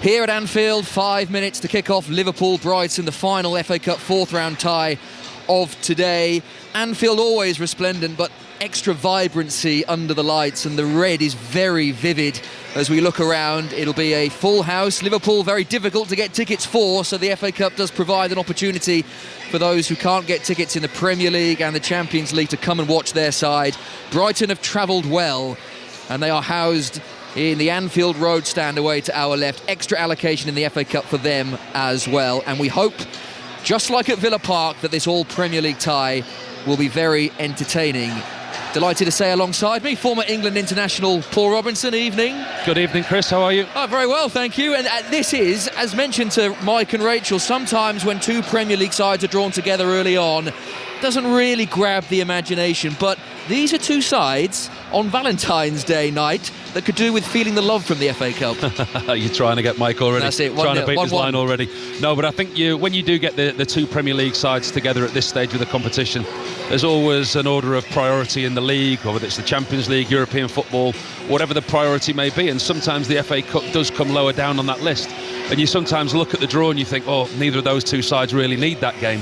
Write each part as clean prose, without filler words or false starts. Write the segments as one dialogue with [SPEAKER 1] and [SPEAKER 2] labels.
[SPEAKER 1] Here at Anfield, 5 minutes to kick off Liverpool-Brighton, the final FA Cup fourth round tie of today. Anfield always resplendent, but extra vibrancy under the lights, and the red is very vivid as we look around. It'll be a full house. Liverpool very difficult to get tickets for, so the FA Cup does provide an opportunity for those who can't get tickets in the Premier League and the Champions League to come and watch their side. Brighton have travelled well, and they are housed in the Anfield Road stand away to our left. Extra allocation in the FA Cup for them as well, and we hope, just like at Villa Park, that this all Premier League tie will be very entertaining. Delighted to say alongside me, former England international Paul Robinson. Evening.
[SPEAKER 2] Good evening, Chris. How are you?
[SPEAKER 1] Oh, very well, thank you. And this is, as mentioned to Mike and Rachel, sometimes when two Premier League sides are drawn together early on, doesn't really grab the imagination. But these are two sides on Valentine's Day night that could do with feeling the love from the FA Cup.
[SPEAKER 2] You're trying to get Mike already.
[SPEAKER 1] That's it.
[SPEAKER 2] Trying to beat his line already. No, but I think when you do get the two Premier League sides together at this stage of the competition, there's always an order of priority in the league, whether it's the Champions League, European football, whatever the priority may be. And sometimes the FA Cup does come lower down on that list. And you sometimes look at the draw and you think, oh, neither of those two sides really need that game.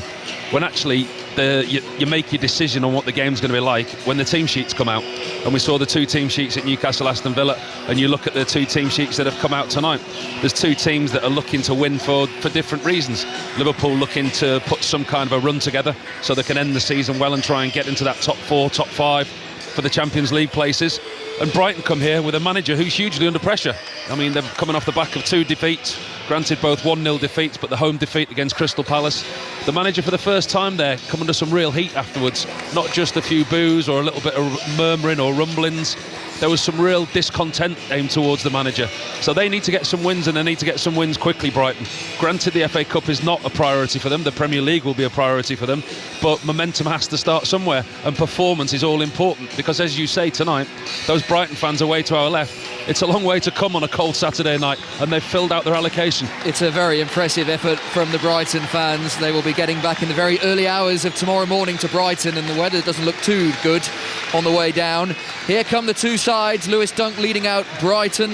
[SPEAKER 2] When actually you make your decision on what the game's going to be like when the team sheets come out. And we saw the two team sheets at Newcastle, Aston Villa, and you look at the two team sheets that have come out tonight. There's two teams that are looking to win for different reasons. Liverpool looking to put some kind of a run together so they can end the season well and try and get into that top 4, top 5 for the Champions League places. And Brighton come here with a manager who's hugely under pressure. I mean, they're coming off the back of 2 defeats, granted both 1-0 defeats, but the home defeat against Crystal Palace. The manager for the first time there come under some real heat afterwards, not just a few boos or a little bit of murmuring or rumblings. There was some real discontent aimed towards the manager. So they need to get some wins, and they need to get some wins quickly, Brighton. Granted, the FA Cup is not a priority for them. The Premier League will be a priority for them. But momentum has to start somewhere, and performance is all important. Because as you say tonight, those Brighton fans away to our left, it's a long way to come on a cold Saturday night, and they've filled out their allocation.
[SPEAKER 1] It's a very impressive effort from the Brighton fans. They will be getting back in the very early hours of tomorrow morning to Brighton, and the weather doesn't look too good on the way down. Here come the two sides. Lewis Dunk leading out Brighton,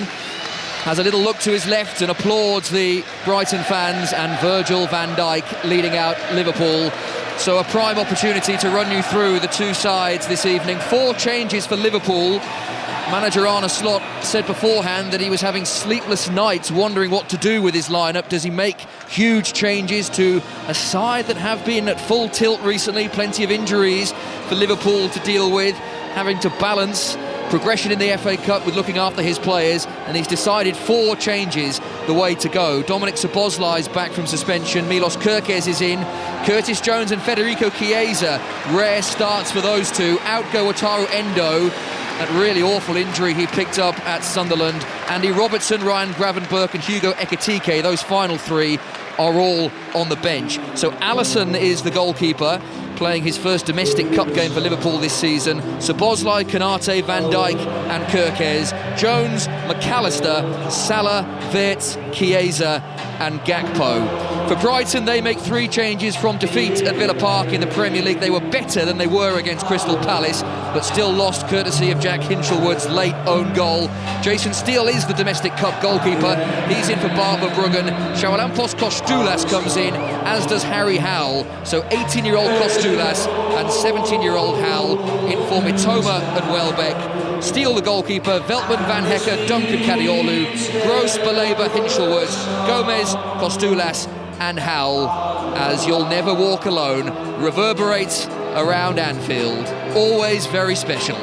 [SPEAKER 1] has a little look to his left and applauds the Brighton fans, and Virgil van Dijk leading out Liverpool. So a prime opportunity to run you through the two sides this evening. 4 changes for Liverpool. Manager Arne Slot said beforehand that he was having sleepless nights wondering what to do with his lineup. Does he make huge changes to a side that have been at full tilt recently? Plenty of injuries for Liverpool to deal with, having to balance progression in the FA Cup with looking after his players, and he's decided 4 changes the way to go. Dominic Szoboszlai is back from suspension, Milos Kerkez is in, Curtis Jones and Federico Chiesa, rare starts for those two. Out go Wataru Endo, that really awful injury he picked up at Sunderland. Andy Robertson, Ryan Gravenberch and Hugo Ekitike, those final 3 are all on the bench. So Alisson is the goalkeeper, playing his first domestic cup game for Liverpool this season. Szoboszlai, Konate, Van Dijk and Kerkez. Jones, McAllister, Salah, Wirtz, Chiesa and Gakpo. For Brighton, they make 3 changes from defeat at Villa Park in the Premier League. They were better than they were against Crystal Palace, but still lost courtesy of Jack Hinchelwood's late own goal. Jason Steele is the domestic cup goalkeeper. He's in for Barber Bruggen. Charalampos Kostoulas comes in, as does Harry Howell. So 18-year-old Kostoulas and 17-year-old Howell in for Mitoma and Welbeck. Steele the goalkeeper, Veltman, Van Hecke, Duncan Kadiolu, Gross, Baleba, Hinchelwood, Gomez, Kostoulas and Howell, as You'll Never Walk Alone reverberates around Anfield. Always very special.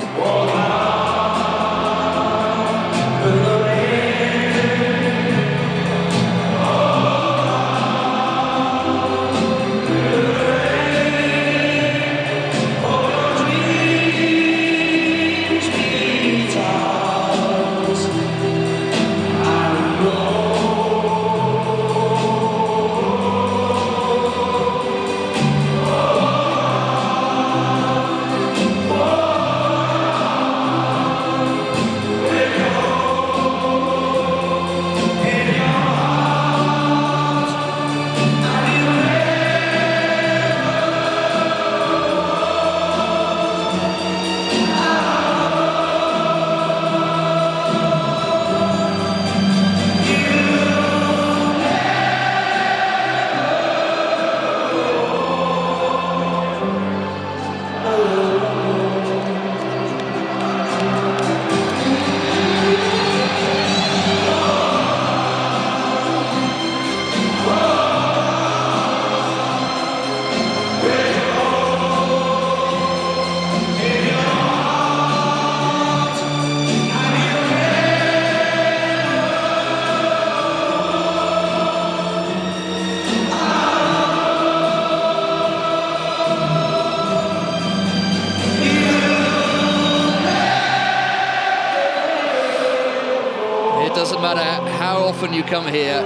[SPEAKER 1] often you come here,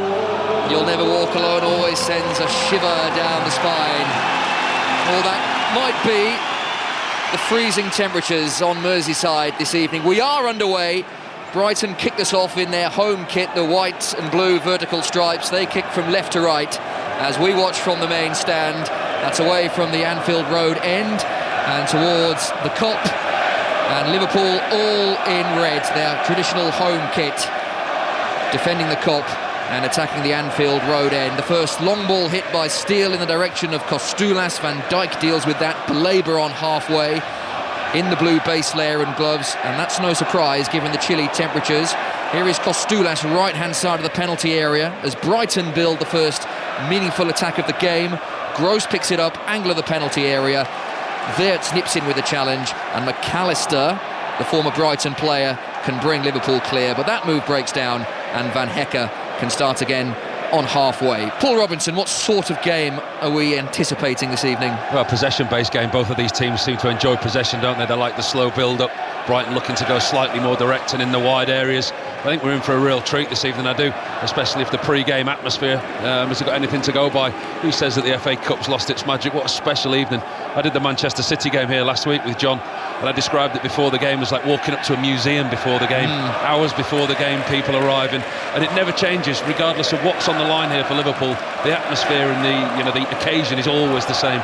[SPEAKER 1] You'll Never Walk Alone always sends a shiver down the spine. Well, that might be the freezing temperatures on Merseyside this evening. We are underway. Brighton kicked us off in their home kit, the white and blue vertical stripes. They kick from left to right as we watch from the main stand. That's away from the Anfield Road end and towards the Kop. And Liverpool all in red, their traditional home kit, defending the Kop and attacking the Anfield Road end. The first long ball hit by Steele in the direction of Kostoulas. Van Dijk deals with that, Belabor on halfway in the blue base layer and gloves, and that's no surprise given the chilly temperatures. Here is Kostoulas, right-hand side of the penalty area, as Brighton build the first meaningful attack of the game. Gross picks it up, angle of the penalty area. Wirtz nips in with the challenge, and McAllister, the former Brighton player, can bring Liverpool clear, but that move breaks down, and Van Hecke can start again on halfway. Paul Robinson, what sort of game are we anticipating this evening?
[SPEAKER 2] Well, possession-based game. Both of these teams seem to enjoy possession, don't they? They like the slow build-up. Brighton looking to go slightly more direct and in the wide areas. I think we're in for a real treat this evening, I do, especially if the pre-game atmosphere has got anything to go by. Who says that the FA Cup's lost its magic? What a special evening. I did the Manchester City game here last week with John, and I described it before the game as like walking up to a museum before the game. Hours before the game, people arriving, and it never changes regardless of what's on the line here for Liverpool. The atmosphere and the occasion is always the same.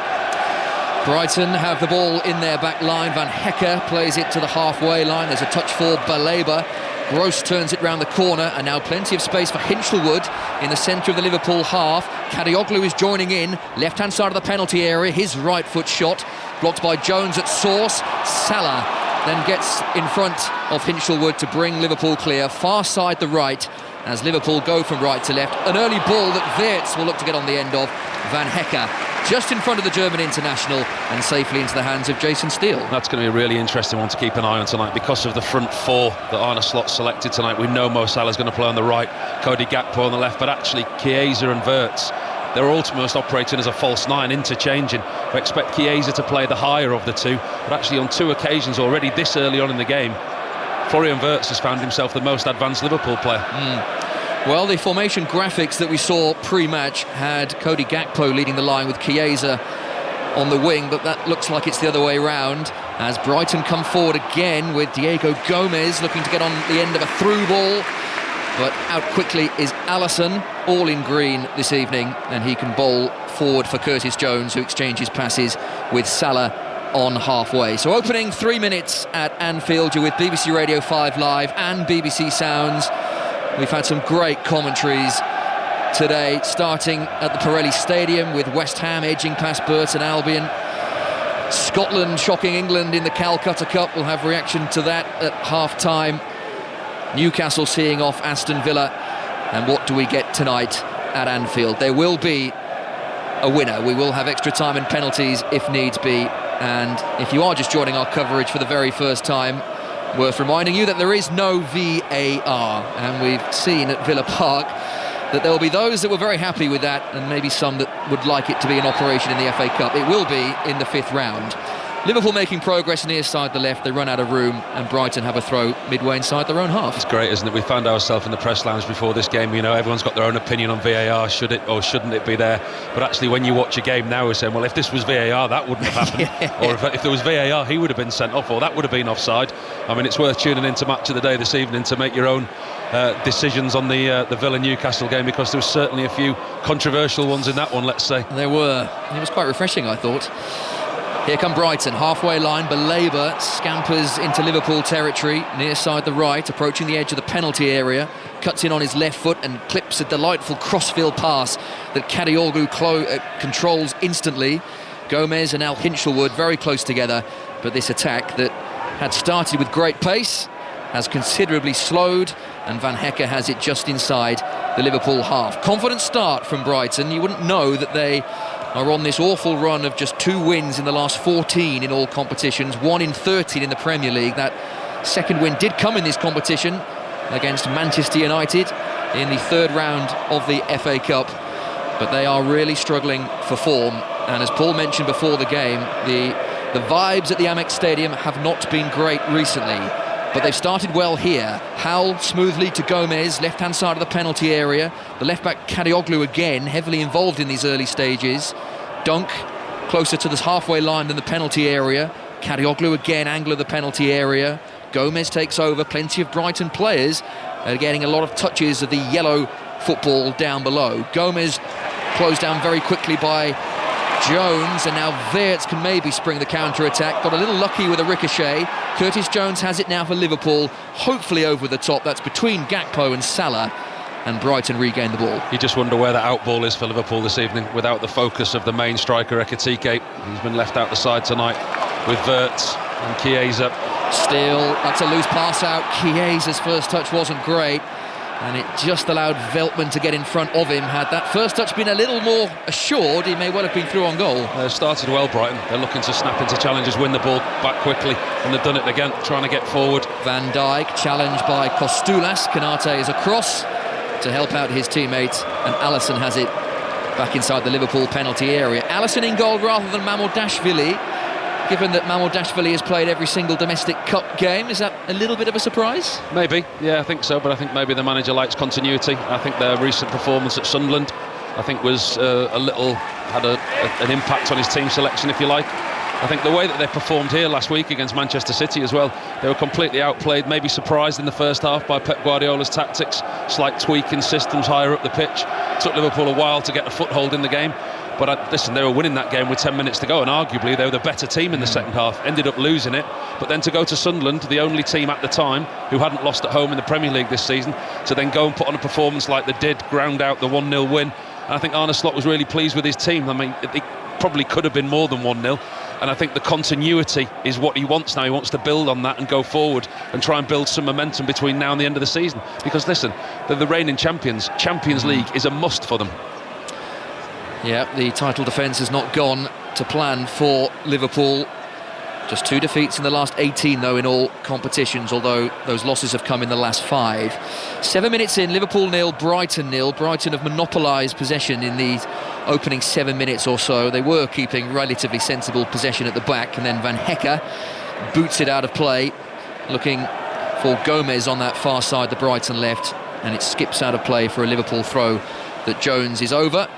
[SPEAKER 1] Brighton have the ball in their back line. Van Hecke plays it to the halfway line. There's a touch for Belabor. Gross turns it round the corner, and now plenty of space for Hinchelwood in the centre of the Liverpool half. Kadioglu is joining in, left-hand side of the penalty area. His right foot shot blocked by Jones at source. Salah then gets in front of Hinchelwood to bring Liverpool clear. Far side the right as Liverpool go from right to left. An early ball that Wirtz will look to get on the end of. Van Hecke just in front of the German international and safely into the hands of Jason Steele. That's
[SPEAKER 2] going to be a really interesting one to keep an eye on tonight because of the front four that Arne Slot selected tonight. We know Mo Salah's going to play on the right, Cody Gakpo on the left, but actually Chiesa and Wirtz, they're almost operating as a false nine, interchanging. We expect Chiesa to play the higher of the two, but actually on two occasions already this early on in the game, Florian Wirtz has found himself the most advanced Liverpool player.
[SPEAKER 1] Well, the formation graphics that we saw pre-match had Cody Gakpo leading the line with Chiesa on the wing, but that looks like it's the other way round as Brighton come forward again with Diego Gomez looking to get on the end of a through ball, but out quickly is Alisson, all in green this evening, and he can bowl forward for Curtis Jones, who exchanges passes with Salah on halfway. So opening 3 minutes at Anfield. You're with BBC Radio 5 Live and BBC Sounds. We've had some great commentaries today, starting at the Pirelli Stadium with West Ham edging past Burton Albion. Scotland shocking England in the Calcutta Cup. We'll have reaction to that at half-time. Newcastle seeing off Aston Villa. And what do we get tonight at Anfield? There will be a winner. We will have extra time and penalties if needs be. And if you are just joining our coverage for the very first time, worth reminding you that there is no VAR, and we've seen at Villa Park that there will be those that were very happy with that and maybe some that would like it to be in operation in the FA Cup. It will be in the 5th round. Liverpool making progress near side the left. They run out of room, and Brighton have a throw midway inside their own half.
[SPEAKER 2] It's great, isn't it? We found ourselves in the press lounge before this game. You know, everyone's got their own opinion on VAR. Should it or shouldn't it be there? But actually, when you watch a game now, we're saying, well, if this was VAR, that wouldn't have happened. Or if there was VAR, he would have been sent off, or that would have been offside. I mean, it's worth tuning into Match of the Day this evening to make your own decisions on the Villa-Newcastle game, because there was certainly a few controversial ones in that one, let's say.
[SPEAKER 1] There were. It was quite refreshing, I thought. Here come Brighton, halfway line. Belabor scampers into Liverpool territory, near side the right, approaching the edge of the penalty area, cuts in on his left foot and clips a delightful crossfield pass that Kadioglu controls instantly. Gomez and now Hinchelwood very close together, but this attack that had started with great pace has considerably slowed, and Van Hecke has it just inside the Liverpool half. Confident start from Brighton. You wouldn't know that they are on this awful run of just 2 wins in the last 14 in all competitions, 1 in 13 in the Premier League. That second win did come in this competition against Manchester United in the 3rd round of the FA Cup, but they are really struggling for form. And as Paul mentioned before the game, the vibes at the Amex Stadium have not been great recently. but they've started well here. Howell smoothly to Gomez, left-hand side of the penalty area. The left-back Kadioglu again, heavily involved in these early stages. Dunk closer to the halfway line than the penalty area. Kadioglu again, angle of the penalty area. Gomez takes over. Plenty of Brighton players are getting a lot of touches of the yellow football down below. Gomez closed down very quickly by Jones, and now Weerts can maybe spring the counter-attack. Got a little lucky with a ricochet. Curtis Jones has it now for Liverpool, hopefully over the top. That's between Gakpo and Salah, and Brighton regain the ball.
[SPEAKER 2] You just wonder where the out ball is for Liverpool this evening, without the focus of the main striker Ekitike. He's been left out the side tonight with Weerts and Chiesa.
[SPEAKER 1] Still, that's a loose pass out. Chiesa's first touch wasn't great, and it just allowed Veltman to get in front of him. Had that first touch been a little more assured, he may well have been through on goal.
[SPEAKER 2] They've started well, Brighton. They're looking to snap into challenges, win the ball back quickly, and they've done it again, trying to get forward.
[SPEAKER 1] Van Dijk challenged by Kostulas. Kanate is across to help out his teammate, and Alisson has it back inside the Liverpool penalty area. Alisson in goal rather than Mamardashvili. Given that Mamardashvili has played every single domestic cup game, is that a little bit of a surprise?
[SPEAKER 2] Maybe, yeah, I think so, but I think maybe the manager likes continuity. I think their recent performance at Sunderland, I think, was had an impact on his team selection, if you like. I think the way that they performed here last week against Manchester City as well, they were completely outplayed, maybe surprised in the first half by Pep Guardiola's tactics, slight tweak in systems higher up the pitch. It took Liverpool a while to get a foothold in the game. But listen, they were winning that game with 10 minutes to go, and arguably they were the better team in the second half. Ended up losing it, but then to go to Sunderland, the only team at the time who hadn't lost at home in the Premier League this season, to then go and put on a performance like they did, ground out the 1-0 win. And I think Arne Slot was really pleased with his team. I mean, it probably could have been more than 1-0. And I think the continuity is what he wants now. He wants to build on that and go forward and try and build some momentum between now and the end of the season. Because listen, they're the reigning champions. Champions League is a must for them.
[SPEAKER 1] Yeah, the title defence has not gone to plan for Liverpool. Just 2 defeats in the last 18, though, in all competitions, although those losses have come in the last 5. 7 minutes in, Liverpool 0, Brighton 0. Brighton have monopolised possession in the opening 7 minutes or so. They were keeping relatively sensible possession at the back, and then Van Hecke boots it out of play, looking for Gomez on that far side, the Brighton left, and it skips out of play for a Liverpool throw that Jones is over.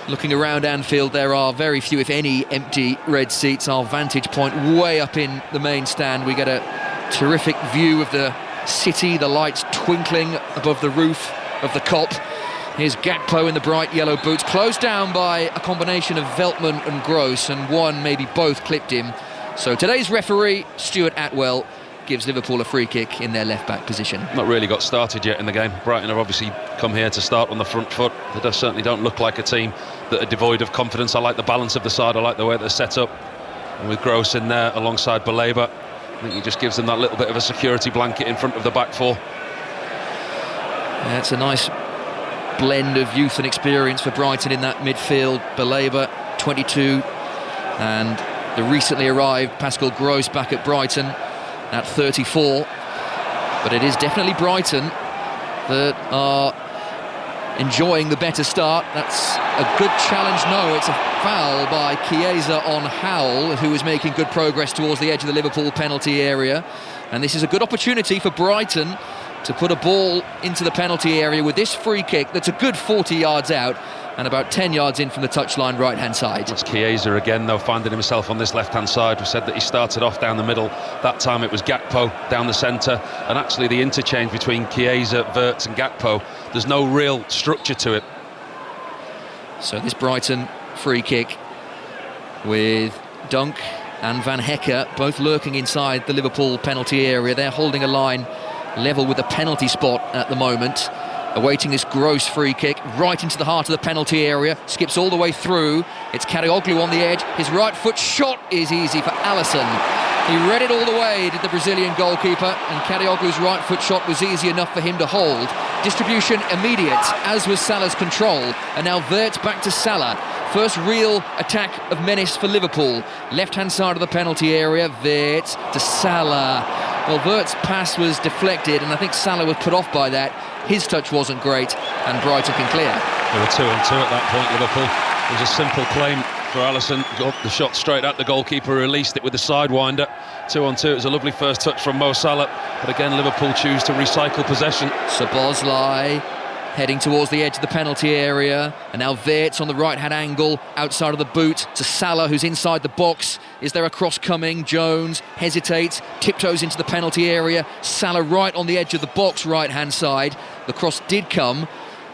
[SPEAKER 1] Looking around Anfield, there are very few, if any, empty red seats. Our vantage point way up in the main stand. We get a terrific view of the city, the lights twinkling above the roof of the Kop. Here's Gakpo in the bright yellow boots, closed down by a combination of Veltman and Gross, and one, maybe both, clipped him. So today's referee, Stuart Atwell, gives Liverpool a free kick in their left-back position.
[SPEAKER 2] Not really got started yet in the game. Brighton have obviously come here to start on the front foot. They certainly don't look like a team that are devoid of confidence. I like the balance of the side. I like the way they're set up. And with Gross in there alongside Baleba, I think he just gives them that little bit of a security blanket in front of the back four.
[SPEAKER 1] Yeah, it's a nice blend of youth and experience for Brighton in that midfield. Baleba, 22, and the recently arrived Pascal Gross back at Brighton at 34. But it is definitely Brighton that are enjoying the better start. That's a good challenge. No, it's a foul by Chiesa on Howell, who is making good progress towards the edge of the Liverpool penalty area. And this is a good opportunity for Brighton to put a ball into the penalty area with this free kick that's a good 40 yards out and about 10 yards in from the touchline right-hand side.
[SPEAKER 2] It's Chiesa again, though, finding himself on this left-hand side. We said that he started off down the middle. That time it was Gakpo down the centre. And actually the interchange between Chiesa, Weerts and Gakpo, there's no real structure to it.
[SPEAKER 1] So this Brighton free kick with Dunk and Van Hecke both lurking inside the Liverpool penalty area. They're holding a line level with the penalty spot at the moment, awaiting this Gross free kick right into the heart of the penalty area. Skips all the way through. It's Kadioglu on the edge. His right foot shot is easy for Alisson. He read it all the way, did the Brazilian goalkeeper, and Kadioglu's right foot shot was easy enough for him to hold. Distribution immediate, as was Salah's control. And now Weerts back to Salah. First real attack of menace for Liverpool. Left-hand side of the penalty area. Weerts to Salah. Well, Weerts' pass was deflected, and I think Salah was put off by that. His touch wasn't great, and Brighton can clear.
[SPEAKER 2] There were 2-on-2 at that point, Liverpool. It was a simple claim for Alisson. Got the shot straight at the goalkeeper, released it with the sidewinder. 2-on-2. It was a lovely first touch from Mo Salah, but again Liverpool choose to recycle possession.
[SPEAKER 1] Szoboszlai heading towards the edge of the penalty area, and now Wirtz on the right-hand angle, outside of the boot to Salah, who's inside the box. Is there a cross coming? Jones hesitates, tiptoes into the penalty area. Salah right on the edge of the box, right-hand side. The cross did come,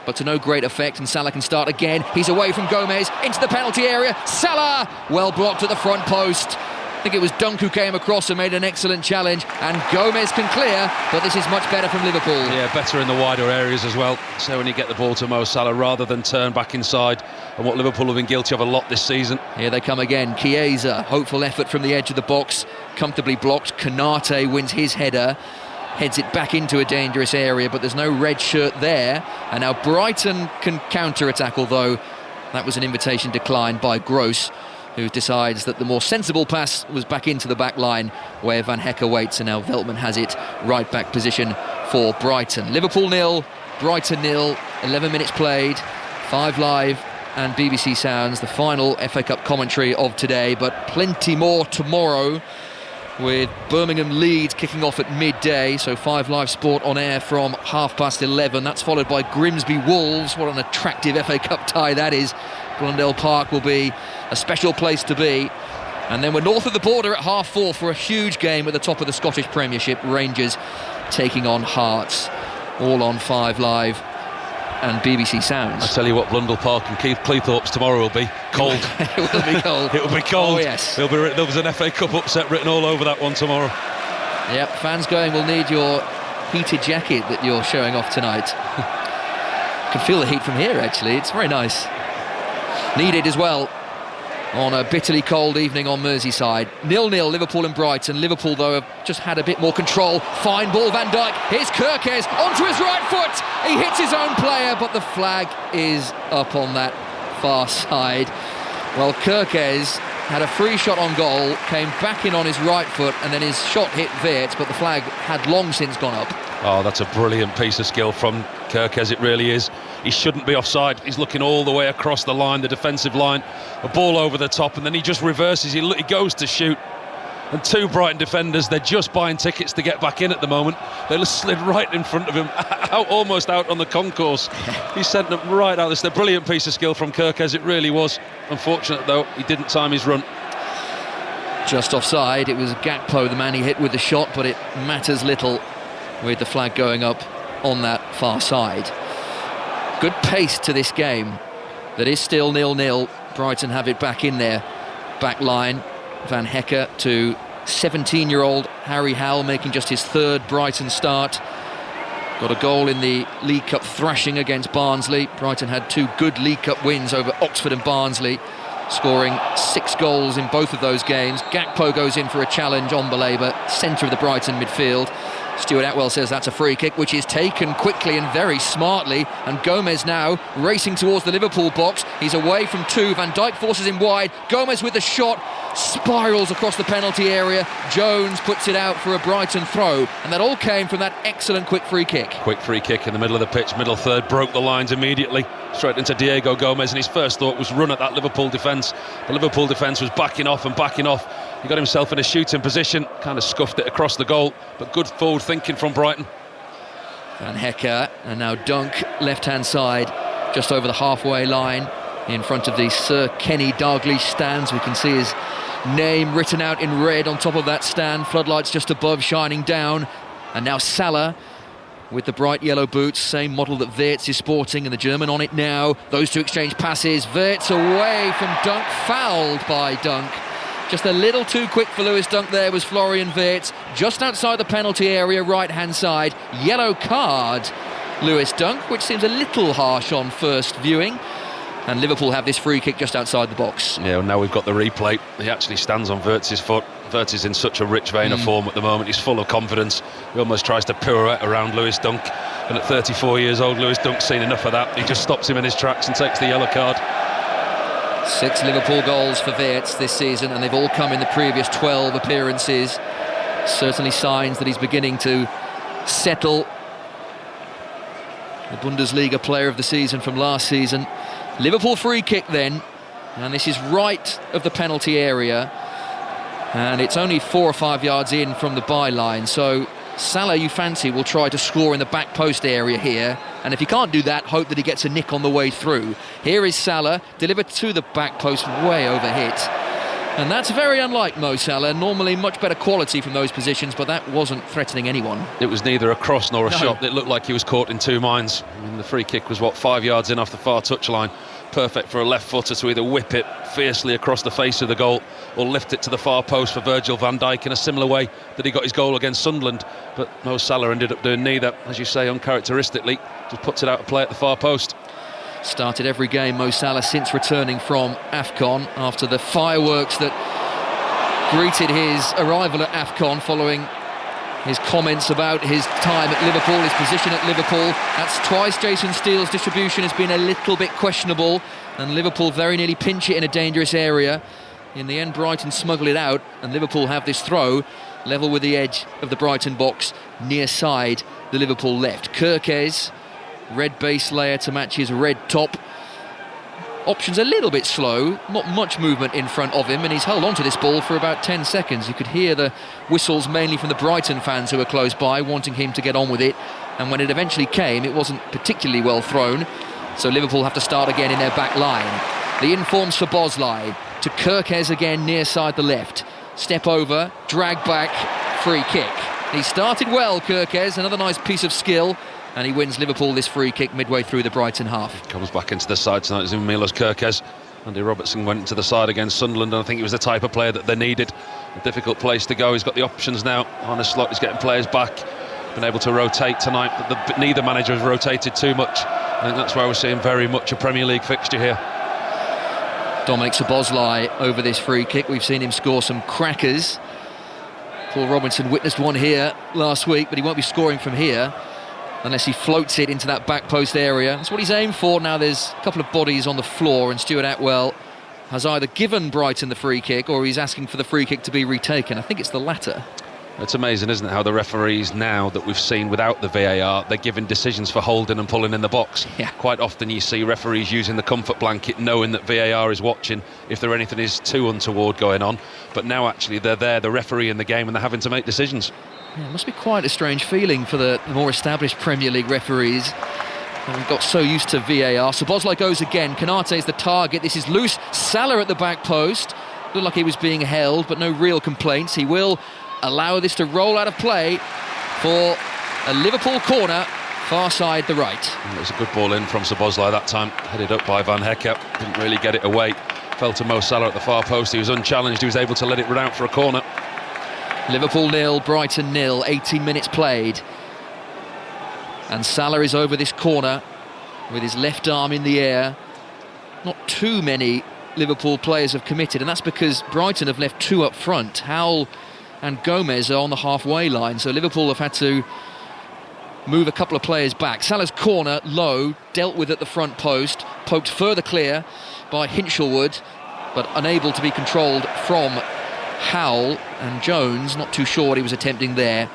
[SPEAKER 1] but to no great effect, and Salah can start again. He's away from Gomez, into the penalty area. Salah, well blocked at the front post. I think it was Dunk who came across and made an excellent challenge, and Gomez can clear, but this is much better from Liverpool.
[SPEAKER 2] Yeah, better in the wider areas as well. So when you get the ball to Mo Salah rather than turn back inside, and what Liverpool have been guilty of a lot this season.
[SPEAKER 1] Here they come again. Chiesa, hopeful effort from the edge of the box, comfortably blocked. Konate wins his header, heads it back into a dangerous area, but there's no red shirt there. And now Brighton can counter-attack, although that was an invitation declined by Gross, who decides that the more sensible pass was back into the back line where Van Hecke waits, and now Veltman has it right back position for Brighton. Liverpool 0, Brighton 0, 11 minutes played, 5 Live and BBC Sounds, the final FA Cup commentary of today, but plenty more tomorrow with Birmingham Leeds kicking off at midday, so 5 Live Sport on air from 11:30. That's followed by Grimsby Wolves. What an attractive FA Cup tie that is. Blundell Park will be a special place to be. And then we're north of the border at 4:30 for a huge game at the top of the Scottish Premiership. Rangers taking on Hearts, all on 5 Live and BBC Sounds.
[SPEAKER 2] I tell you what, Blundell Park and Keith Cleethorpes tomorrow will be cold.
[SPEAKER 1] It will be cold.
[SPEAKER 2] It will be cold.
[SPEAKER 1] Oh yes.
[SPEAKER 2] There was an FA Cup upset written all over that one tomorrow.
[SPEAKER 1] Yep, fans going will need your heated jacket that you're showing off tonight. Can feel the heat from here actually, it's very nice. Needed as well on a bitterly cold evening on Merseyside. 0-0 Liverpool and Brighton. Liverpool though have just had a bit more control. Fine ball, Van Dijk. Here's Kerkez onto his right foot. He hits his own player, but the flag is up on that far side. Well, Kerkez had a free shot on goal, came back in on his right foot, and then his shot hit Wirtz, but the flag had long since gone up.
[SPEAKER 2] Oh, that's a brilliant piece of skill from Kerkez, it really is. He shouldn't be offside. He's looking all the way across the line, the defensive line, a ball over the top, and then he just reverses. He goes to shoot, and 2 Brighton defenders, they're just buying tickets to get back in at the moment. They slid right in front of him, almost out on the concourse. He sent them right out. This is a brilliant piece of skill from Kerkez, it really was. Unfortunate though, he didn't time his run.
[SPEAKER 1] Just offside. It was Gakpo, the man he hit with the shot, but it matters little with the flag going up on that far side. Good pace to this game that is still 0-0. Brighton have it back in their back line. Van Hecke to 17-year-old Harry Howell, making just his 3rd Brighton start. Got a goal in the League Cup thrashing against Barnsley. Brighton had 2 good League Cup wins over Oxford and Barnsley, scoring 6 goals in both of those games. Gakpo goes in for a challenge on Baleba, centre of the Brighton midfield. Stuart Atwell says that's a free kick, which is taken quickly and very smartly, and Gomez now racing towards the Liverpool box. He's away from 2, Van Dijk forces him wide, Gomez with the shot, spirals across the penalty area. Jones puts it out for a Brighton throw, and that all came from that excellent quick free kick. Quick
[SPEAKER 2] free kick in the middle of the pitch, middle third, broke the lines immediately, straight into Diego Gomez, and his first thought was run at that Liverpool defence. The Liverpool defence was backing off and backing off. He got himself in a shooting position, kind of scuffed it across the goal, but good forward thinking from Brighton.
[SPEAKER 1] Van Hecke, and now Dunk, left-hand side, just over the halfway line, in front of the Sir Kenny Dalglish stands. We can see his name written out in red on top of that stand, floodlights just above shining down. And now Salah with the bright yellow boots, same model that Wirtz is sporting, and the German on it now. Those 2 exchange passes, Wirtz away from Dunk, fouled by Dunk. Just a little too quick for Lewis Dunk there was Florian Wirtz, just outside the penalty area, right-hand side. Yellow card, Lewis Dunk, which seems a little harsh on first viewing. And Liverpool have this free kick just outside the box.
[SPEAKER 2] Yeah, well, now we've got the replay. He actually stands on Wirtz's foot. Wirtz is in such a rich vein of form at the moment. He's full of confidence. He almost tries to pirouette around Lewis Dunk. And at 34 years old, Lewis Dunk's seen enough of that. He just stops him in his tracks and takes the yellow card.
[SPEAKER 1] 6 Liverpool goals for Wirtz this season, and they've all come in the previous 12 appearances. Certainly signs that he's beginning to settle. The Bundesliga player of the season from last season. Liverpool free kick then. And this is right of the penalty area. And it's only 4 or 5 yards in from the byline. So Salah, you fancy, will try to score in the back post area here. And if he can't do that, hope that he gets a nick on the way through. Here is Salah, delivered to the back post, way overhit. And that's very unlike Mo Salah. Normally much better quality from those positions, but that wasn't threatening anyone.
[SPEAKER 2] It was neither a cross nor a shot. It looked like he was caught in two minds. I mean, the free kick was, 5 yards in off the far touchline. Perfect for a left footer to either whip it fiercely across the face of the goal or lift it to the far post for Virgil van Dijk in a similar way that he got his goal against Sunderland. But Mo Salah ended up doing neither. As you say, uncharacteristically, just puts it out of play at the far post.
[SPEAKER 1] Started every game, Mo Salah, since returning from AFCON after the fireworks that greeted his arrival at AFCON following his comments about his time at Liverpool, his position at Liverpool. That's twice Jason Steele's distribution has been a little bit questionable, and Liverpool very nearly pinch it in a dangerous area. In the end, Brighton smuggle it out, and Liverpool have this throw level with the edge of the Brighton box, near side the Liverpool left. Kirkes, red base layer to match his red top. Options a little bit slow, not much movement in front of him, and he's held on to this ball for about 10 seconds. You could hear the whistles mainly from the Brighton fans who were close by, wanting him to get on with it. And when it eventually came, it wasn't particularly well thrown, so Liverpool have to start again in their back line. The informed Szoboszlai to Kirkes again, near side the left. Step over, drag back, free kick. He started well, Kirkes, another nice piece of skill, and he wins Liverpool this free kick midway through the Brighton half.
[SPEAKER 2] Comes back into the side tonight, Milos Kirkes. Andy Robertson went to the side against Sunderland, and I think he was the type of player that they needed. A difficult place to go. He's got the options now on his slot. He's getting players back. Been able to rotate tonight, but neither manager has rotated too much. I think that's why we're seeing very much a Premier League fixture here.
[SPEAKER 1] Dominic Szoboszlai over this free kick. We've seen him score some crackers. Paul Robinson witnessed one here last week, but he won't be scoring from here unless he floats it into that back post area. That's what he's aimed for. Now there's a couple of bodies on the floor, and Stuart Atwell has either given Brighton the free kick or he's asking for the free kick to be retaken. I think it's the latter.
[SPEAKER 2] It's amazing, isn't it, how the referees now that we've seen without the VAR, they're giving decisions for holding and pulling in the box.
[SPEAKER 1] Yeah.
[SPEAKER 2] Quite often you see referees using the comfort blanket, knowing that VAR is watching if there anything is too untoward going on. But now actually they're there, the referee in the game, and they're having to make decisions.
[SPEAKER 1] Yeah, it must be quite a strange feeling for the more established Premier League referees. We've got so used to VAR. Szoboszlai goes again. Konate is the target. This is loose. Salah at the back post. Looked like he was being held, but no real complaints. He will allow this to roll out of play for a Liverpool corner, far side the right.
[SPEAKER 2] It was a good ball in from Szoboszlai that time, headed up by Van Hecke. Didn't really get it away. Fell to Mo Salah at the far post. He was unchallenged. He was able to let it run out for a corner.
[SPEAKER 1] Liverpool 0, Brighton 0, 18 minutes played. And Salah is over this corner with his left arm in the air. Not too many Liverpool players have committed, and that's because Brighton have left two up front. Howell and Gomez are on the halfway line, so Liverpool have had to move a couple of players back. Salah's corner, low, dealt with at the front post, poked further clear by Hinchelwood, but unable to be controlled from Howell, and Jones, not too sure what he was attempting there,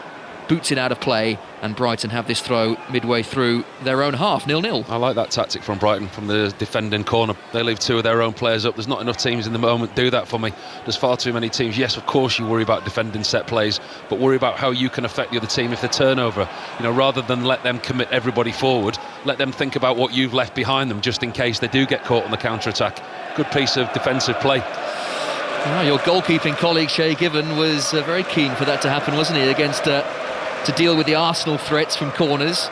[SPEAKER 1] boots it out of play, and Brighton have this throw midway through their own half, 0-0.
[SPEAKER 2] I like that tactic from Brighton, from the defending corner. They leave two of their own players up. There's not enough teams in the moment do that for me. There's far too many teams. Yes, of course you worry about defending set plays, but worry about how you can affect the other team if the turnover. You know, rather than let them commit everybody forward, let them think about what you've left behind them just in case they do get caught on the counter-attack. Good piece of defensive play.
[SPEAKER 1] Well, your goalkeeping colleague Shay Given was very keen for that to happen, wasn't he, against to deal with the Arsenal threats from corners.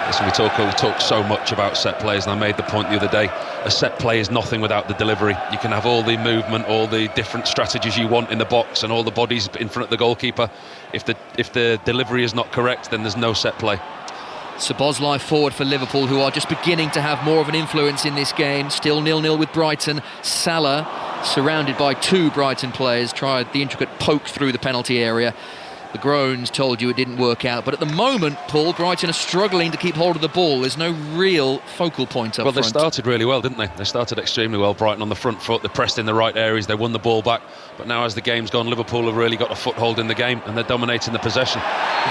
[SPEAKER 2] Listen, we talk so much about set plays, and I made the point the other day, a set play is nothing without the delivery. You can have all the movement, all the different strategies you want in the box and all the bodies in front of the goalkeeper. If the delivery is not correct, then there's no set play.
[SPEAKER 1] Szoboszlai forward for Liverpool, who are just beginning to have more of an influence in this game. Still 0-0 with Brighton. Salah, surrounded by two Brighton players, tried the intricate poke through the penalty area. The groans told you it didn't work out, but at the moment, Paul, Brighton are struggling to keep hold of the ball. There's no real focal point up front.
[SPEAKER 2] Well, they started really well, didn't they? They started extremely well, Brighton on the front foot. They pressed in the right areas, they won the ball back, but now as the game's gone, Liverpool have really got a foothold in the game, and they're dominating the possession.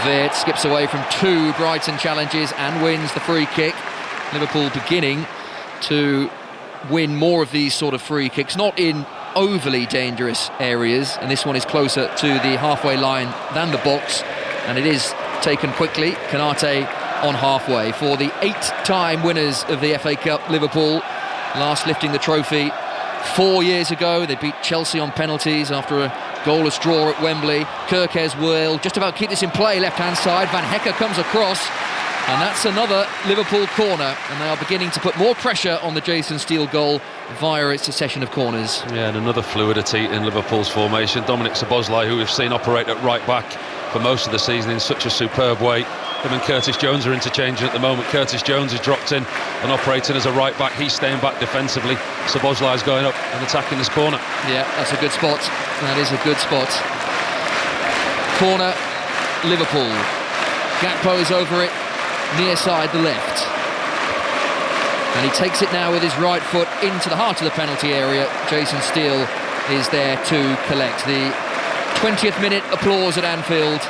[SPEAKER 1] Virt skips away from two Brighton challenges and wins the free kick. Liverpool beginning to win more of these sort of free kicks, not in overly dangerous areas, and this one is closer to the halfway line than the box, and it is taken quickly. Konate on halfway for the 8-time winners of the FA Cup, Liverpool, last lifting the trophy 4 years ago. They beat Chelsea on penalties after a goalless draw at Wembley. Kerkez will just about keep this in play, left-hand side. Van Hecke comes across, and that's another Liverpool corner, and they are beginning to put more pressure on the Jason Steele goal via its succession of corners.
[SPEAKER 2] Yeah, and another fluidity in Liverpool's formation. Dominic Szoboszlai, who we've seen operate at right back for most of the season in such a superb way. Him and Curtis Jones are interchanging at the moment. Curtis Jones is dropped in and operating as a right back. He's staying back defensively. Szoboszlai is going up and attacking this corner.
[SPEAKER 1] Yeah, that's a good spot. That is a good spot. Corner, Liverpool. Gakpo is over it, near side the left. And he takes it now with his right foot into the heart of the penalty area. Jason Steele is there to collect. The 20th minute applause at Anfield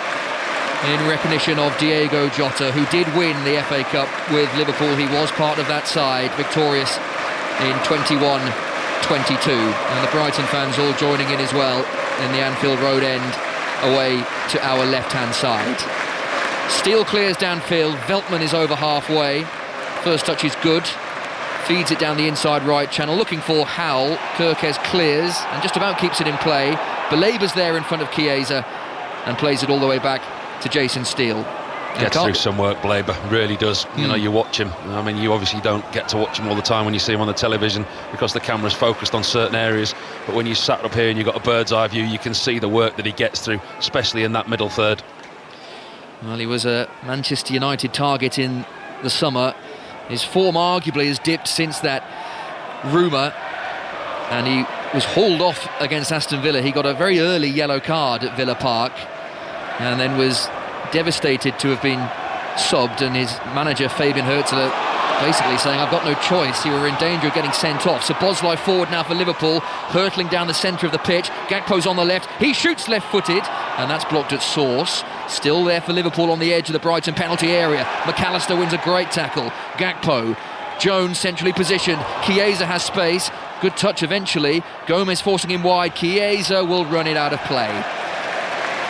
[SPEAKER 1] in recognition of Diego Jota, who did win the FA Cup with Liverpool. He was part of that side, victorious in 21-22. And the Brighton fans all joining in as well in the Anfield Road end, away to our left-hand side. Steele clears downfield. Veltman is over halfway. First touch is good. Feeds it down the inside right channel, looking for Howell. Kerkez clears and just about keeps it in play. Belabours there in front of Chiesa and plays it all the way back to Jason Steele.
[SPEAKER 2] Gets through some work, Blaber, really does. You know, you watch him. I mean, you obviously don't get to watch him all the time when you see him on the television because the camera's focused on certain areas, but when you sat up here and you've got a bird's eye view, you can see the work that he gets through, especially in that middle third.
[SPEAKER 1] Well, he was a Manchester United target in the summer. His form arguably has dipped since that rumour, and he was hauled off against Aston Villa. He got a very early yellow card at Villa Park and then was devastated to have been subbed, and his manager Fabian Hürzeler basically saying, I've got no choice, you were in danger of getting sent off. So Szoboszlai forward now for Liverpool, hurtling down the centre of the pitch. Gakpo's on the left, he shoots left-footed, and that's blocked at source. Still there for Liverpool on the edge of the Brighton penalty area. McAllister wins a great tackle. Gakpo, Jones centrally positioned. Chiesa has space, good touch eventually. Gomez forcing him wide. Chiesa will run it out of play.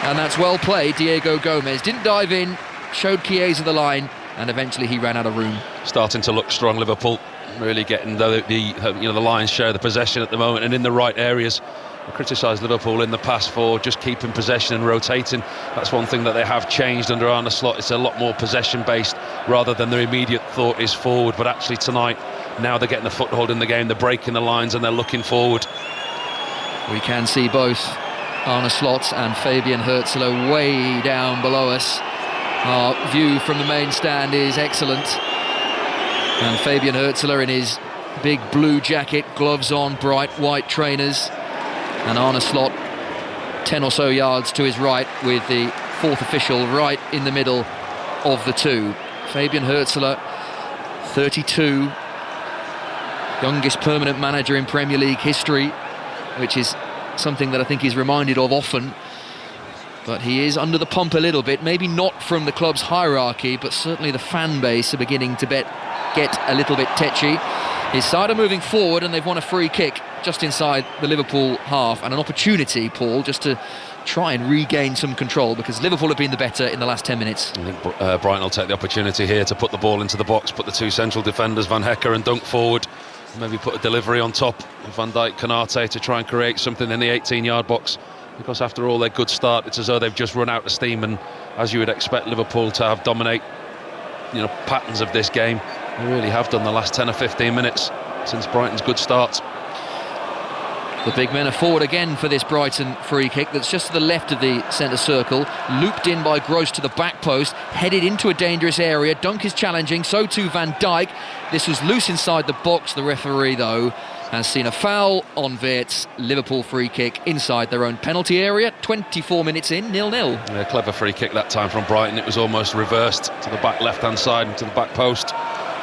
[SPEAKER 1] And that's well played. Diego Gomez didn't dive in, showed Chiesa the line, and eventually he ran out of room. Starting
[SPEAKER 2] to look strong, Liverpool, really getting the lion's share of the possession at the moment and in the right areas. I criticised Liverpool in the past for just keeping possession and rotating. That's one thing that they have changed under Arne Slot. It's a lot more possession based rather than their immediate thought is forward. But actually tonight, now they're getting a foothold in the game, they're breaking the lines and they're looking forward.
[SPEAKER 1] We can see both Arne Slot and Fabian Hürzeler way down below us. Our view from the main stand is excellent, and Fabian Hürzeler in his big blue jacket, gloves on, bright white trainers, and Arne Slot 10 or so yards to his right with the fourth official right in the middle of the two. Fabian Hürzeler, 32, youngest permanent manager in Premier League history, which is something that I think he's reminded of often. But he is under the pump a little bit, maybe not from the club's hierarchy, but certainly the fan base are beginning to get a little bit tetchy. His side are moving forward and they've won a free kick just inside the Liverpool half, and an opportunity, Paul, just to try and regain some control, because Liverpool have been the better in the last 10 minutes.
[SPEAKER 2] I think Brighton will take the opportunity here to put the ball into the box, put the two central defenders, Van Hecke and Dunk, forward, maybe put a delivery on top of Van Dijk, Konate, to try and create something in the 18-yard box. Because after all their good start, it's as though they've just run out of steam, and as you would expect Liverpool to have dominate patterns of this game, they really have done the last 10 or 15 minutes since Brighton's good start.
[SPEAKER 1] The big men are forward again for this Brighton free kick that's just to the left of the centre circle, looped in by Gross to the back post, headed into a dangerous area. Dunk is challenging, so too Van Dijk. This was loose inside the box. The referee, though, has seen a foul on Wirtz. Liverpool free kick inside their own penalty area. 24 minutes in, 0-0.
[SPEAKER 2] Yeah, clever free kick that time from Brighton. It was almost reversed to the back left-hand side and to the back post.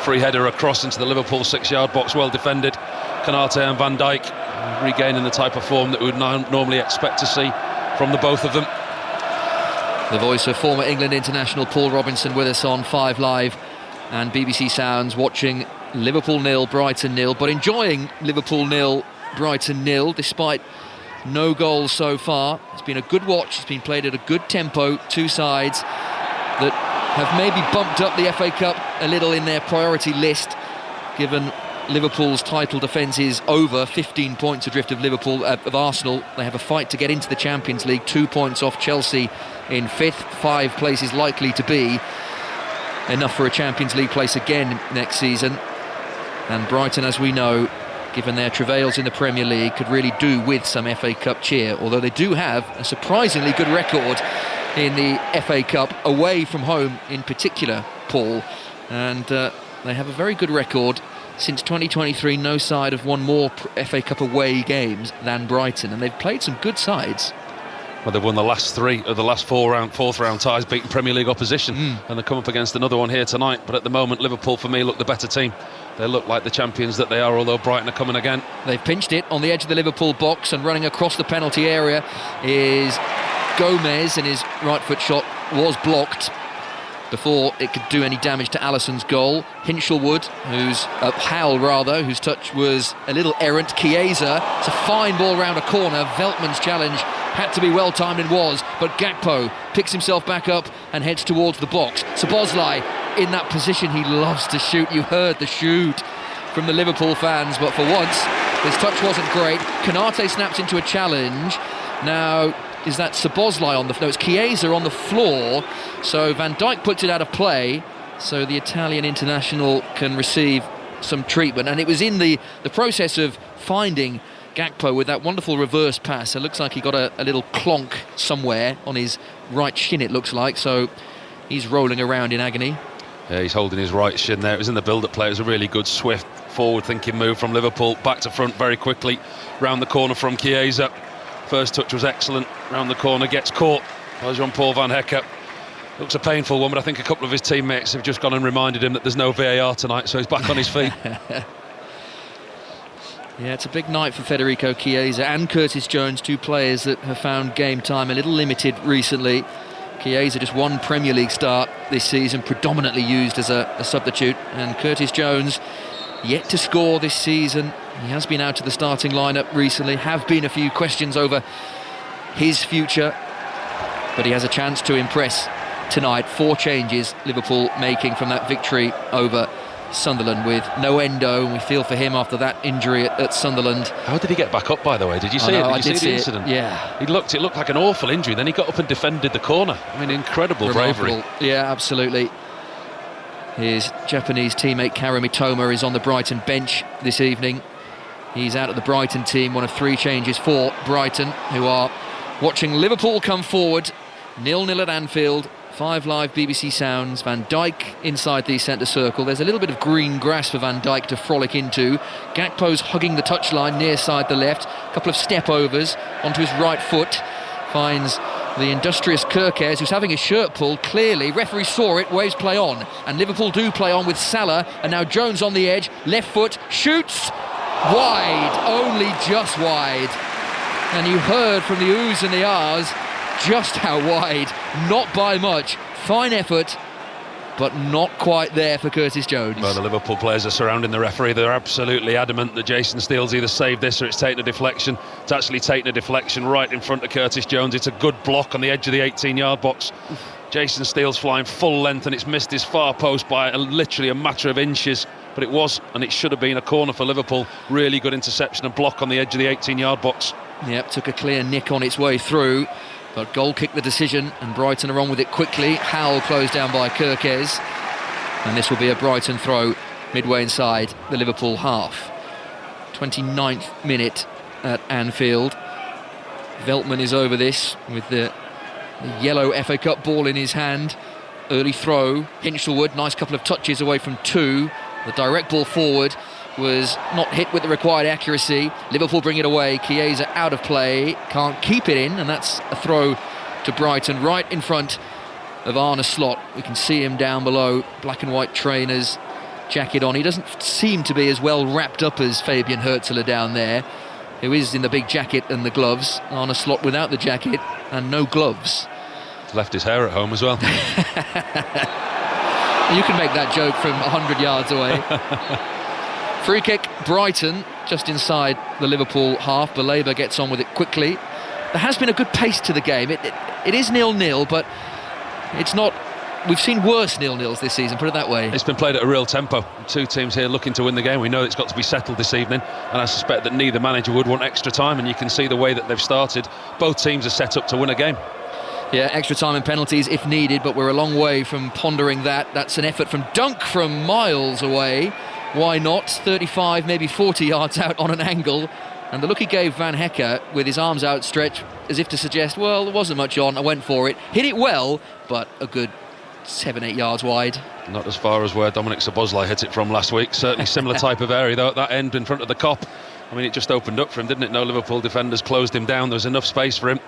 [SPEAKER 2] Free header across into the Liverpool 6-yard box, well defended. Konate and Van Dijk regaining the type of form that we would normally expect to see from the both of them.
[SPEAKER 1] The voice of former England international Paul Robinson with us on 5 Live and BBC Sounds, watching Liverpool 0, Brighton 0, but enjoying Liverpool 0, Brighton 0, despite no goals so far. It's been a good watch, it's been played at a good tempo, two sides that have maybe bumped up the FA Cup a little in their priority list, given Liverpool's title defence is over, 15 points adrift of Arsenal. They have a fight to get into the Champions League, 2 points off Chelsea in 5th, 5 places likely to be enough for a Champions League place again next season. And Brighton, as we know, given their travails in the Premier League, could really do with some FA Cup cheer, although they do have a surprisingly good record in the FA Cup, away from home in particular, Paul, and they have a very good record. Since 2023, no side have won more FA Cup away games than Brighton, and they've played some good sides.
[SPEAKER 2] Well, they've won the last 3 of the last fourth round ties, beating Premier League opposition, and they come up against another one here tonight. But at the moment, Liverpool, for me, look the better team. They look like the champions that they are, although Brighton are coming again. They've
[SPEAKER 1] pinched it on the edge of the Liverpool box, and running across the penalty area is Gomez, and his right foot shot was blocked before it could do any damage to Alisson's goal. Hinchelwood, whose touch was a little errant. Chiesa, it's a fine ball round a corner. Veltman's challenge had to be well timed, and was, but Gakpo picks himself back up and heads towards the box. Szoboszlai in that position, he loves to shoot. You heard the shoot from the Liverpool fans, but for once his touch wasn't great. Konate snaps into a challenge. Now, is that Szoboszlai on the floor? No, it's Chiesa on the floor, so Van Dijk puts it out of play, so the Italian international can receive some treatment. And it was in the process of finding Gakpo with that wonderful reverse pass. It looks like he got a little clonk somewhere on his right shin, it looks like, so he's rolling around in agony.
[SPEAKER 2] Yeah, he's holding his right shin there. It was in the build-up play. It was a really good, swift, forward-thinking move from Liverpool. Back to front very quickly, round the corner from Chiesa. First touch was excellent, round the corner, gets caught by Jean-Paul Van Hecke. Looks a painful one, but I think a couple of his teammates have just gone and reminded him that there's no VAR tonight, so he's back on his feet.
[SPEAKER 1] Yeah, it's a big night for Federico Chiesa and Curtis Jones, two players that have found game time a little limited recently. Chiesa just one Premier League start this season, predominantly used as a substitute, and Curtis Jones yet to score this season. He has been out to the starting lineup recently, have been a few questions over his future, but he has a chance to impress tonight. 4 changes Liverpool making from that victory over Sunderland, with no Endo, and we feel for him after that injury at Sunderland.
[SPEAKER 2] How did he get back up, by the way? Did you see it? Did you see the incident?
[SPEAKER 1] Yeah.
[SPEAKER 2] It looked like an awful injury, then he got up and defended the corner. I mean, incredible bravery.
[SPEAKER 1] Yeah, absolutely. His Japanese teammate Kara Mitoma is on the Brighton bench this evening. He's out of the Brighton team, one of 3 changes for Brighton, who are watching Liverpool come forward. 0-0 at Anfield. 5 live BBC sounds. Van Dijk inside the centre circle. There's a little bit of green grass for Van Dijk to frolic into. Gakpo's hugging the touchline near side the left. A couple of step overs onto his right foot. Finds the industrious Kerkez, who's having his shirt pulled, clearly. Referee saw it, waves play on. And Liverpool do play on with Salah. And now Jones on the edge. Left foot, shoots. Wide, only just wide. And you heard from the oohs and the ahs just how wide, not by much. Fine effort, but not quite there for Curtis Jones.
[SPEAKER 2] Well, the Liverpool players are surrounding the referee. They're absolutely adamant that Jason Steele's either saved this or it's taken a deflection. It's actually taken a deflection right in front of Curtis Jones. It's a good block on the edge of the 18-yard box. Jason Steele's flying full length, and it's missed his far post by literally a matter of inches. But it was, and it should have been, a corner for Liverpool. Really good interception and block on the edge of the 18-yard box.
[SPEAKER 1] Yep, took a clear nick on its way through. But goal kicked the decision, and Brighton are on with it quickly. Howell closed down by Kerkez. And this will be a Brighton throw midway inside the Liverpool half. 29th minute at Anfield. Veltman is over this with the yellow FA Cup ball in his hand. Early throw. Hinchelwood, nice couple of touches away from 2. The direct ball forward was not hit with the required accuracy. Liverpool bring it away. Chiesa out of play, can't keep it in, and that's a throw to Brighton right in front of Arne Slot. We can see him down below, black and white trainers, jacket on. He doesn't seem to be as well wrapped up as Fabian Hürzeler down there, who is in the big jacket and the gloves. Arne Slot without the jacket and no gloves.
[SPEAKER 2] He's left his hair at home as well.
[SPEAKER 1] You can make that joke from 100 yards away. Free kick, Brighton, just inside the Liverpool half. Baleba gets on with it quickly. There has been a good pace to the game. It is 0-0, but it's not... We've seen worse 0-0s this season, put it that way.
[SPEAKER 2] It's been played at a real tempo. Two teams here looking to win the game. We know it's got to be settled this evening, and I suspect that neither manager would want extra time, and you can see the way that they've started. Both teams are set up to win a game.
[SPEAKER 1] Yeah, extra time and penalties if needed, but we're a long way from pondering that. That's an effort from Dunk from miles away. Why not? 35, maybe 40 yards out on an angle. And the look he gave Van Hecke with his arms outstretched as if to suggest, well, there wasn't much on, I went for it. Hit it well, but a good 7-8 yards wide.
[SPEAKER 2] Not as far as where Dominic Szoboszlai hit it from last week. Certainly similar type of area, though, at that end in front of the Kop. I mean, it just opened up for him, didn't it? No Liverpool defenders closed him down. There was enough space for him.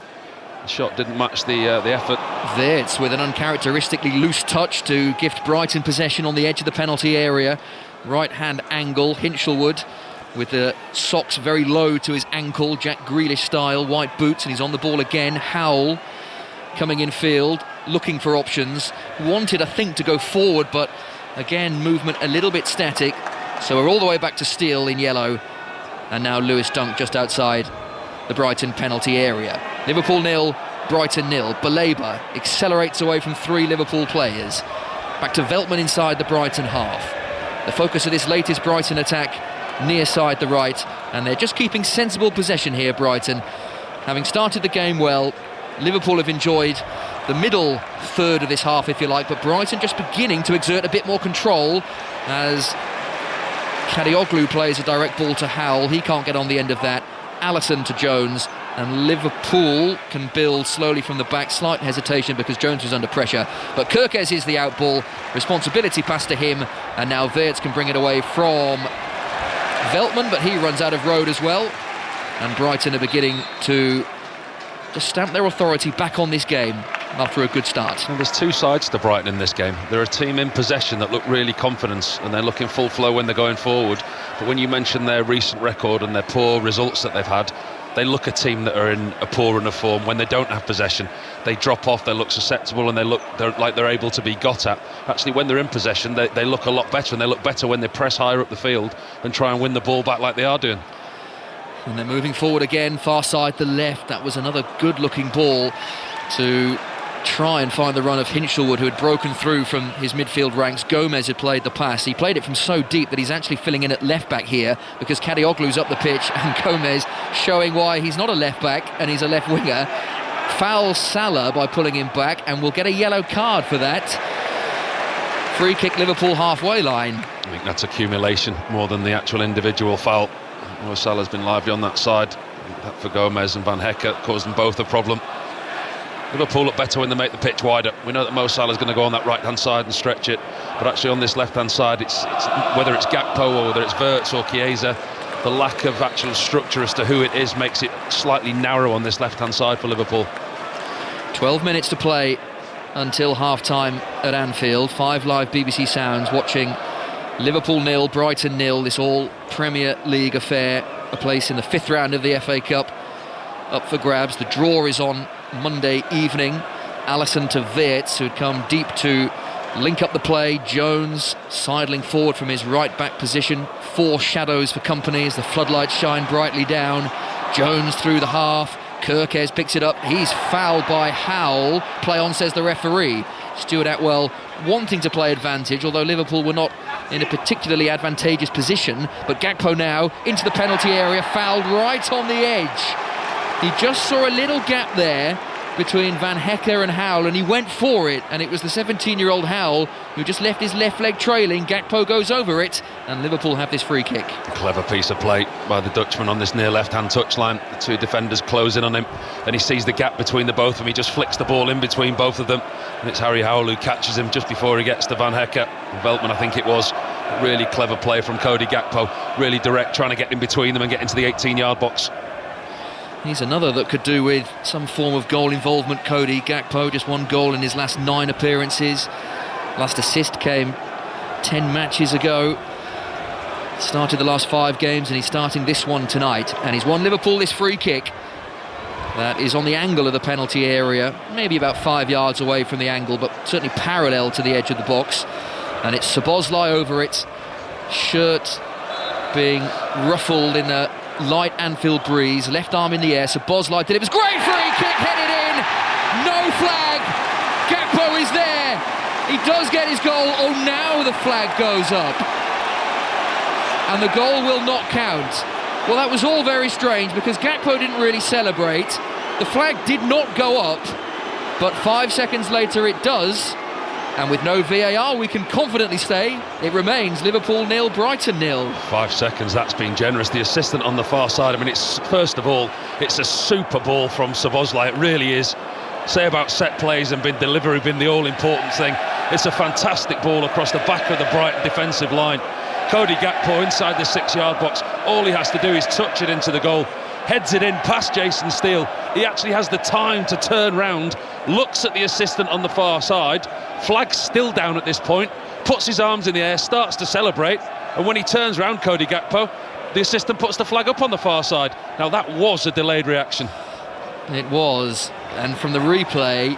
[SPEAKER 2] The shot didn't match the effort. Wirtz
[SPEAKER 1] with an uncharacteristically loose touch to gift Brighton possession on the edge of the penalty area. Right-hand angle, Hinchelwood with the socks very low to his ankle, Jack Grealish style, white boots, and he's on the ball again. Howell coming in field, looking for options. Wanted, I think, to go forward, but again, movement a little bit static. So we're all the way back to Steele in yellow. And now Lewis Dunk just outside the Brighton penalty area. Liverpool 0, Brighton 0. Baleba accelerates away from 3 Liverpool players. Back to Veltman inside the Brighton half. The focus of this latest Brighton attack near side the right, and they're just keeping sensible possession here, Brighton. Having started the game well, Liverpool have enjoyed the middle third of this half, if you like, but Brighton just beginning to exert a bit more control as Kadioglu plays a direct ball to Howell. He can't get on the end of that. Alisson to Jones, and Liverpool can build slowly from the back. Slight hesitation because Jones was under pressure, but Kirkes is the out ball. Responsibility passed to him, and now Wirtz can bring it away from Veltman, but he runs out of road as well, and Brighton are beginning to just stamp their authority back on this game after a good start.
[SPEAKER 2] And there's two sides to Brighton in this game. They're a team in possession that look really confident, and they're looking full flow when they're going forward. But when you mention their recent record and their poor results that they've had, they look a team that are in a poor run of form. When they don't have possession, they drop off, they look susceptible, and they're like they're able to be got at. Actually, when they're in possession, they look a lot better, and they look better when they press higher up the field and try and win the ball back like they are doing.
[SPEAKER 1] And they're moving forward again, far side the left. That was another good looking ball to try and find the run of Hinchelwood, who had broken through from his midfield ranks. Gomez had played the pass. He played it from so deep that he's actually filling in at left back here because Kadioglu's up the pitch, and Gomez showing why he's not a left back and he's a left winger. Fouls Salah by pulling him back, and we'll get a yellow card for that. Free kick, Liverpool halfway line.
[SPEAKER 2] I think that's accumulation more than the actual individual foul. Mo Salah's been lively on that side. That for Gomez and Van Hecke caused them both a problem. Liverpool look better when they make the pitch wider. We know that Mo Salah's going to go on that right-hand side and stretch it, but actually on this left-hand side, it's whether it's Gakpo or whether it's Wirtz or Chiesa, the lack of actual structure as to who it is makes it slightly narrow on this left-hand side for Liverpool.
[SPEAKER 1] 12 minutes to play until half-time at Anfield. 5 live BBC sounds watching Liverpool 0, Brighton 0, this all Premier League affair, a place in the 5th round of the FA Cup up for grabs. The draw is on Monday evening. Alisson to Wirtz, who had come deep to link up the play. Jones sidling forward from his right back position. 4 shadows for company as the floodlights shine brightly down. Jones through the half. Kirkes picks it up. He's fouled by Howell. Play on, says the referee. Stuart Atwell wanting to play advantage, although Liverpool were not in a particularly advantageous position. But Gakpo now into the penalty area, fouled right on the edge. He just saw a little gap there between Van Hecke and Howell, and he went for it, and it was the 17-year-old Howell who just left his left leg trailing. Gakpo goes over it, and Liverpool have this free kick.
[SPEAKER 2] A clever piece of play by the Dutchman on this near left-hand touchline. The 2 defenders close in on him, and he sees the gap between the both of them. He just flicks the ball in between both of them, and it's Harry Howell who catches him just before he gets to Van Hecke. Veltman, I think it was. Really clever play from Cody Gakpo, really direct, trying to get in between them and get into the 18-yard box.
[SPEAKER 1] He's another that could do with some form of goal involvement. Cody Gakpo, just 1 goal in his last 9 appearances. Last assist came 10 matches ago. Started the last 5 games, and he's starting this one tonight. And he's won Liverpool this free kick. That is on the angle of the penalty area, maybe about 5 yards away from the angle, but certainly parallel to the edge of the box. And it's Szoboszlai over it. Shirt being ruffled in a light Anfield breeze, left arm in the air, so Bosley delivers, great free kick, headed in, no flag, Gakpo is there, he does get his goal, oh now the flag goes up, and the goal will not count. Well, that was all very strange because Gakpo didn't really celebrate, the flag did not go up, but 5 seconds later it does, and with no VAR we can confidently say it remains Liverpool 0, Brighton 0.
[SPEAKER 2] 5 seconds, that's been generous. The assistant on the far side, I mean, it's first of all, it's a super ball from Szoboszlai, it really is. Say about set plays and delivery been the all-important thing. It's a fantastic ball across the back of the Brighton defensive line. Cody Gakpo inside the 6-yard box, all he has to do is touch it into the goal, heads it in past Jason Steele. He actually has the time to turn round, looks at the assistant on the far side, flag's still down at this point, puts his arms in the air, starts to celebrate, and when he turns round, Cody Gakpo, the assistant puts the flag up on the far side. Now that was a delayed reaction.
[SPEAKER 1] It was, and from the replay,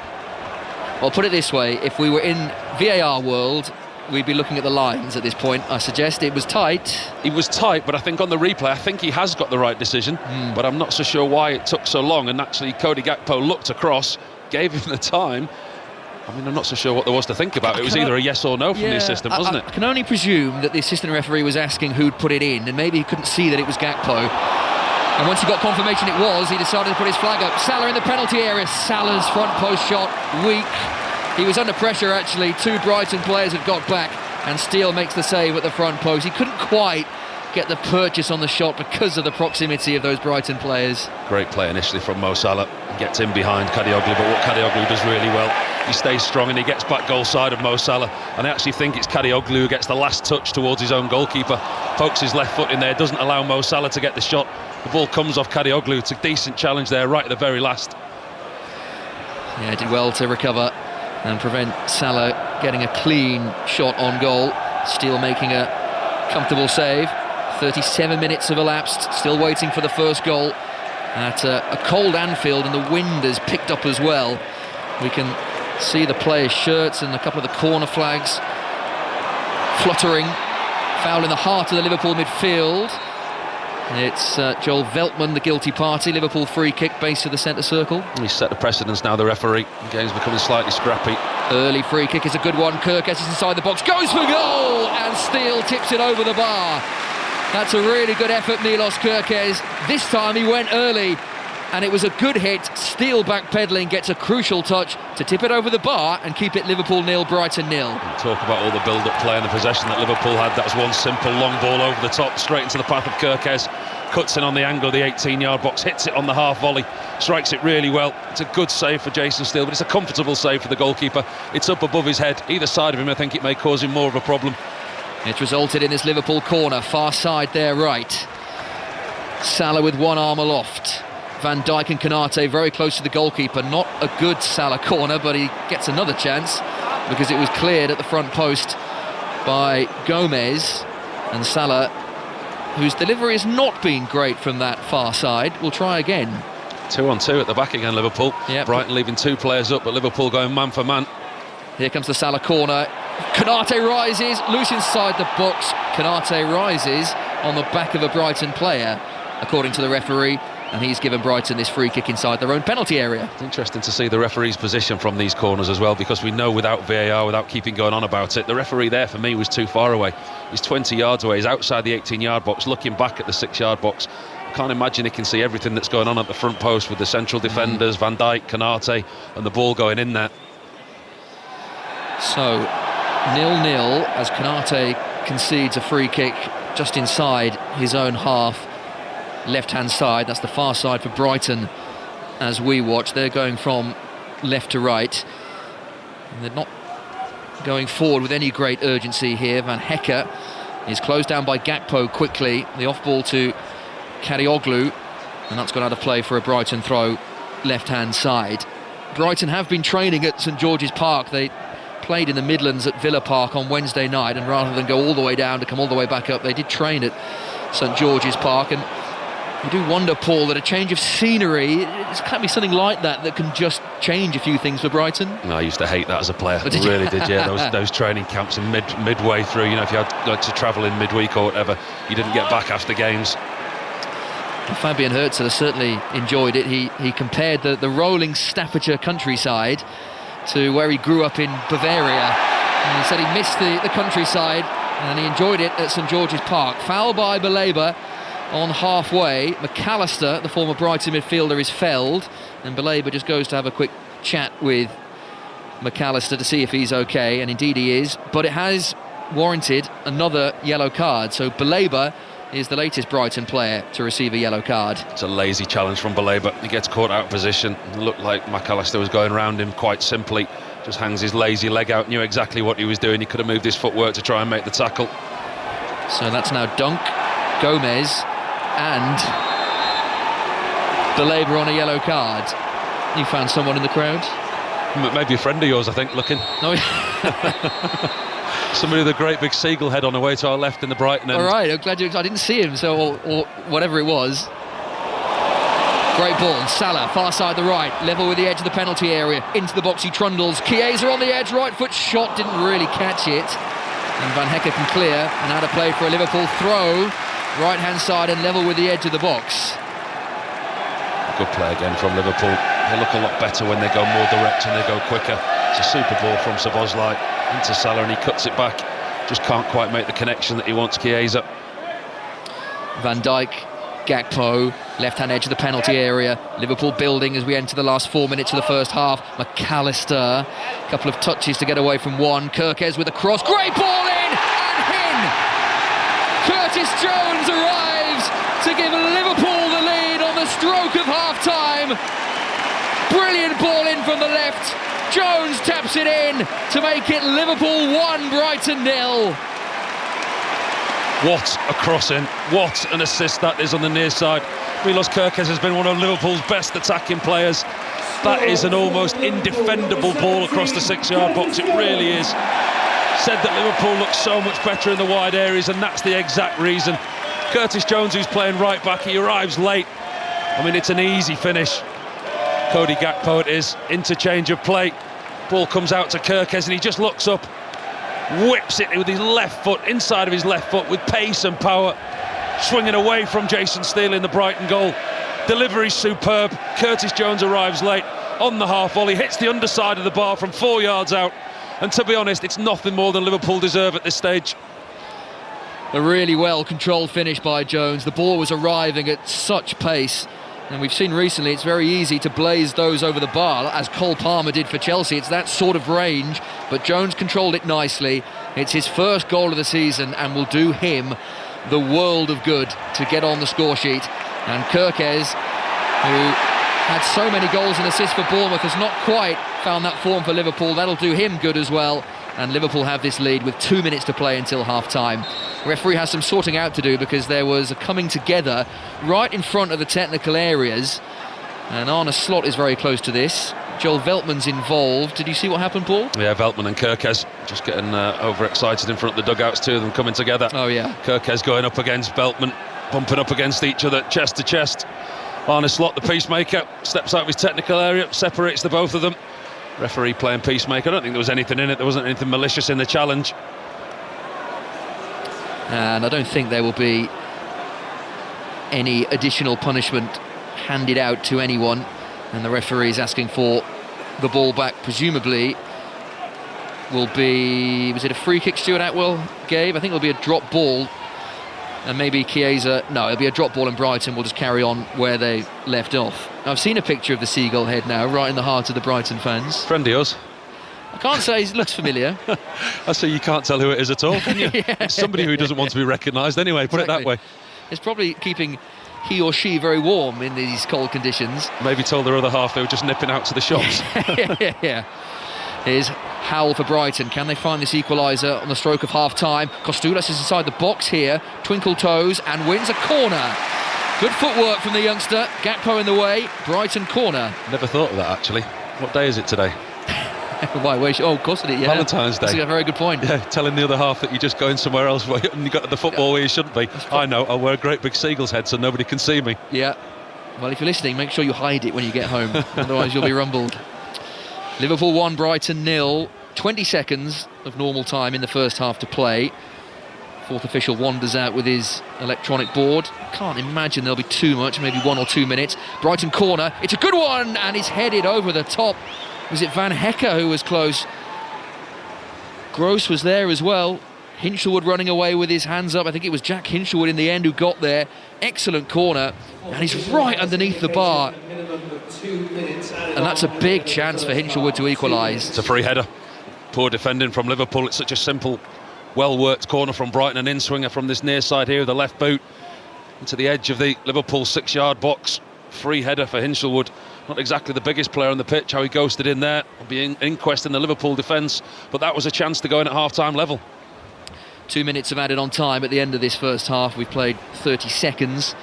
[SPEAKER 1] I'll put it this way, if we were in VAR world, we'd be looking at the lines at this point. I suggest it was tight.
[SPEAKER 2] It was tight, but I think on the replay, I think he has got the right decision, but I'm not so sure why it took so long, and actually Cody Gakpo looked across, gave him the time. I mean, I'm not so sure what there was to think about. It was either a yes or no from the assistant, wasn't it?
[SPEAKER 1] I can only presume that the assistant referee was asking who'd put it in, and maybe he couldn't see that it was Gakpo. And once he got confirmation it was, he decided to put his flag up. Salah in the penalty area. Salah's front post shot, weak. He was under pressure, actually. 2 Brighton players had got back, and Steele makes the save at the front post. He couldn't quite get the purchase on the shot because of the proximity of those Brighton players.
[SPEAKER 2] Great play initially from Mo Salah. Gets in behind Kadioglu, but what Kadioglu does really well, he stays strong and he gets back goal side of Mo Salah, and I actually think it's Kadioglu who gets the last touch towards his own goalkeeper, pokes his left foot in there, doesn't allow Mo Salah to get the shot. The ball comes off Kadioglu. It's a decent challenge there right at the very last.
[SPEAKER 1] Yeah, did well to recover and prevent Salah getting a clean shot on goal. Steele making a comfortable save. 37 minutes have elapsed, still waiting for the first goal at a cold Anfield, and the wind has picked up as well. We can see the players' shirts and a couple of the corner flags fluttering. Foul in the heart of the Liverpool midfield. It's Joel Veltman, the guilty party. Liverpool free kick, base of the centre circle.
[SPEAKER 2] He's set the precedence now, the referee. The game's becoming slightly scrappy.
[SPEAKER 1] Early free kick is a good one. Kirkes is inside the box, goes for goal, and Steele tips it over the bar. That's a really good effort, Milos Kirkes. This time he went early, and it was a good hit. Steele backpedaling, gets a crucial touch to tip it over the bar and keep it Liverpool 0, Brighton 0.
[SPEAKER 2] Talk about all the build-up play and the possession that Liverpool had. That was one simple long ball over the top, straight into the path of Kirkes. Cuts in on the angle of the 18-yard box, hits it on the half volley, strikes it really well. It's a good save for Jason Steele, but it's a comfortable save for the goalkeeper. It's up above his head. Either side of him, I think it may cause him more of a problem.
[SPEAKER 1] It's resulted in this Liverpool corner, far side there right. Salah with one arm aloft. Van Dijk and Konate very close to the goalkeeper. Not a good Salah corner, but he gets another chance because it was cleared at the front post by Gomez. And Salah, whose delivery has not been great from that far side, will try again.
[SPEAKER 2] 2-on-2 at the back again, Liverpool.
[SPEAKER 1] Yep.
[SPEAKER 2] Brighton leaving 2 players up, but Liverpool going man for man.
[SPEAKER 1] Here comes the Salah corner. Konate rises, loose inside the box. Konate rises on the back of a Brighton player, according to the referee, and he's given Brighton this free kick inside their own penalty area.
[SPEAKER 2] It's interesting to see the referee's position from these corners as well, because we know without VAR, without keeping going on about it, the referee there for me was too far away. He's 20 yards away, he's outside the 18-yard box, looking back at the 6-yard box. I can't imagine he can see everything that's going on at the front post with the central defenders, Van Dijk, Konate, and the ball going in there.
[SPEAKER 1] So 0-0 as Konate concedes a free kick just inside his own half, left-hand side. That's the far side for Brighton as we watch. They're going from left to right, and they're not going forward with any great urgency here. Van Hecke is closed down by Gakpo quickly. The off-ball to Kadioglu, and that's gone out of play for a Brighton throw left-hand side. Brighton have been training at St George's Park. They played in the Midlands at Villa Park on Wednesday night, and rather than go all the way down to come all the way back up, they did train at St George's Park. And you do wonder, Paul, that a change of scenery, it can't be something like that that can just change a few things for Brighton?
[SPEAKER 2] No, I used to hate that as a player. I really did, yeah. Those training camps in midway through, you know, if you had to travel in midweek or whatever, you didn't get back after games.
[SPEAKER 1] Fabian Herzer certainly enjoyed it. He compared the rolling Staffordshire countryside to where he grew up in Bavaria. And he said he missed the countryside and he enjoyed it at St George's Park. Foul by Baleba on halfway. McAllister, the former Brighton midfielder, is felled, and Baleba just goes to have a quick chat with McAllister to see if he's okay, and indeed he is. But it has warranted another yellow card, so Baleba is the latest Brighton player to receive a yellow card.
[SPEAKER 2] It's a lazy challenge from Baleba. He gets caught out of position. It looked like McAllister was going around him quite simply. Just hangs his lazy leg out, knew exactly what he was doing. He could have moved his footwork to try and make the tackle.
[SPEAKER 1] So that's now Dunk, Gomez and Baleba on a yellow card. You found someone in the crowd?
[SPEAKER 2] Maybe a friend of yours, I think, looking.
[SPEAKER 1] No.
[SPEAKER 2] Somebody with a great big seagull head on the way to our left in the Brighton end.
[SPEAKER 1] All right, I'm glad I didn't see him, so or whatever it was. Great ball, Salah, far side the right, level with the edge of the penalty area, into the box he trundles, Chiesa on the edge, right foot shot, didn't really catch it, and Van Hecke can clear, and out of play for a Liverpool throw, right hand side and level with the edge of the box.
[SPEAKER 2] Good play again from Liverpool. They look a lot better when they go more direct and they go quicker. It's a super ball from Szoboszlai into Salah and he cuts it back, just can't quite make the connection that he wants. Chiesa.
[SPEAKER 1] Van Dijk, Gakpo, left-hand edge of the penalty area. Liverpool building as we enter the last 4 minutes of the first half. McAllister, a couple of touches to get away from one. Kirkes with a cross, great ball in and in. Curtis Jones arrives to give Liverpool the lead on the stroke of half-time. Brilliant ball in from the left. Jones taps it in to make it Liverpool 1, Brighton 0.
[SPEAKER 2] What a crossing, what an assist that is on the near side. Milos Kerkez has been one of Liverpool's best attacking players. That is an almost indefendable ball across the 6-yard box, it really is. Said that Liverpool looks so much better in the wide areas, and that's the exact reason. Curtis Jones, who's playing right back, he arrives late. I mean, it's an easy finish. Cody Gakpo it is, interchange of play. Ball comes out to Kerkez and he just looks up, whips it with his left foot, inside of his left foot, with pace and power, swinging away from Jason Steele in the Brighton goal. Delivery superb. Curtis Jones arrives late on the half volley, hits the underside of the bar from 4 yards out, and to be honest, it's nothing more than Liverpool deserve at this stage.
[SPEAKER 1] A really well controlled finish by Jones. The ball was arriving at such pace, and we've seen recently it's very easy to blaze those over the bar, as Cole Palmer did for Chelsea. It's that sort of range, but Jones controlled it nicely. It's his first goal of the season and will do him the world of good to get on the score sheet. And Kerkez, who had so many goals and assists for Bournemouth, has not quite found that form for Liverpool. That'll do him good as well, and Liverpool have this lead with 2 minutes to play until half-time. The referee has some sorting out to do because there was a coming together right in front of the technical areas, and Arne Slot is very close to this. Joel Veltman's involved. Did you see what happened, Paul?
[SPEAKER 2] Yeah, Veltman and Kerkez just getting overexcited in front of the dugouts, two of them coming together.
[SPEAKER 1] Oh yeah.
[SPEAKER 2] Kerkez going up against Veltman, bumping up against each other, chest to chest. Arne Slot, the peacemaker, steps out of his technical area, separates the both of them. Referee playing peacemaker. I don't think there was anything in it. There wasn't anything malicious in the challenge.
[SPEAKER 1] And I don't think there will be any additional punishment handed out to anyone. And the referee is asking for the ball back, presumably will be, was it a free kick Stuart Atwell gave? I think it'll be a drop ball, and maybe Chiesa, no, it'll be a drop ball and Brighton will just carry on where they left off. I've seen a picture of the seagull head now, right in the heart of the Brighton fans.
[SPEAKER 2] Friend of yours?
[SPEAKER 1] I can't say he looks familiar.
[SPEAKER 2] I say you can't tell who it is at all, can you?
[SPEAKER 1] Yeah.
[SPEAKER 2] It's somebody who doesn't want to be recognised anyway, put it that way.
[SPEAKER 1] It's probably keeping he or she very warm in these cold conditions.
[SPEAKER 2] Maybe told their other half they were just nipping out to the shops.
[SPEAKER 1] Yeah. Here's Howell for Brighton. Can they find this equaliser on the stroke of half-time? Kostoulas is inside the box here, twinkle toes, and wins a corner. Good footwork from the youngster. Gakpo in the way. Brighton corner.
[SPEAKER 2] Never thought of that, actually. What day is it today?
[SPEAKER 1] Why? Oh, of course it is, yeah.
[SPEAKER 2] Valentine's Day.
[SPEAKER 1] That's a very good point.
[SPEAKER 2] Yeah, telling the other half that you're just going somewhere else and you got the football where you shouldn't be. I know, I'll wear a great big seagull's head so nobody can see me.
[SPEAKER 1] Yeah. Well, if you're listening, make sure you hide it when you get home. Otherwise you'll be rumbled. Liverpool 1, Brighton 0. 20 seconds of normal time in the first half to play. Fourth official wanders out with his electronic board. Can't imagine there'll be too much, maybe 1 or 2 minutes. Brighton corner, it's a good one, and it's headed over the top. Was it Van Hecke who was close? Gross was there as well. Hinshelwood running away with his hands up. I think it was Jack Hinshelwood in the end who got there. Excellent corner, and he's right underneath the bar. And that's a big chance for Hinshelwood to equalise.
[SPEAKER 2] It's a free header. Poor defending from Liverpool. It's such a simple, well-worked corner from Brighton. An in-swinger from this near side here with the left boot into the edge of the Liverpool 6-yard box. Free header for Hinshelwood. Not exactly the biggest player on the pitch, how he ghosted in there. There'll be an inquest in the Liverpool defence, but that was a chance to go in at half-time level.
[SPEAKER 1] 2 minutes of added on time at the end of this first half. We've played 30 seconds.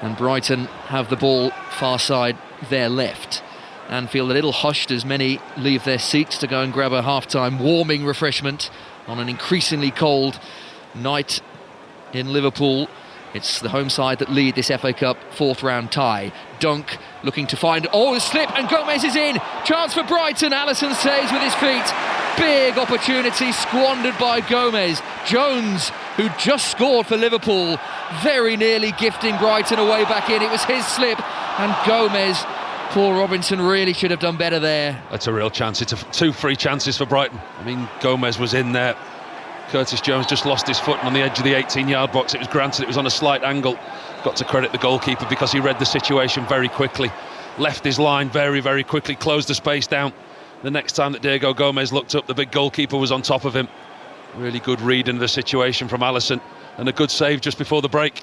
[SPEAKER 1] And Brighton have the ball far side their left. And feel a little hushed as many leave their seats to go and grab a half-time warming refreshment on an increasingly cold night in Liverpool. It's the home side that lead this FA Cup fourth round tie. Dunk looking to find, a slip, and Gomez is in. Chance for Brighton. Alisson saves with his feet. Big opportunity squandered by Gomez. Jones, who just scored for Liverpool, very nearly gifting Brighton a way back in. It was his slip, and Gomez, Paul Robinson, really should have done better there.
[SPEAKER 2] That's a real chance. It's two free chances for Brighton. I mean, Gomez was in there. Curtis Jones just lost his foot on the edge of the 18-yard box. It was granted it was on a slight angle. Got to credit the goalkeeper because he read the situation very quickly. Left his line very, very quickly, closed the space down. The next time that Diego Gomez looked up, the big goalkeeper was on top of him. Really good reading of the situation from Alisson, and a good save just before the break.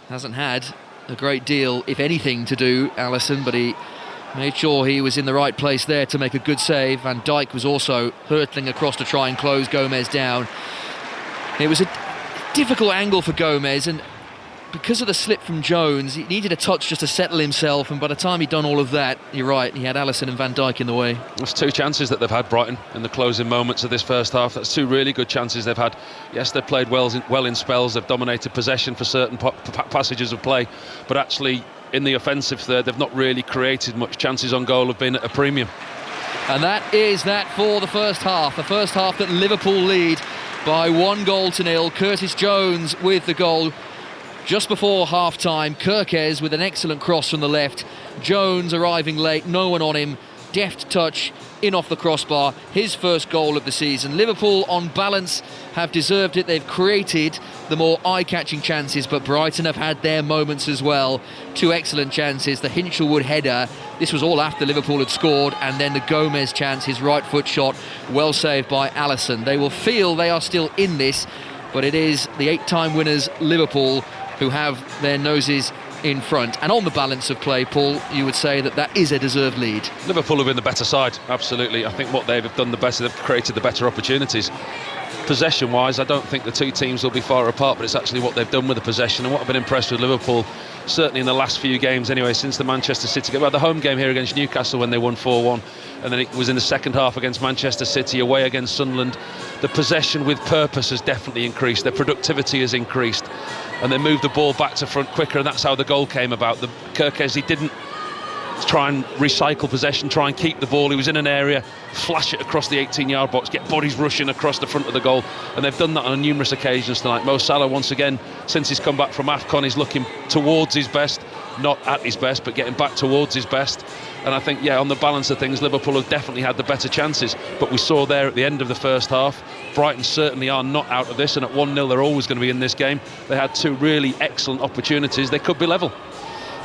[SPEAKER 1] Hasn't had a great deal, if anything, to do, Alisson, but he made sure he was in the right place there to make a good save. Van Dijk was also hurtling across to try and close Gomez down. It was a difficult angle for Gomez, and because of the slip from Jones, he needed a touch just to settle himself, and by the time he'd done all of that, you're right, he had Alisson and Van Dijk in the way.
[SPEAKER 2] That's two chances that they've had, Brighton, in the closing moments of this first half. That's two really good chances they've had. Yes, they've played well in spells, they've dominated possession for certain passages of play, but actually in the offensive third, they've not really created much. Chances on goal have been at a premium.
[SPEAKER 1] And that is that for the first half. The first half that Liverpool lead by 1-0. Curtis Jones with the goal just before half-time. Kirkes with an excellent cross from the left. Jones arriving late, no one on him. Deft touch in off the crossbar. His first goal of the season. Liverpool, on balance, have deserved it. They've created the more eye-catching chances, but Brighton have had their moments as well. Two excellent chances. The Hinshelwood header. This was all after Liverpool had scored, and then the Gomez chance, his right foot shot, well saved by Alisson. They will feel they are still in this, but it is the 8-time winners Liverpool who have their noses in front. And on the balance of play, Paul, you would say that that is a deserved lead.
[SPEAKER 2] Liverpool have been the better side, absolutely. I think what they've done the best, they've created the better opportunities. Possession-wise, I don't think the two teams will be far apart, but it's actually what they've done with the possession. And what I've been impressed with Liverpool, certainly in the last few games anyway, since the Manchester City game. We had the home game here against Newcastle when they won 4-1, and then it was in the second half against Manchester City, away against Sunderland. The possession with purpose has definitely increased. Their productivity has increased, and they moved the ball back to front quicker, and that's how the goal came about. The Kirkes, he didn't try and recycle possession, try and keep the ball. He was in an area, flash it across the 18-yard box, get bodies rushing across the front of the goal, and they've done that on numerous occasions tonight. Mo Salah, once again, since he's come back from AFCON, he's looking towards his best, not at his best, but getting back towards his best. And I think, on the balance of things, Liverpool have definitely had the better chances, but we saw there at the end of the first half, Brighton certainly are not out of this, and at 1-0 they're always going to be in this game. They had two really excellent opportunities. They could be level.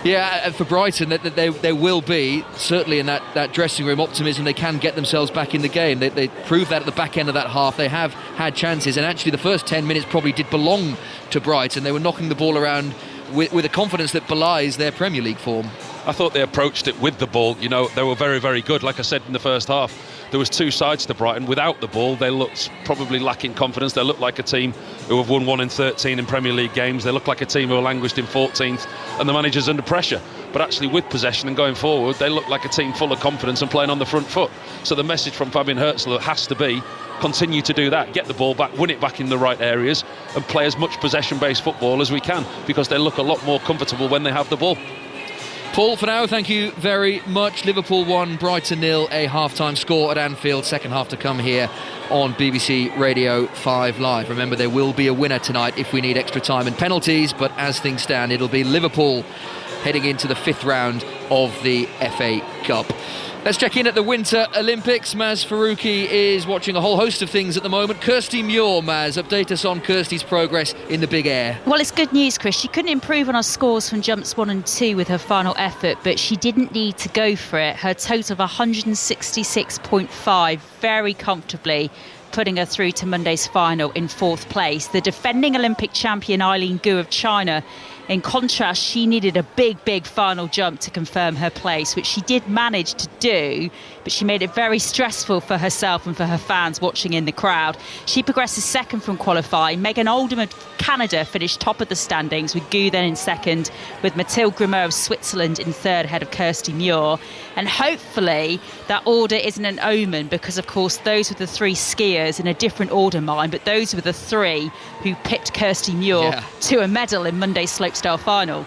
[SPEAKER 1] Yeah, for Brighton, there will be, certainly in that dressing room, optimism. They can get themselves back in the game. They proved that at the back end of that half. They have had chances, and actually the first 10 minutes probably did belong to Brighton. They were knocking the ball around with a confidence that belies their Premier League form.
[SPEAKER 2] I thought they approached it with the ball. They were very, very good. Like I said in the first half, there was two sides to Brighton. Without the ball, they looked probably lacking confidence. They looked like a team who have won 1 in 13 in Premier League games. They look like a team who are languished in 14th, and the manager's under pressure. But actually, with possession and going forward, they look like a team full of confidence and playing on the front foot. So the message from Fabian Herzl has to be, continue to do that, get the ball back, win it back in the right areas, and play as much possession-based football as we can, because they look a lot more comfortable when they have the ball.
[SPEAKER 1] Paul, for now, thank you very much. Liverpool 1, Brighton 0, a half-time score at Anfield. Second half to come here on BBC Radio 5 Live. Remember, there will be a winner tonight if we need extra time and penalties, but as things stand, it'll be Liverpool heading into the 5th round of the FA Cup. Let's check in at the Winter Olympics. Maz Faruqi is watching a whole host of things at the moment. Kirsty Muir, Maz, update us on Kirsty's progress in the big air.
[SPEAKER 3] Well, it's good news, Chris. She couldn't improve on her scores from jumps 1 and 2 with her final effort, but she didn't need to go for it. Her total of 166.5, very comfortably putting her through to Monday's final in 4th place. The defending Olympic champion Eileen Gu of China, in contrast, she needed a big final jump to confirm her place, which she did manage to do, but she made it very stressful for herself and for her fans watching in the crowd. She progresses second from qualifying. Megan Oldham of Canada finished top of the standings, with Gu then in second, with Mathilde Grimaud of Switzerland in third ahead of Kirsty Muir. And hopefully that order isn't an omen, because of course those were the 3 skiers in a different order mine, but those were the 3 who pipped Kirsty Muir to a medal in Monday's slopestyle final.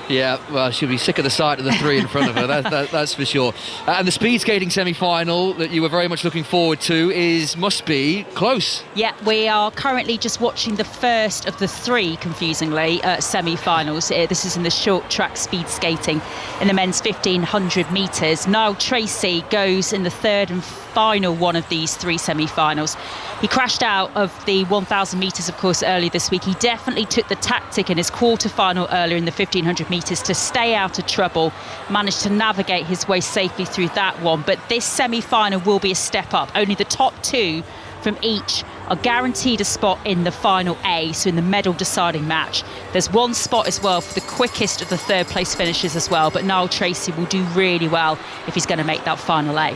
[SPEAKER 1] Yeah, well, she'll be sick of the sight of the 3 in front of her, that's for sure. And the speed skating semi-final that you were very much looking forward to must be close.
[SPEAKER 3] Yeah, we are currently just watching the first of the 3, confusingly, semi-finals. This is in the short track speed skating in the men's 1500 metres. Niall Tracy goes in the 3rd and final one of these 3 semi-finals. He crashed out of the 1,000 metres, of course, earlier this week. He definitely took the tactic in his quarter-final earlier in the 1,500 metres to stay out of trouble, managed to navigate his way safely through that one. But this semi-final will be a step up. Only the top 2 from each are guaranteed a spot in the final A, so in the medal deciding match. There's 1 spot as well for the quickest of the 3rd place finishers as well, but Niall Tracy will do really well if he's going to make that final A.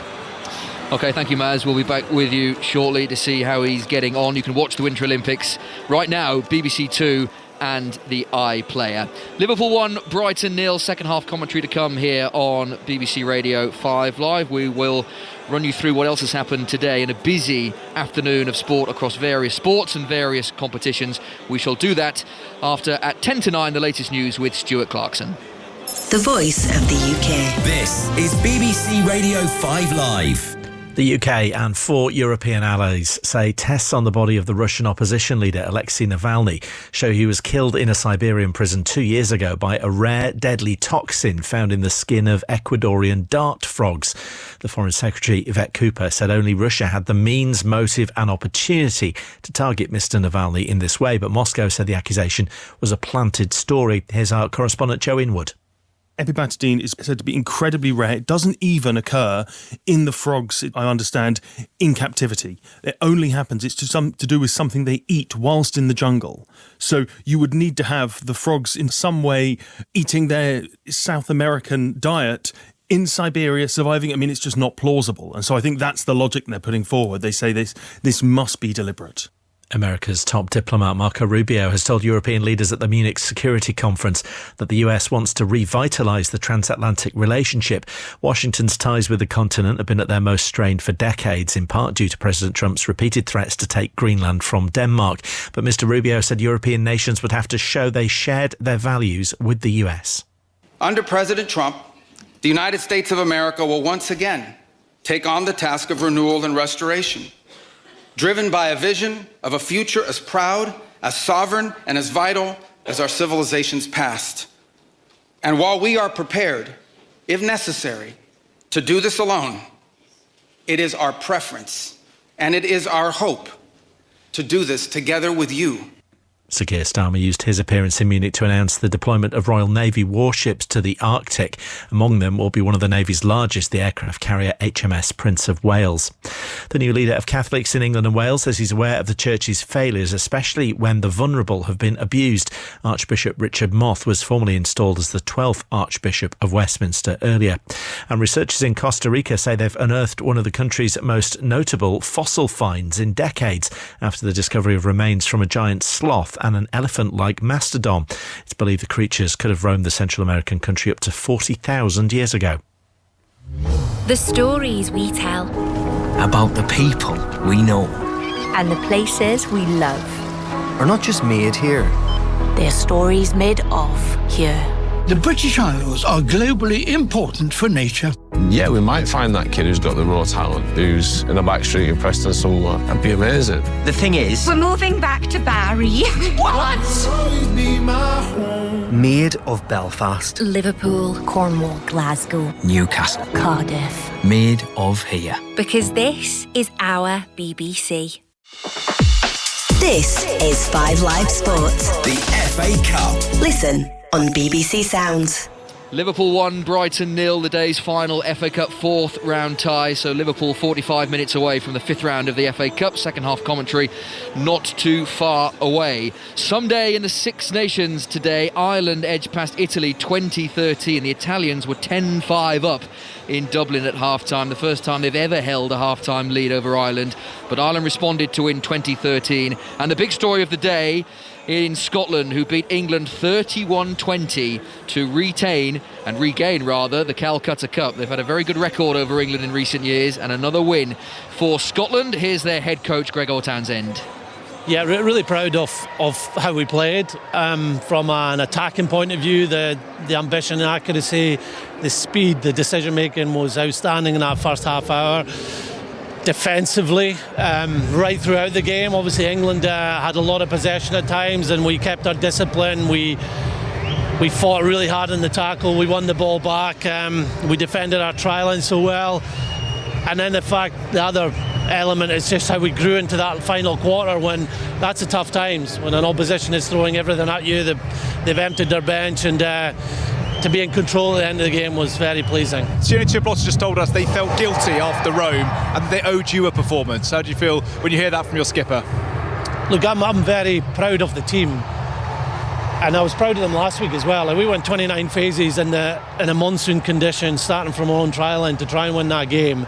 [SPEAKER 1] OK, thank you, Maz. We'll be back with you shortly to see how he's getting on. You can watch the Winter Olympics right now, BBC 2 and the iPlayer. Liverpool 1, Brighton 0. Second half commentary to come here on BBC Radio 5 Live. We will run you through what else has happened today in a busy afternoon of sport across various sports and various competitions. We shall do that after, at 10 to 9, the latest news with Stuart Clarkson.
[SPEAKER 4] The voice of the UK.
[SPEAKER 5] This is BBC Radio 5 Live.
[SPEAKER 6] The UK and 4 European allies say tests on the body of the Russian opposition leader Alexei Navalny show he was killed in a Siberian prison 2 years ago by a rare deadly toxin found in the skin of Ecuadorian dart frogs. The Foreign Secretary Yvette Cooper said only Russia had the means, motive and opportunity to target Mr Navalny in this way, but Moscow said the accusation was a planted story. Here's our correspondent Joe Inwood.
[SPEAKER 7] Epipatidine is said to be incredibly rare. It doesn't even occur in the frogs, I understand, in captivity. It only happens, it's to do with something they eat whilst in the jungle. So you would need to have the frogs in some way eating their South American diet in Siberia, surviving. I mean, it's just not plausible. And so I think that's the logic they're putting forward. They say this must be deliberate.
[SPEAKER 6] America's top diplomat Marco Rubio has told European leaders at the Munich Security Conference that the US wants to revitalise the transatlantic relationship. Washington's ties with the continent have been at their most strained for decades, in part due to President Trump's repeated threats to take Greenland from Denmark. But Mr Rubio said European nations would have to show they shared their values with the US.
[SPEAKER 8] Under President Trump, the United States of America will once again take on the task of renewal and restoration, driven by a vision of a future as proud, as sovereign, and as vital as our civilization's past. And while we are prepared, if necessary, to do this alone, it is our preference and it is our hope to do this together with you.
[SPEAKER 6] Sir Keir Starmer used his appearance in Munich to announce the deployment of Royal Navy warships to the Arctic. Among them will be one of the Navy's largest, the aircraft carrier HMS Prince of Wales. The new leader of Catholics in England and Wales says he's aware of the Church's failures, especially when the vulnerable have been abused. Archbishop Richard Moth was formally installed as the 12th Archbishop of Westminster earlier. And researchers in Costa Rica say they've unearthed one of the country's most notable fossil finds in decades after the discovery of remains from a giant sloth and an elephant-like mastodon. It's believed the creatures could have roamed the Central American country up to 40,000 years ago.
[SPEAKER 9] The stories we tell.
[SPEAKER 5] About the people we know.
[SPEAKER 9] And the places we love.
[SPEAKER 10] Are not just made here.
[SPEAKER 9] They're stories made of here.
[SPEAKER 10] The British Isles are globally important for nature.
[SPEAKER 11] Yeah, we might find that kid who's got the raw talent, who's in a back street in Preston somewhere. That'd be amazing.
[SPEAKER 12] The thing is...
[SPEAKER 9] We're moving back to Barry.
[SPEAKER 12] What? Made of Belfast.
[SPEAKER 9] Liverpool, Cornwall, Glasgow,
[SPEAKER 12] Newcastle.
[SPEAKER 9] Cardiff.
[SPEAKER 12] Made of here.
[SPEAKER 9] Because this is our BBC.
[SPEAKER 4] This is 5 Live Sport.
[SPEAKER 5] The FA Cup.
[SPEAKER 4] Listen on BBC Sounds.
[SPEAKER 1] Liverpool 1, Brighton 0, the day's final FA Cup 4th round tie. So Liverpool 45 minutes away from the 5th round of the FA Cup. Second half commentary not too far away. Someday in the Six Nations today, Ireland edged past Italy 20-13. The Italians were 10-5 up in Dublin at half-time. The first time they've ever held a half-time lead over Ireland. But Ireland responded to win 20-13. And the big story of the day in Scotland, who beat England 31-20 to regain the Calcutta Cup. They've had a very good record over England in recent years, and another win for Scotland. Here's their head coach, Gregor Townsend.
[SPEAKER 13] Yeah, really proud of how we played. From an attacking point of view, the ambition, the accuracy, the speed, the decision making was outstanding in that first half hour. Defensively, right throughout the game, obviously England had a lot of possession at times, and we kept our discipline. We fought really hard in the tackle. We won the ball back. We defended our try line so well. And then the other element is just how we grew into that final quarter, when that's the tough times, when an opposition is throwing everything at you. They've emptied their bench, and to be in control at the end of the game was very pleasing.
[SPEAKER 14] Sione Chiblotta just told us they felt guilty after Rome and they owed you a performance. How do you feel when you hear that from your skipper?
[SPEAKER 13] Look, I'm very proud of the team, and I was proud of them last week as well. Like, we went 29 phases in a monsoon condition, starting from our own trial line to try and win that game.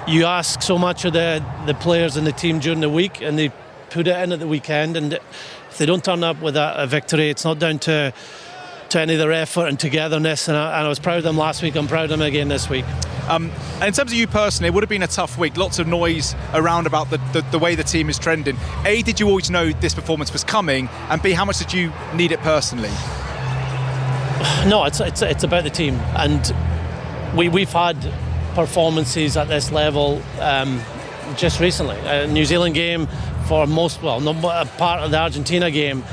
[SPEAKER 13] You ask so much of the players and the team during the week, and they put it in at the weekend, and if they don't turn up with a victory, it's not down to any of their effort and togetherness, and I was proud of them last week. I'm proud of them again this week.
[SPEAKER 14] And in terms of you personally, it would have been a tough week. Lots of noise around about the way the team is trending. A, did you always know this performance was coming? And B, how much did you need it personally?
[SPEAKER 13] No, it's about the team, and we've had performances at this level just recently. A New Zealand game, part of the Argentina game.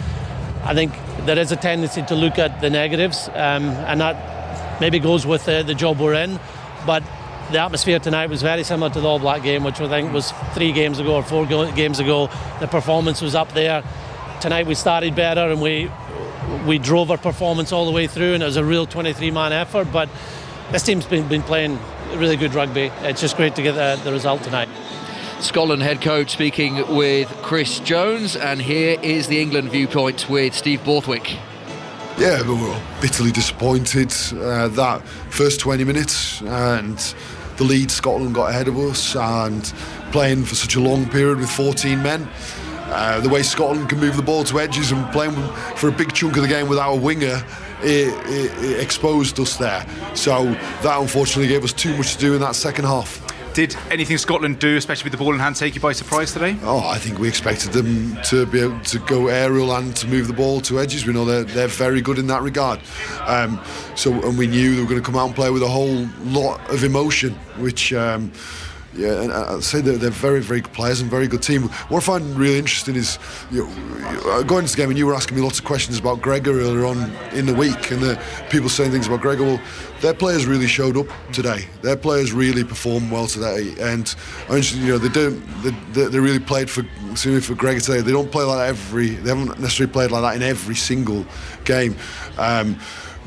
[SPEAKER 13] I think there is a tendency to look at the negatives, and that maybe goes with the job we're in. But the atmosphere tonight was very similar to the All Black game, which I think was 3 games ago or 4 games ago. The performance was up there. Tonight we started better, and we drove our performance all the way through, and it was a real 23-man effort. But this team's been playing really good rugby. It's just great to get the result tonight.
[SPEAKER 1] Scotland head coach speaking with Chris Jones, and here is the England viewpoint with Steve Borthwick.
[SPEAKER 15] Yeah, we were bitterly disappointed that first 20 minutes, and the lead Scotland got ahead of us, and playing for such a long period with 14 men. The way Scotland can move the ball to edges and playing for a big chunk of the game without a winger, it exposed us there. So that unfortunately gave us too much to do in that second half.
[SPEAKER 14] Did anything Scotland do, especially with the ball in hand, take you by surprise today?
[SPEAKER 15] Oh, I think we expected them to be able to go aerial and to move the ball to edges. We know they're very good in that regard. And we knew they were going to come out and play with a whole lot of emotion, which... and I'd say they're very, very good players and very good team. What I find really interesting is, going into the game, and you were asking me lots of questions about Gregor earlier on in the week, and the people saying things about Gregor. Well, their players really showed up today. Their players really performed well today, and I'm interested, they really played for Gregor today. They don't play like that they haven't necessarily played like that in every single game.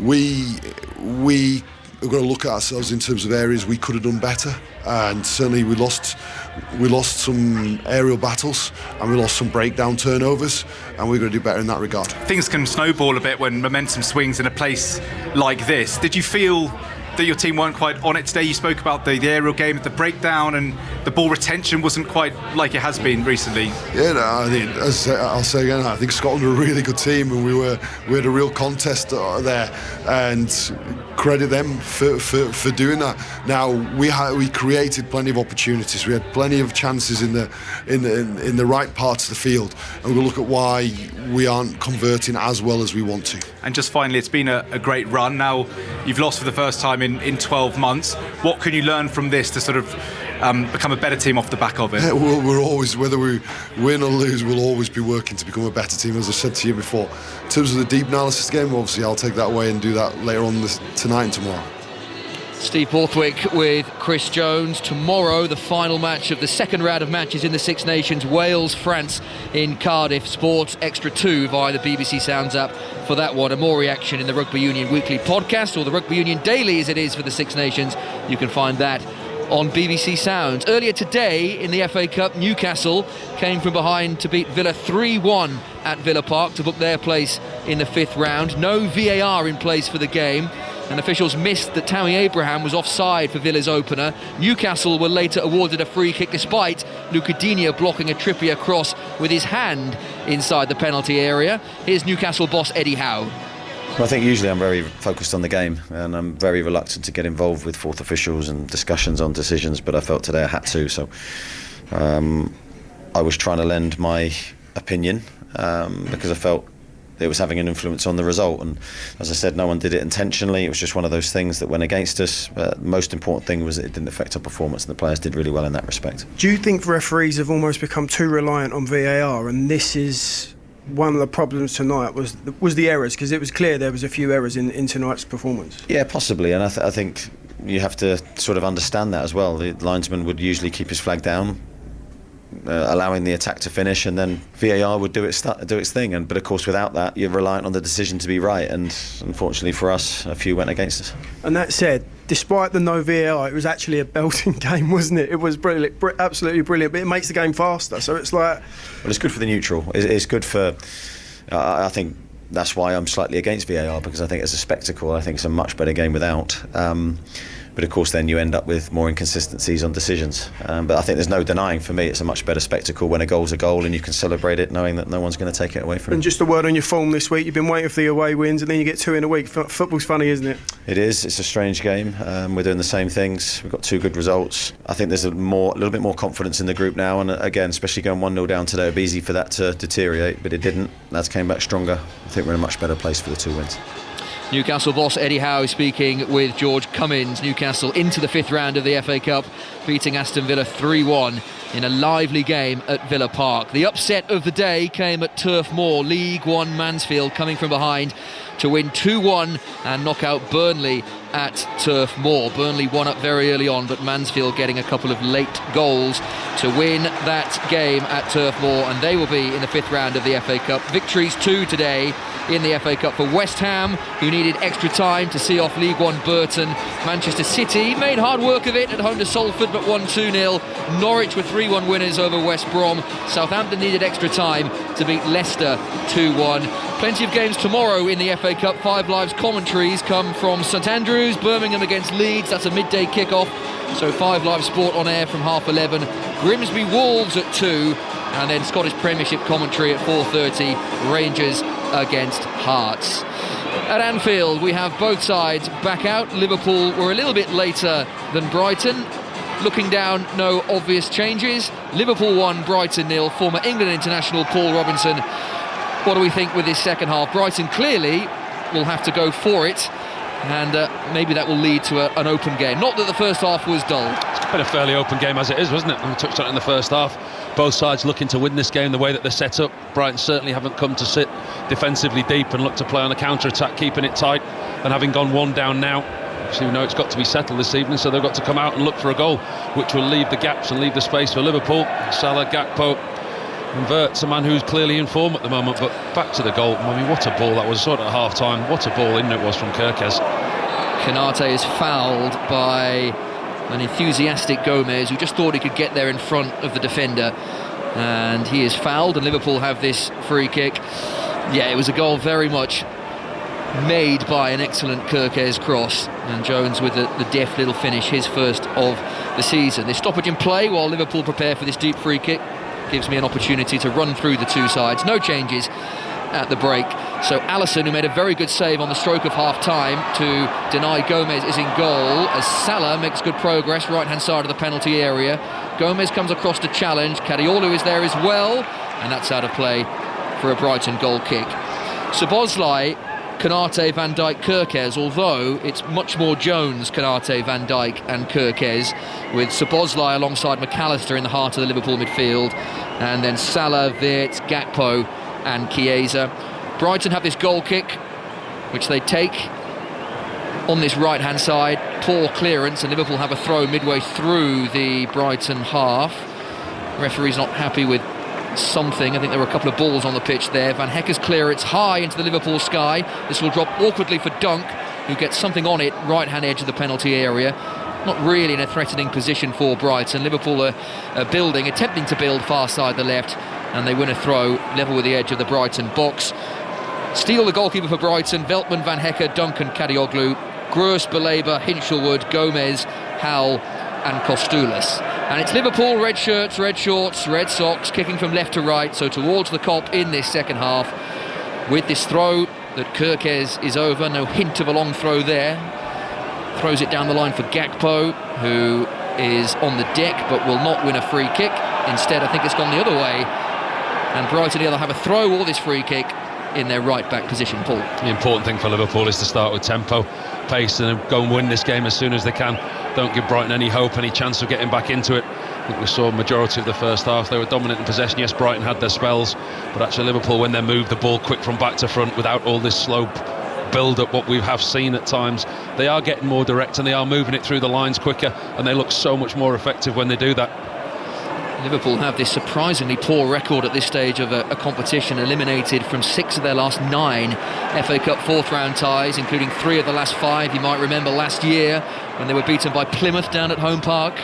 [SPEAKER 15] We've got to look at ourselves in terms of areas we could have done better, and certainly we lost some aerial battles, and we lost some breakdown turnovers, and we've got to do better in that regard.
[SPEAKER 14] Things can snowball a bit when momentum swings in a place like this. Did you feel that your team weren't quite on it today? You spoke about the aerial game, the breakdown, and the ball retention wasn't quite like it has been recently.
[SPEAKER 15] Yeah, no, I think, I'll say again, I think Scotland were a really good team, and we had a real contest there, and credit them for doing that. Now we created plenty of opportunities. We had plenty of chances in the right parts of the field, and we'll look at why we aren't converting as well as we want to.
[SPEAKER 14] And just finally, it's been a great run. Now you've lost for the first time in 12 months. What can you learn from this to sort of become a better team off the back of it?
[SPEAKER 15] Yeah, we're always, whether we win or lose, we'll always be working to become a better team, as I said to you before. In terms of the deep analysis game, obviously I'll take that away and do that later on tonight and tomorrow.
[SPEAKER 1] Steve Borthwick with Chris Jones. Tomorrow, the final match of the second round of matches in the Six Nations, Wales-France in Cardiff. Sports Extra 2 via the BBC Sounds app for that one. And more reaction in the Rugby Union Weekly podcast, or the Rugby Union Daily as it is for the Six Nations. You can find that on BBC Sounds. Earlier today in the FA Cup, Newcastle came from behind to beat Villa 3-1 at Villa Park to book their place in the fifth round. No VAR in place for the game, and officials missed that Tammy Abraham was offside for Villa's opener. Newcastle were later awarded a free kick despite Luca Digne blocking a Trippier cross with his hand inside the penalty area. Here's Newcastle boss Eddie Howe.
[SPEAKER 16] Well, I think usually I'm very focused on the game, and I'm very reluctant to get involved with fourth officials and discussions on decisions, but I felt today I had to, so I was trying to lend my opinion because I felt it was having an influence on the result, and as I said, no one did it intentionally. It was just one of those things that went against us. The most important thing was that it didn't affect our performance, and the players did really well in that respect.
[SPEAKER 17] Do you think referees have almost become too reliant on VAR, and this is one of the problems tonight was the errors, because it was clear there was a few errors in tonight's performance?
[SPEAKER 16] Yeah, possibly, and I think you have to sort of understand that as well. The linesman would usually keep his flag down, allowing the attack to finish, and then VAR would do its thing. But of course, without that, you're reliant on the decision to be right, and unfortunately for us, a few went against us.
[SPEAKER 17] And that said, despite the no VAR, it was actually a belting game, wasn't it? It was brilliant, absolutely brilliant, but it makes the game faster, so it's like...
[SPEAKER 16] Well, it's good for the neutral. It's good for... I think that's why I'm slightly against VAR, because I think it's a spectacle. I think it's a much better game without. But of course then you end up with more inconsistencies on decisions. But I think there's no denying, for me, it's a much better spectacle when a goal's a goal and you can celebrate it knowing that no one's going to take it away from you.
[SPEAKER 17] And just a word on your form this week. You've been waiting for the away wins and then you get two in a week. Football's funny, isn't it?
[SPEAKER 16] It is. It's a strange game. We're doing the same things. We've got two good results. I think there's a little bit more confidence in the group now, and again, especially going 1-0 down today, it'd be easy for that to deteriorate, but it didn't. Lads came back stronger. I think we're in a much better place for the two wins.
[SPEAKER 1] Newcastle boss Eddie Howe speaking with George Cummins. Newcastle into the fifth round of the FA Cup, beating Aston Villa 3-1 in a lively game at Villa Park. The upset of the day came at Turf Moor. League One Mansfield coming from behind to win 2-1 and knock out Burnley at Turf Moor. Burnley won up very early on, but Mansfield getting a couple of late goals to win that game at Turf Moor, and they will be in the fifth round of the FA Cup. Victories too today in the FA Cup for West Ham, who needed extra time to see off League One Burton. Manchester City made hard work of it at home to Salford, but won 2-0. Norwich were 3-1 winners over West Brom. Southampton needed extra time to beat Leicester 2-1. Plenty of games tomorrow in the FA Cup. Five Live's commentaries come from St Andrews, Birmingham against Leeds. That's a midday kickoff. So Five Live Sport on air from 11:30. Grimsby Wolves at 2, and then Scottish Premiership commentary at 4:30. Rangers against Hearts. At Anfield, we have both sides back out. Liverpool were a little bit later than Brighton. Looking down, no obvious changes. Liverpool 1, Brighton 0. Former England international Paul Robinson. What do we think with this second half? Brighton clearly will have to go for it, and maybe that will lead to an open game. Not that the first half was dull.
[SPEAKER 2] It's been a fairly open game as it is, wasn't it? We touched on it in the first half. Both sides looking to win this game the way that they're set up. Brighton certainly haven't come to sit defensively deep and look to play on the counter-attack, keeping it tight, and having gone one down now, so you know it's got to be settled this evening, so they've got to come out and look for a goal, which will leave the gaps and leave the space for Liverpool. Salah, Gakpo, and Vert's a man who's clearly in form at the moment. But back to the goal. I mean, what a ball that was, sort of at half-time. What a ball in it was from Kirkes.
[SPEAKER 1] Konate is fouled by an enthusiastic Gomez, who just thought he could get there in front of the defender, and he is fouled, and Liverpool have this free kick. Yeah, it was a goal very much made by an excellent Kirkes cross, and Jones with the deft little finish, his first of the season. This stoppage in play while Liverpool prepare for this deep free kick gives me an opportunity to run through the two sides. No changes at the break. So Alisson, who made a very good save on the stroke of half-time to deny Gomez, is in goal as Salah makes good progress right-hand side of the penalty area. Gomez comes across to challenge. Kadioglu is there as well, and that's out of play for a Brighton goal kick. Szoboszlai, Konate, Van Dijk, Kirkes, although it's much more Jones, Konate, Van Dijk and Kirkes, with Szoboszlai alongside McAllister in the heart of the Liverpool midfield, and then Salah, Wirtz, Gakpo and Chiesa. Brighton have this goal kick, which they take on this right-hand side. Poor clearance, and Liverpool have a throw midway through the Brighton half. The referee's not happy with something. I think there were a couple of balls on the pitch there. Van Hecke's clearance high into the Liverpool sky. This will drop awkwardly for Dunk, who gets something on it, right-hand edge of the penalty area. Not really in a threatening position for Brighton. Liverpool are building, attempting to build far side the left, and they win a throw level with the edge of the Brighton box. Steele, the goalkeeper for Brighton, Veltman, Van Hecke, Duncan, Kadioglu, Gross, Baleba, Hinshelwood, Gomez, Howell and Kostoulas. And it's Liverpool, red shirts, red shorts, red socks, kicking from left to right, so towards the Kop in this second half, with this throw that Kirkes is over. No hint of a long throw there. Throws it down the line for Gakpo, who is on the deck but will not win a free kick. Instead, I think it's gone the other way, and Brighton either have a throw or this free kick in their right back position. Paul,
[SPEAKER 2] the important thing for Liverpool is to start with tempo, pace, and go and win this game as soon as they can. Don't give Brighton any hope, any chance of getting back into it. I think we saw majority of the first half they were dominant in possession. Yes, Brighton had their spells, but actually Liverpool, when they moved the ball quick from back to front without all this slow build up, what we have seen at times, they are getting more direct and they are moving it through the lines quicker, and they look so much more effective when they do that.
[SPEAKER 1] Liverpool have this surprisingly poor record at this stage of a competition, eliminated from 6 of their last 9 FA Cup fourth round ties, including 3 of the last 5. You might remember last year when they were beaten by Plymouth down at Home Park.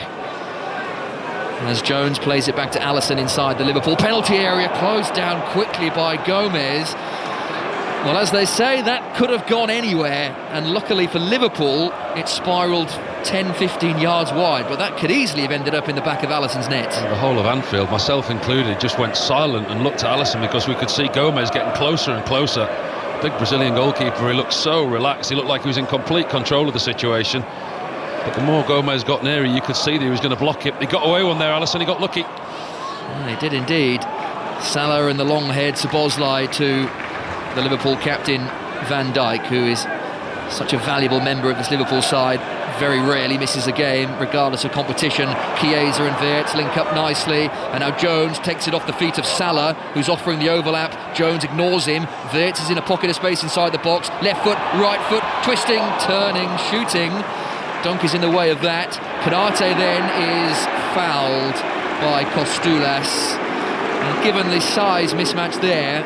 [SPEAKER 1] As Jones plays it back to Alisson inside the Liverpool penalty area, closed down quickly by Gomez. Well, as they say, that could have gone anywhere, and luckily for Liverpool it spiralled 10-15 yards wide, but that could easily have ended up in the back of Alisson's net.
[SPEAKER 2] The whole of Anfield, myself included, just went silent and looked at Alisson, because we could see Gomez getting closer and closer. Big Brazilian goalkeeper, he looked so relaxed, he looked like he was in complete control of the situation. But the more Gomez got near, you could see that he was going to block it. He got away one there, Alisson, he got lucky.
[SPEAKER 1] Well, he did indeed. Salah and the long head, Szoboszlai to the Liverpool captain Van Dijk, who is such a valuable member of this Liverpool side, very rarely misses a game regardless of competition. Chiesa and Wirtz link up nicely, and now Jones takes it off the feet of Salah, who's offering the overlap. Jones ignores him. Wirtz is in a pocket of space inside the box, left foot, right foot, twisting, turning, shooting. Dunk is in the way of that. Konate then is fouled by Kostoulas, and given the size mismatch there,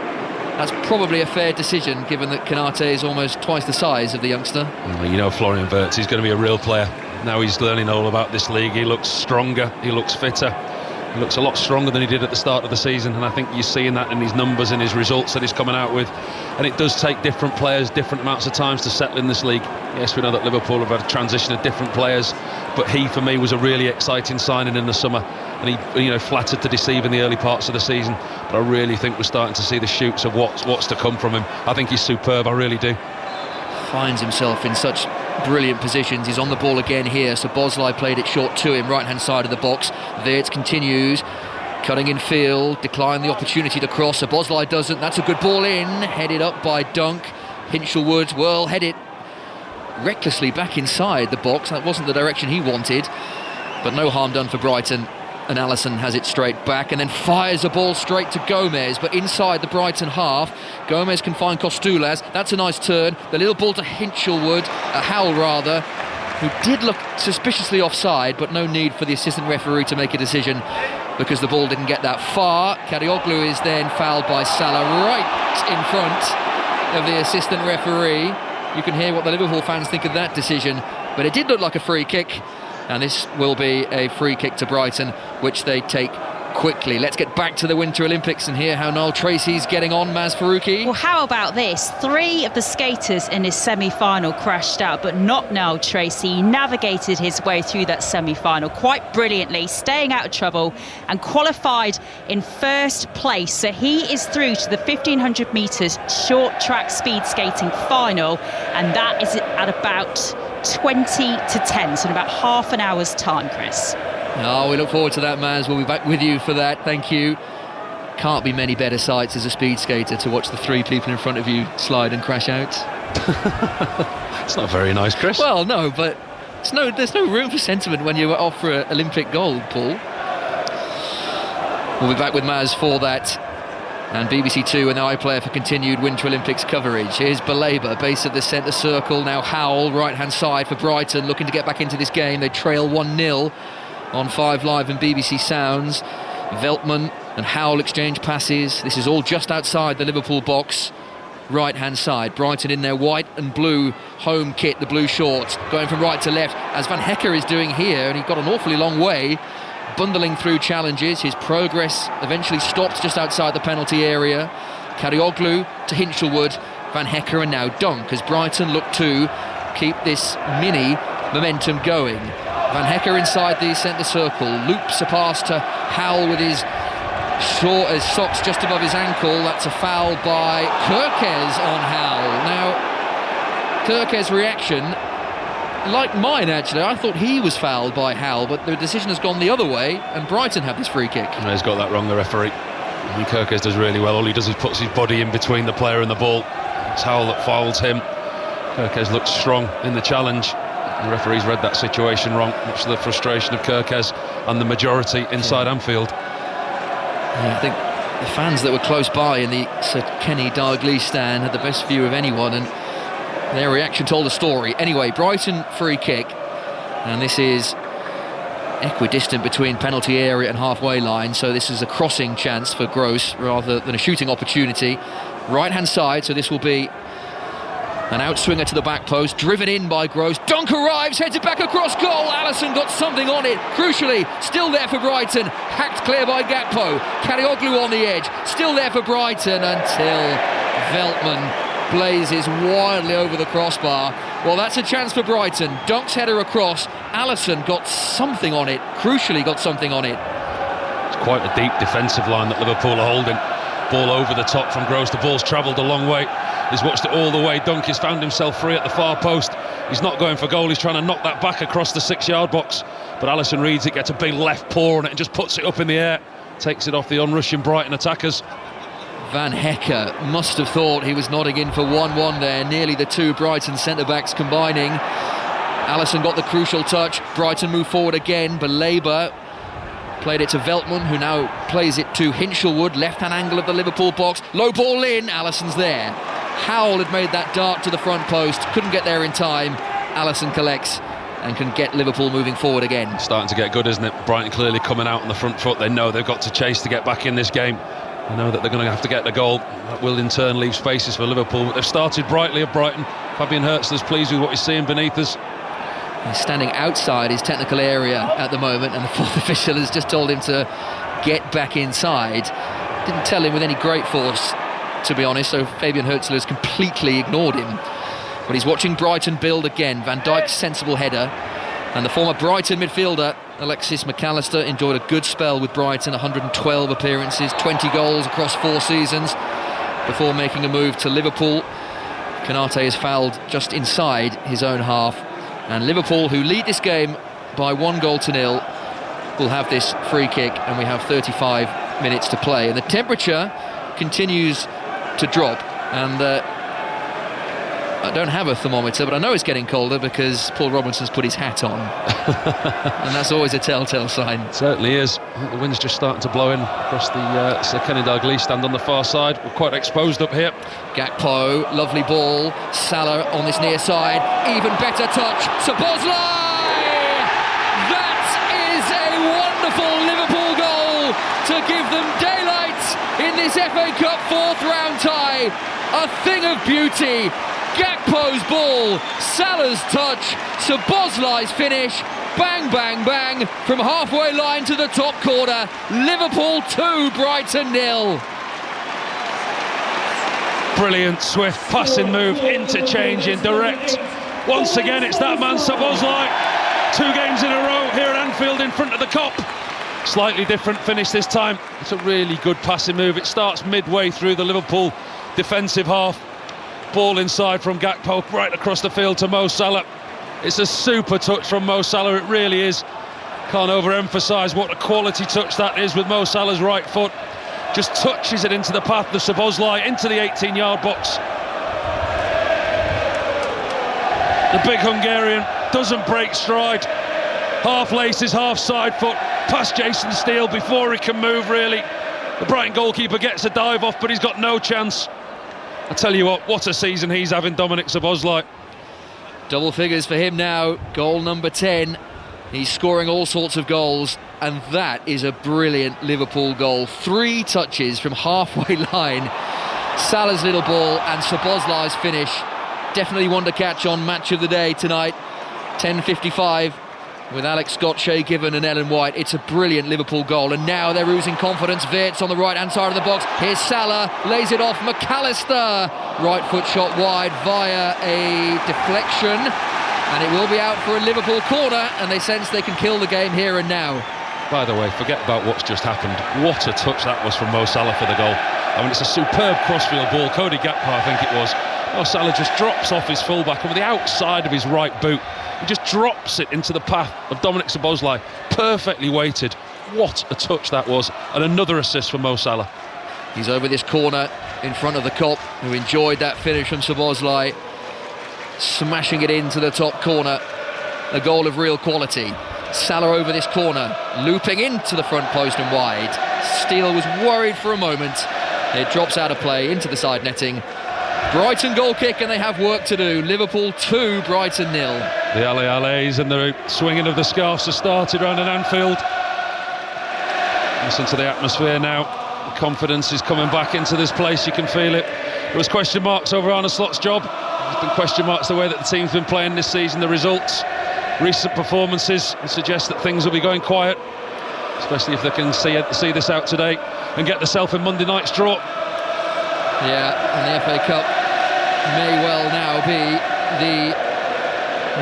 [SPEAKER 1] that's probably a fair decision, given that Konate is almost twice the size of the youngster.
[SPEAKER 2] You know, Florian Wirtz, he's going to be a real player. Now he's learning all about this league. He looks stronger, he looks fitter, he looks a lot stronger than he did at the start of the season, and I think you're seeing that in his numbers and his results that he's coming out with. And it does take different players different amounts of times to settle in this league. Yes, we know that Liverpool have had a transition of different players, but he, for me, was a really exciting signing in the summer, and he, you know, flattered to deceive in the early parts of the season, but I really think we're starting to see the shoots of what's to come from him. I think he's superb, I really do.
[SPEAKER 1] Finds himself in such brilliant positions. He's on the ball again here, so Szoboszlai played it short to him, right hand side of the box. Wirtz continues, cutting in field, declined the opportunity to cross. Szoboszlai doesn't. That's a good ball in, headed up by Dunk. Hinshelwood, well, headed recklessly back inside the box. That wasn't the direction he wanted, but no harm done for Brighton. And Alisson has it straight back and then fires a ball straight to Gomez, but inside the Brighton half. Gomez can find Kostoulas. That's a nice turn. The little ball to Hinshelwood, Howell rather, who did look suspiciously offside, but no need for the assistant referee to make a decision because the ball didn't get that far. Kadioglu is then fouled by Salah right in front of the assistant referee. You can hear what the Liverpool fans think of that decision, but it did look like a free kick. And this will be a free kick to Brighton, which they take quickly. Let's get back to the Winter Olympics and hear how Noel Tracy's getting on, Maz Faruqi.
[SPEAKER 3] Well, how about this? 3 of the skaters in his semi-final crashed out, but not Noel Tracy. He navigated his way through that semi-final quite brilliantly, staying out of trouble and qualified in first place. So he is through to the 1500 metres short track speed skating final, and that is at about 20 to 10, so in about half an hour's time, Chris.
[SPEAKER 1] Oh, we look forward to that, Maz. We'll be back with you for that. Thank you. Can't be many better sights as a speed skater to watch the 3 people in front of you slide and crash out.
[SPEAKER 2] It's not very nice, Chris.
[SPEAKER 1] Well, no, but there's no room for sentiment when you're off for an Olympic gold, Paul. We'll be back with Maz for that. And BBC Two and the iPlayer for continued Winter Olympics coverage. Here's Baleba, base of the centre circle. Now Howell, right-hand side for Brighton, looking to get back into this game. They trail 1-0 on 5 Live and BBC Sounds. Veltman and Howell exchange passes. This is all just outside the Liverpool box. Right-hand side, Brighton in their white and blue home kit, the blue shorts, going from right to left, as Van Hecker is doing here, and he got an awfully long way, bundling through challenges. His progress eventually stopped just outside the penalty area. Karioglu to Hinchelwood, Van Hecker, and now Dunk, as Brighton look to keep this mini momentum going. Van Hecker inside the centre circle, loops a pass to Howell with his socks just above his ankle. That's a foul by Kirkes on Howell. Now, Kirkes' reaction, like mine actually, I thought he was fouled by Howell, but the decision has gone the other way, and Brighton have this free kick.
[SPEAKER 2] No, he's got that wrong, the referee. And Kirkes does really well. All he does is puts his body in between the player and the ball. It's Howell that fouls him. Kirkes looks strong in the challenge. The referee's read that situation wrong, much to the frustration of Kirkes and the majority inside Anfield.
[SPEAKER 1] Yeah, I think the fans that were close by in the Sir Kenny Dalglish stand had the best view of anyone, and their reaction told a story. Anyway, Brighton free kick, and this is equidistant between penalty area and halfway line, so this is a crossing chance for Gross rather than a shooting opportunity. Right hand side, so this will be an outswinger to the back post, driven in by Gross. Dunk arrives, heads it back across goal. Alisson got something on it. Crucially, still there for Brighton. Hacked clear by Gakpo. Karioglu on the edge. Still there for Brighton until Veltman blazes wildly over the crossbar. Well, that's a chance for Brighton. Dunk's header across. Alisson got something on it. Crucially got something on it.
[SPEAKER 2] It's quite a deep defensive line that Liverpool are holding. Ball over the top from Gross. The ball's travelled a long way. He's watched it all the way. Dunk has found himself free at the far post. He's not going for goal. He's trying to knock that back across the 6-yard box. But Alisson reads it, gets a big left paw on it and just puts it up in the air. Takes it off the onrushing Brighton attackers.
[SPEAKER 1] Van Hecker must have thought he was nodding in for 1-1 there. Nearly the 2 Brighton centre-backs combining. Alisson got the crucial touch. Brighton move forward again. Baleba played it to Veltman, who now plays it to Hinchelwood. Left-hand angle of the Liverpool box. Low ball in. Alisson's there. Howell had made that dart to the front post, couldn't get there in time. Alisson collects and can get Liverpool moving forward again.
[SPEAKER 2] Starting to get good, isn't it? Brighton clearly coming out on the front foot. They know they've got to chase to get back in this game. They know that they're going to have to get the goal. That will in turn leave spaces for Liverpool. They've started brightly at Brighton. Fabian Hertzler's pleased with what he's seeing beneath us.
[SPEAKER 1] He's standing outside his technical area at the moment, and the 4th official has just told him to get back inside. Didn't tell him with any great force, to be honest, so Fabian Hertzler has completely ignored him. But he's watching Brighton build again. Van Dijk's sensible header, and the former Brighton midfielder Alexis McAllister enjoyed a good spell with Brighton. 112 appearances, 20 goals across 4 seasons before making a move to Liverpool. Konate is fouled just inside his own half, and Liverpool, who lead this game by 1-0, will have this free kick, and we have 35 minutes to play, and the temperature continues to drop, and I don't have a thermometer, but I know it's getting colder because Paul Robinson's put his hat on. And that's always a telltale sign.
[SPEAKER 2] It certainly is. I think the wind's just starting to blow in across the Sir Kenny Dalglish stand on the far side. We're quite exposed up here.
[SPEAKER 1] Gakpo, lovely ball. Salah on this near side. Even better touch. Szoboszlai! That is a wonderful Liverpool goal to give them daylight in this FA Cup 4th round tie. A thing of beauty. Gakpo's ball, Salah's touch, Szoboszlai's finish. Bang, bang, bang from halfway line to the top corner. Liverpool 2, Brighton 0.
[SPEAKER 2] Brilliant, swift passing move, interchanging, direct. Once again, it's that man, Szoboszlai. 2 games in a row here at Anfield in front of the Kop. Slightly different finish this time. It's a really good passing move. It starts midway through the Liverpool defensive half. Ball inside from Gakpo, right across the field to Mo Salah. It's a super touch from Mo Salah, it really is. Can't overemphasise what a quality touch that is with Mo Salah's right foot. Just touches it into the path of Szoboszlai, into the 18-yard box. The big Hungarian doesn't break stride. Half laces, half side foot, past Jason Steele before he can move, really. The Brighton goalkeeper gets a dive off, but he's got no chance. I tell you what a season he's having, Dominic Szoboszlai.
[SPEAKER 1] Double figures for him now, goal number 10. He's scoring all sorts of goals, and that is a brilliant Liverpool goal. 3 touches from halfway line. Salah's little ball and Szoboszlai's finish. Definitely one to catch on Match of the Day tonight. 10:55 with Alex Scott, Shay Given and Ellen White. It's a brilliant Liverpool goal, and now they're oozing confidence. Wirtz on the right-hand side of the box. Here's Salah, lays it off. McAllister, right foot shot wide via a deflection, and it will be out for a Liverpool corner, and they sense they can kill the game here and now.
[SPEAKER 2] By the way, forget about what's just happened. What a touch that was from Mo Salah for the goal. I mean, it's a superb crossfield ball. Cody Gakpo, I think it was. Mo Salah just drops off his fullback, and with the outside of his right boot, he just drops it into the path of Dominic Szoboszlai. Perfectly weighted. What a touch that was. And another assist for Mo Salah.
[SPEAKER 1] He's over this corner in front of the Kop, who enjoyed that finish from Szoboszlai. Smashing it into the top corner. A goal of real quality. Salah over this corner, looping into the front post and wide. Steele was worried for a moment. It drops out of play into the side netting. Brighton goal kick, and they have work to do. Liverpool 2, Brighton 0.
[SPEAKER 2] The alley-alleys and the swinging of the scarves have started around an Anfield. Listen to the atmosphere now. The confidence is coming back into this place, you can feel it. There was question marks over Arne Slot's job. There's been question marks the way that the team's been playing this season, the results. Recent performances suggest that things will be going quiet, especially if they can see this out today and get themselves in Monday night's draw.
[SPEAKER 1] Yeah, and the FA Cup may well now be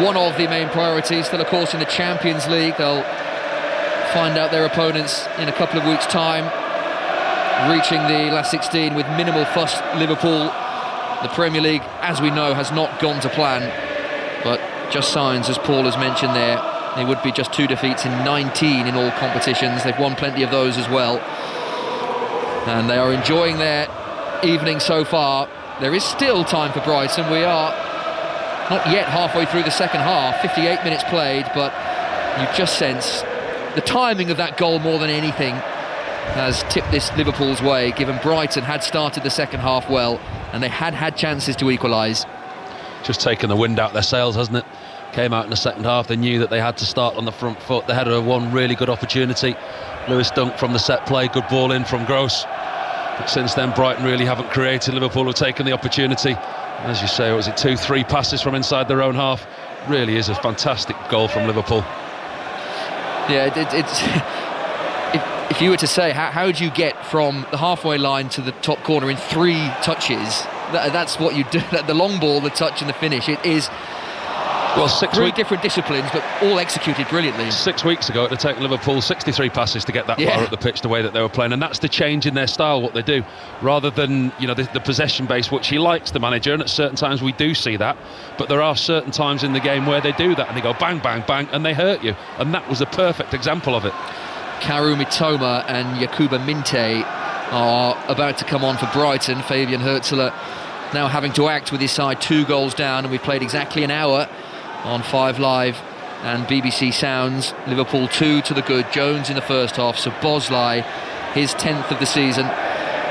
[SPEAKER 1] one of the main priorities. Still, of course, in the Champions League, they'll find out their opponents in a couple of weeks' time. Reaching the last 16 with minimal fuss, Liverpool. The Premier League, as we know, has not gone to plan, but just signs, as Paul has mentioned there. They would be just 2 defeats in 19 in all competitions. They've won plenty of those as well, and they are enjoying their evening so far. There is still time for Brighton. We are not yet halfway through the second half, 58 minutes played, but you just sense the timing of that goal more than anything has tipped this Liverpool's way, given Brighton had started the second half well and they had chances to equalise.
[SPEAKER 2] Just taken the wind out their sails, hasn't it? Came out in the second half, they knew that they had to start on the front foot. They had one really good opportunity. Lewis Dunk from the set play, good ball in from Gross. But since then, Brighton really haven't created. Liverpool have taken the opportunity. As you say, was it 2-3 passes from inside their own half? Really is a fantastic goal from Liverpool.
[SPEAKER 1] Yeah, it's if you were to say, how do you get from the halfway line to the top corner in 3 touches? That's what you do. The long ball, the touch and the finish. It is... Well, 3 different disciplines, but all executed brilliantly.
[SPEAKER 2] 6 weeks ago, it had taken Liverpool 63 passes to get that far up the pitch, the way that they were playing, and that's the change in their style, what they do, rather than the possession base, which he likes, the manager, and at certain times we do see that, but there are certain times in the game where they do that, and they go bang, bang, bang, and they hurt you, and that was a perfect example of it.
[SPEAKER 1] Karu Mitoma and Yakuba Minte are about to come on for Brighton. Fabian Hürzeler now having to act with his side 2 goals down, and we've played exactly an hour on 5 Live and BBC Sounds. Liverpool 2 to the good. Jones in the first half. Szoboszlai, his 10th of the season,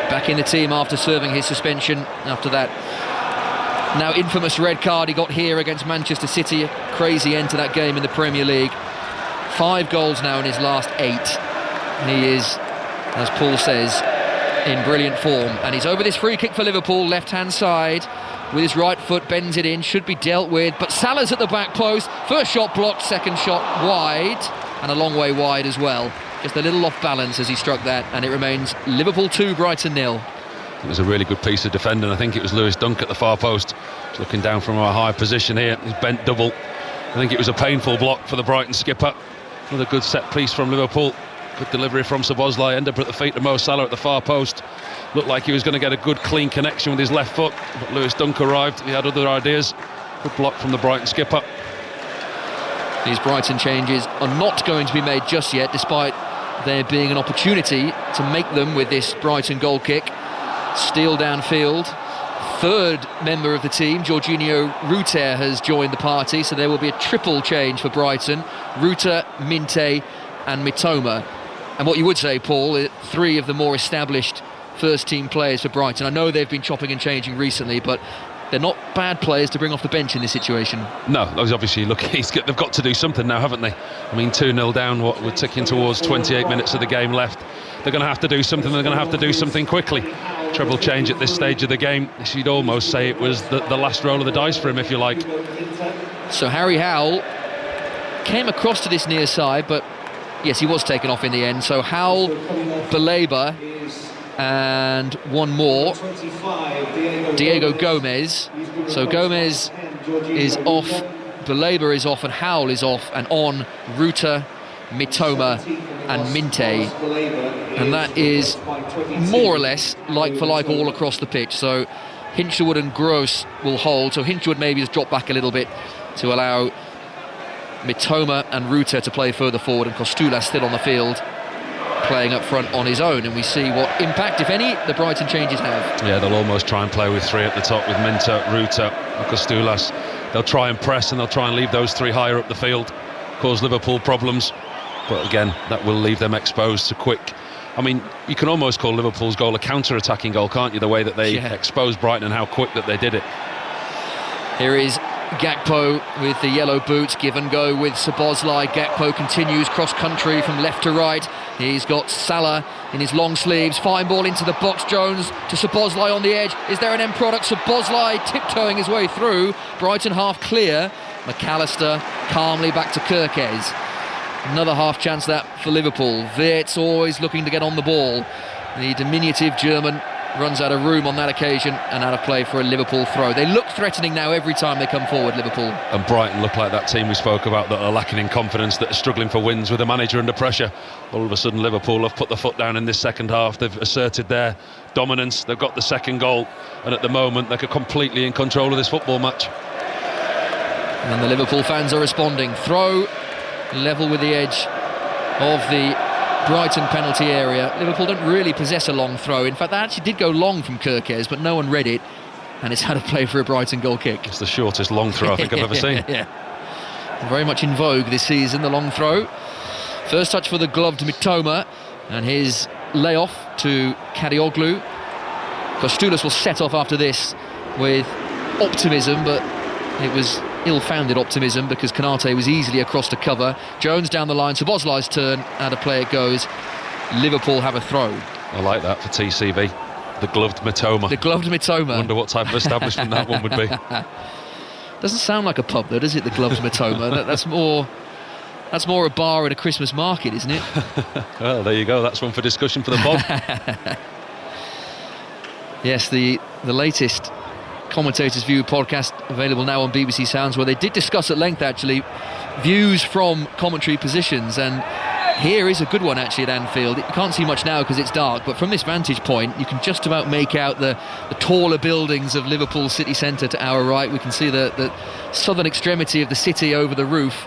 [SPEAKER 1] back in the team after serving his suspension after that now infamous red card he got here against Manchester City. A crazy end to that game in the Premier League. 5 goals now in his last 8. He is, as Paul says, in brilliant form, and he's over this free kick for Liverpool, left hand side. with his right foot, bends it in, should be dealt with, but Salah's at the back post. First shot blocked, second shot wide, and a long way wide as well. Just a little off balance as he struck that, and it remains Liverpool 2, Brighton 0.
[SPEAKER 2] It was a really good piece of defending. I think it was Lewis Dunk at the far post, just looking down from a high position here. He's bent double. I think it was a painful block for the Brighton skipper. Another good set piece from Liverpool. Good delivery from Szoboszlai, ended up at the feet of Mo Salah at the far post. Looked like he was going to get a good clean connection with his left foot, but Lewis Dunk arrived. He had other ideas. Good block from the Brighton skipper.
[SPEAKER 1] These Brighton changes are not going to be made just yet, despite there being an opportunity to make them with this Brighton goal kick. Steal downfield. Third member of the team, Jorginho Ruter, has joined the party, so there will be a triple change for Brighton. Ruter, Minte and Mitoma. And what you would say, Paul, 3 of the more established first team players for Brighton. I know they've been chopping and changing recently, but they're not bad players to bring off the bench in this situation.
[SPEAKER 2] No, obviously, look, they've got to do something now, haven't they? I mean, 2-0 down, we're ticking towards 28 minutes of the game left. They're going to have to do something. They're going to have to do something quickly. Treble change at this stage of the game. You'd almost say it was the last roll of the dice for him, if you like.
[SPEAKER 1] So Harry Howell came across to this near side, but yes, he was taken off in the end. So Howell, Baleba, and one more, Diego Gomez. So Gomez is off, Baleba is off, and Howell is off, and on Ruter, Mitoma and Minte, and that is more or less like for like all across the pitch. So Hinshelwood and Gross will hold, so Hinshelwood maybe has dropped back a little bit to allow Mitoma and Ruter to play further forward, and Kostulas still on the field playing up front on his own, and we see what impact, if any, the Brighton changes have.
[SPEAKER 2] Yeah, they'll almost try and play with 3 at the top with Minter, Ruter and Kostulas. They'll try and press, and they'll try and leave those 3 higher up the field, cause Liverpool problems. But again, that will leave them exposed to quick. I mean, you can almost call Liverpool's goal a counter-attacking goal, can't you? The way that they exposed Brighton and how quick that they did it.
[SPEAKER 1] Here is Gakpo with the yellow boots, give and go with Szoboszlai. Gakpo continues cross-country from left to right. He's got Salah in his long sleeves. Fine ball into the box. Jones to Szoboszlai on the edge. Is there an end product? Szoboszlai tiptoeing his way through. Brighton half clear. McAllister calmly back to Kirkes. Another half chance that for Liverpool. Wirtz always looking to get on the ball. The diminutive German runs out of room on that occasion and out of play for a Liverpool throw. They look threatening now every time they come forward, Liverpool.
[SPEAKER 2] And Brighton look like that team we spoke about that are lacking in confidence, that are struggling for wins with the manager under pressure. All of a sudden Liverpool have put the foot down in this second half. They've asserted their dominance. They've got the second goal, and at the moment they're completely in control of this football match.
[SPEAKER 1] And the Liverpool fans are responding. Throw level with the edge of the Brighton penalty area. Liverpool don't really possess a long throw. In fact, they actually did go long from Kirkes, but no one read it, and it's had to play for a Brighton goal kick.
[SPEAKER 2] It's the shortest long throw I think I've ever seen.
[SPEAKER 1] Yeah. Very much in vogue this season, the long throw. First touch for the gloved Mitoma, and his layoff to Kadioglu. Kostulas will set off after this with optimism, but it was ill-founded optimism because Konate was easily across to cover. Jones down the line, Szoboszlai's turn, out of play it goes. Liverpool have a throw.
[SPEAKER 2] I like that for TCV. The gloved Mitoma.
[SPEAKER 1] The gloved Mitoma.
[SPEAKER 2] Wonder what type of establishment that one would be.
[SPEAKER 1] Doesn't sound like a pub though, does it, the gloved Mitoma? That's more a bar at a Christmas market, isn't it?
[SPEAKER 2] Well, there you go, that's one for discussion for the pod.
[SPEAKER 1] Yes, the latest Commentators View podcast available now on BBC Sounds, where they did discuss at length actually views from commentary positions, and here is a good one actually at Anfield. You can't see much now because it's dark, but from this vantage point you can just about make out the taller buildings of Liverpool city centre to our right. We can see the southern extremity of the city over the roof,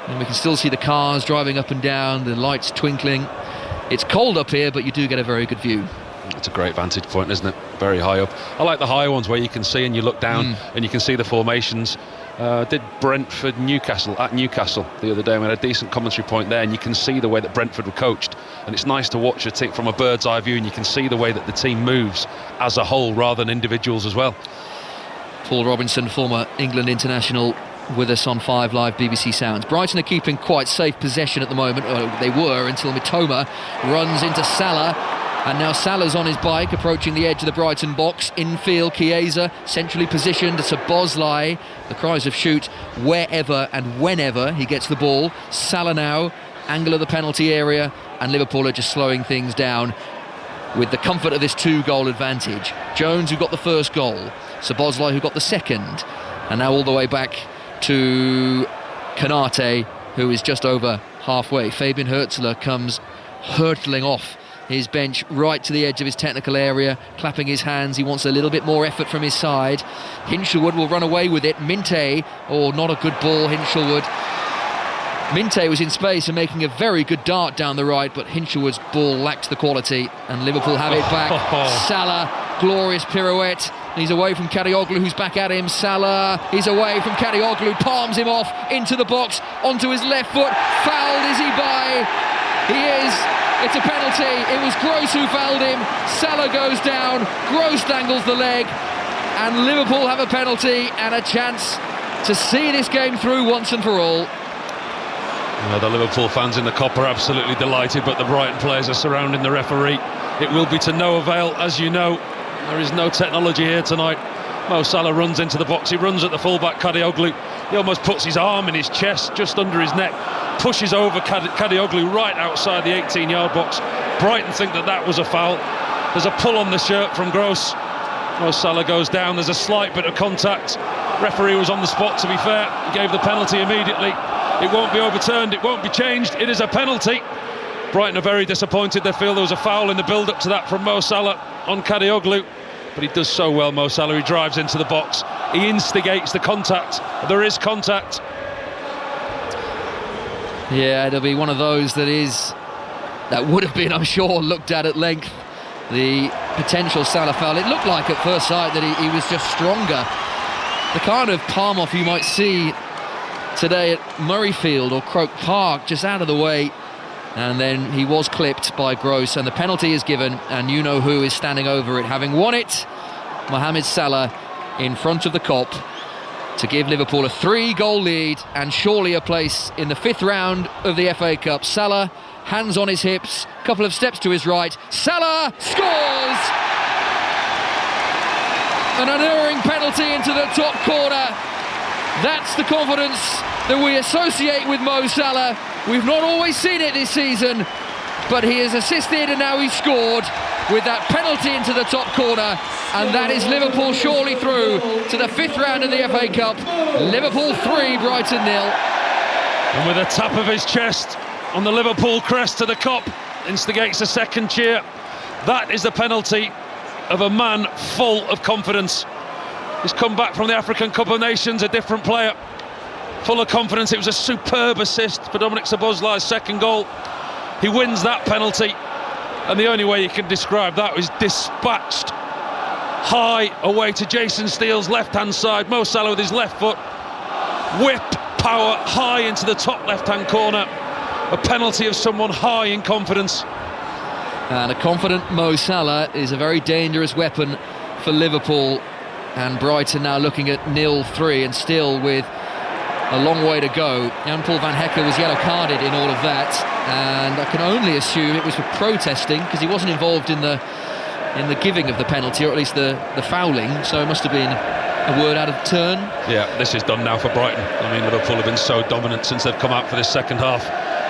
[SPEAKER 1] and we can still see the cars driving up and down, the lights twinkling. It's cold up here, but you do get a very good view.
[SPEAKER 2] It's a great vantage point, isn't it? Very high up. I like the higher ones where you can see and you look down and you can see the formations. Did Brentford Newcastle at Newcastle the other day. We had a decent commentary point there, and you can see the way that Brentford were coached, and it's nice to watch a team from a bird's eye view, and you can see the way that the team moves as a whole rather than individuals as well.
[SPEAKER 1] Paul Robinson, former England international, with us on 5 Live BBC Sounds. Brighton are keeping quite safe possession at the moment. They were until Mitoma runs into Salah, And now Salah's on his bike, approaching the edge of the Brighton box. Infield, Chiesa, centrally positioned. Szoboszlai, the cries of shoot wherever and whenever he gets the ball. Salah now, angle of the penalty area, and Liverpool are just slowing things down with the comfort of this 2-goal advantage. Jones, who got the first goal, Szoboszlai, who got the second, and now all the way back to Konate, who is just over halfway. Fabian Hürzeler comes hurtling off his bench right to the edge of his technical area, clapping his hands. He wants a little bit more effort from his side. Hinshelwood will run away with it. Minte, not a good ball, Hinshelwood. Minte was in space and making a very good dart down the right, but Hinshelwood's ball lacks the quality, and Liverpool have it back. Salah, glorious pirouette. He's away from Kadioglu, who's back at him. Salah, he's away from Kadioglu, palms him off into the box, onto his left foot. Fouled, is he by? He is. It's a penalty. It was Gross who fouled him. Salah goes down, Gross dangles the leg, and Liverpool have a penalty and a chance to see this game through once and for all.
[SPEAKER 2] The Liverpool fans in the Kop are absolutely delighted, but the Brighton players are surrounding the referee. It will be to no avail, as you know. There is no technology here tonight. Mo Salah runs into the box. He runs at the fullback, Kadioglu. He almost puts his arm in his chest, just under his neck, pushes over Kadioglu right outside the 18-yard box. Brighton think that was a foul. There's a pull on the shirt from Gross. Mo Salah goes down. There's a slight bit of contact. Referee was on the spot, to be fair. He gave the penalty immediately. It won't be overturned. It won't be changed. It is a penalty. Brighton are very disappointed. They feel there was a foul in the build-up to that from Mo Salah on Kadioglu. But he does so well, Mo Salah. He drives into the box. He instigates the contact. There is contact.
[SPEAKER 1] Yeah, it'll be one of those that would have been, I'm sure, looked at length. The potential Salah foul. It looked like at first sight that he was just stronger. The kind of palm off you might see today at Murrayfield or Croke Park, just out of the way. And then he was clipped by Gross, and the penalty is given, and you know who is standing over it, having won it, Mohamed Salah, in front of the Kop, to give Liverpool a 3-goal lead and surely a place in the 5th round of the FA Cup. Salah, hands on his hips, couple of steps to his right. Salah scores! An unerring penalty into the top corner. That's the confidence that we associate with Mo Salah. We've not always seen it this season, but he has assisted and now he's scored with that penalty into the top corner, and that is Liverpool surely through to the 5th round of the FA Cup. Liverpool 3, Brighton 0.
[SPEAKER 2] And with a tap of his chest on the Liverpool crest to the Kop, instigates a second cheer. That is the penalty of a man full of confidence. He's come back from the African Cup of Nations, a different player, full of confidence. It was a superb assist for Dominic Szoboszlai's second goal. He wins that penalty, and the only way you can describe that is dispatched high away to Jason Steele's left-hand side. Mo Salah with his left foot, whip power high into the top left-hand corner. A penalty of someone high in confidence.
[SPEAKER 1] And a confident Mo Salah is a very dangerous weapon for Liverpool. And Brighton now looking at 0-3 and still with a long way to go. Jan-Paul van Hecke was yellow carded in all of that, and I can only assume it was for protesting, because he wasn't involved in the giving of the penalty, or at least the fouling, so it must have been a word out of turn.
[SPEAKER 2] Yeah, this is done now for Brighton. I mean, Liverpool have been so dominant since they've come out for this second half.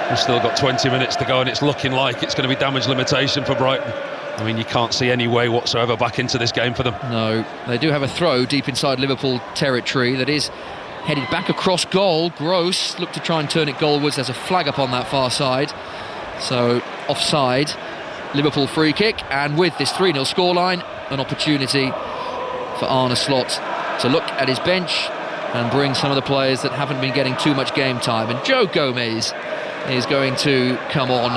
[SPEAKER 2] We've still got 20 minutes to go, and it's looking like it's going to be damage limitation for Brighton. I mean, you can't see any way whatsoever back into this game for them.
[SPEAKER 1] No, they do have a throw deep inside Liverpool territory that is headed back across goal. Gross looked to try and turn it goalwards. There's a flag up on that far side, so offside. Liverpool free kick, and with this 3-0 scoreline, an opportunity for Arne Slot to look at his bench and bring some of the players that haven't been getting too much game time. And Joe Gomez is going to come on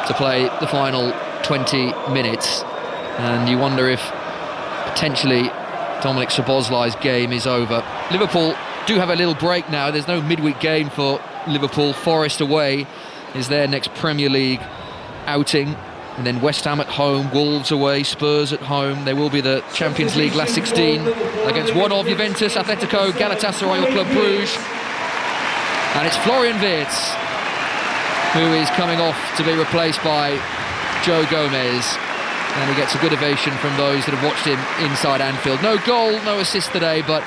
[SPEAKER 1] to play the final 20 minutes, and you wonder if potentially Dominic Szoboszlai's game is over. Liverpool do have a little break now. There's no midweek game for Liverpool. Forest away is their next Premier League outing, and then West Ham at home, Wolves away, Spurs at home. There will be the Champions League last 16 against one of Juventus, Atletico, Galatasaray or Club Brugge. And it's Florian Wirtz who is coming off to be replaced by Joe Gomez. and he gets a good ovation from those that have watched him inside Anfield. No goal, no assist today, but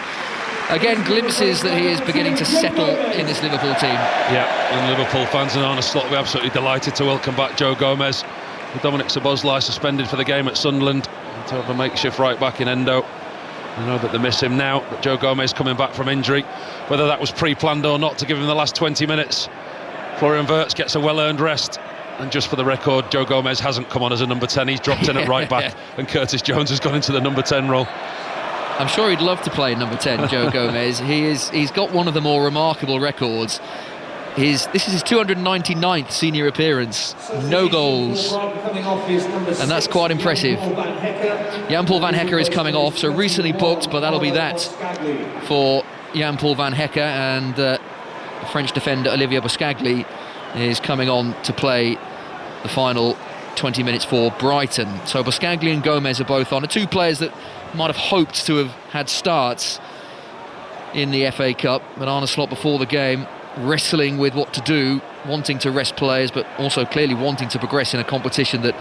[SPEAKER 1] again, glimpses that he is beginning to settle in this Liverpool team.
[SPEAKER 2] Yeah, and Liverpool fans in Arne Slot, we're absolutely delighted to welcome back Joe Gomez, with Dominic Szoboszlai suspended for the game at Sunderland, to have a makeshift right back in Endo. I know that they miss him now, but Joe Gomez coming back from injury. Whether that was pre-planned or not to give him the last 20 minutes, Florian Wirtz gets a well-earned rest. And just for the record, Joe Gomez hasn't come on as a number 10. He's dropped in at right back, and Curtis Jones has gone into the number 10 role.
[SPEAKER 1] I'm sure he'd love to play number 10, Joe Gomez. He's got one of the more remarkable records. This is his 299th senior appearance, no goals, and that's quite impressive. Jan-Paul van Hecke is coming off, so recently booked, but that'll be that for Jan-Paul van Hecke, and French defender Olivier Buscagli is coming on to play the final 20 minutes for Brighton. So Buscagli and Gomez are both on. Two players that might have hoped to have had starts in the FA Cup, but Arne Slot before the game wrestling with what to do, wanting to rest players, but also clearly wanting to progress in a competition that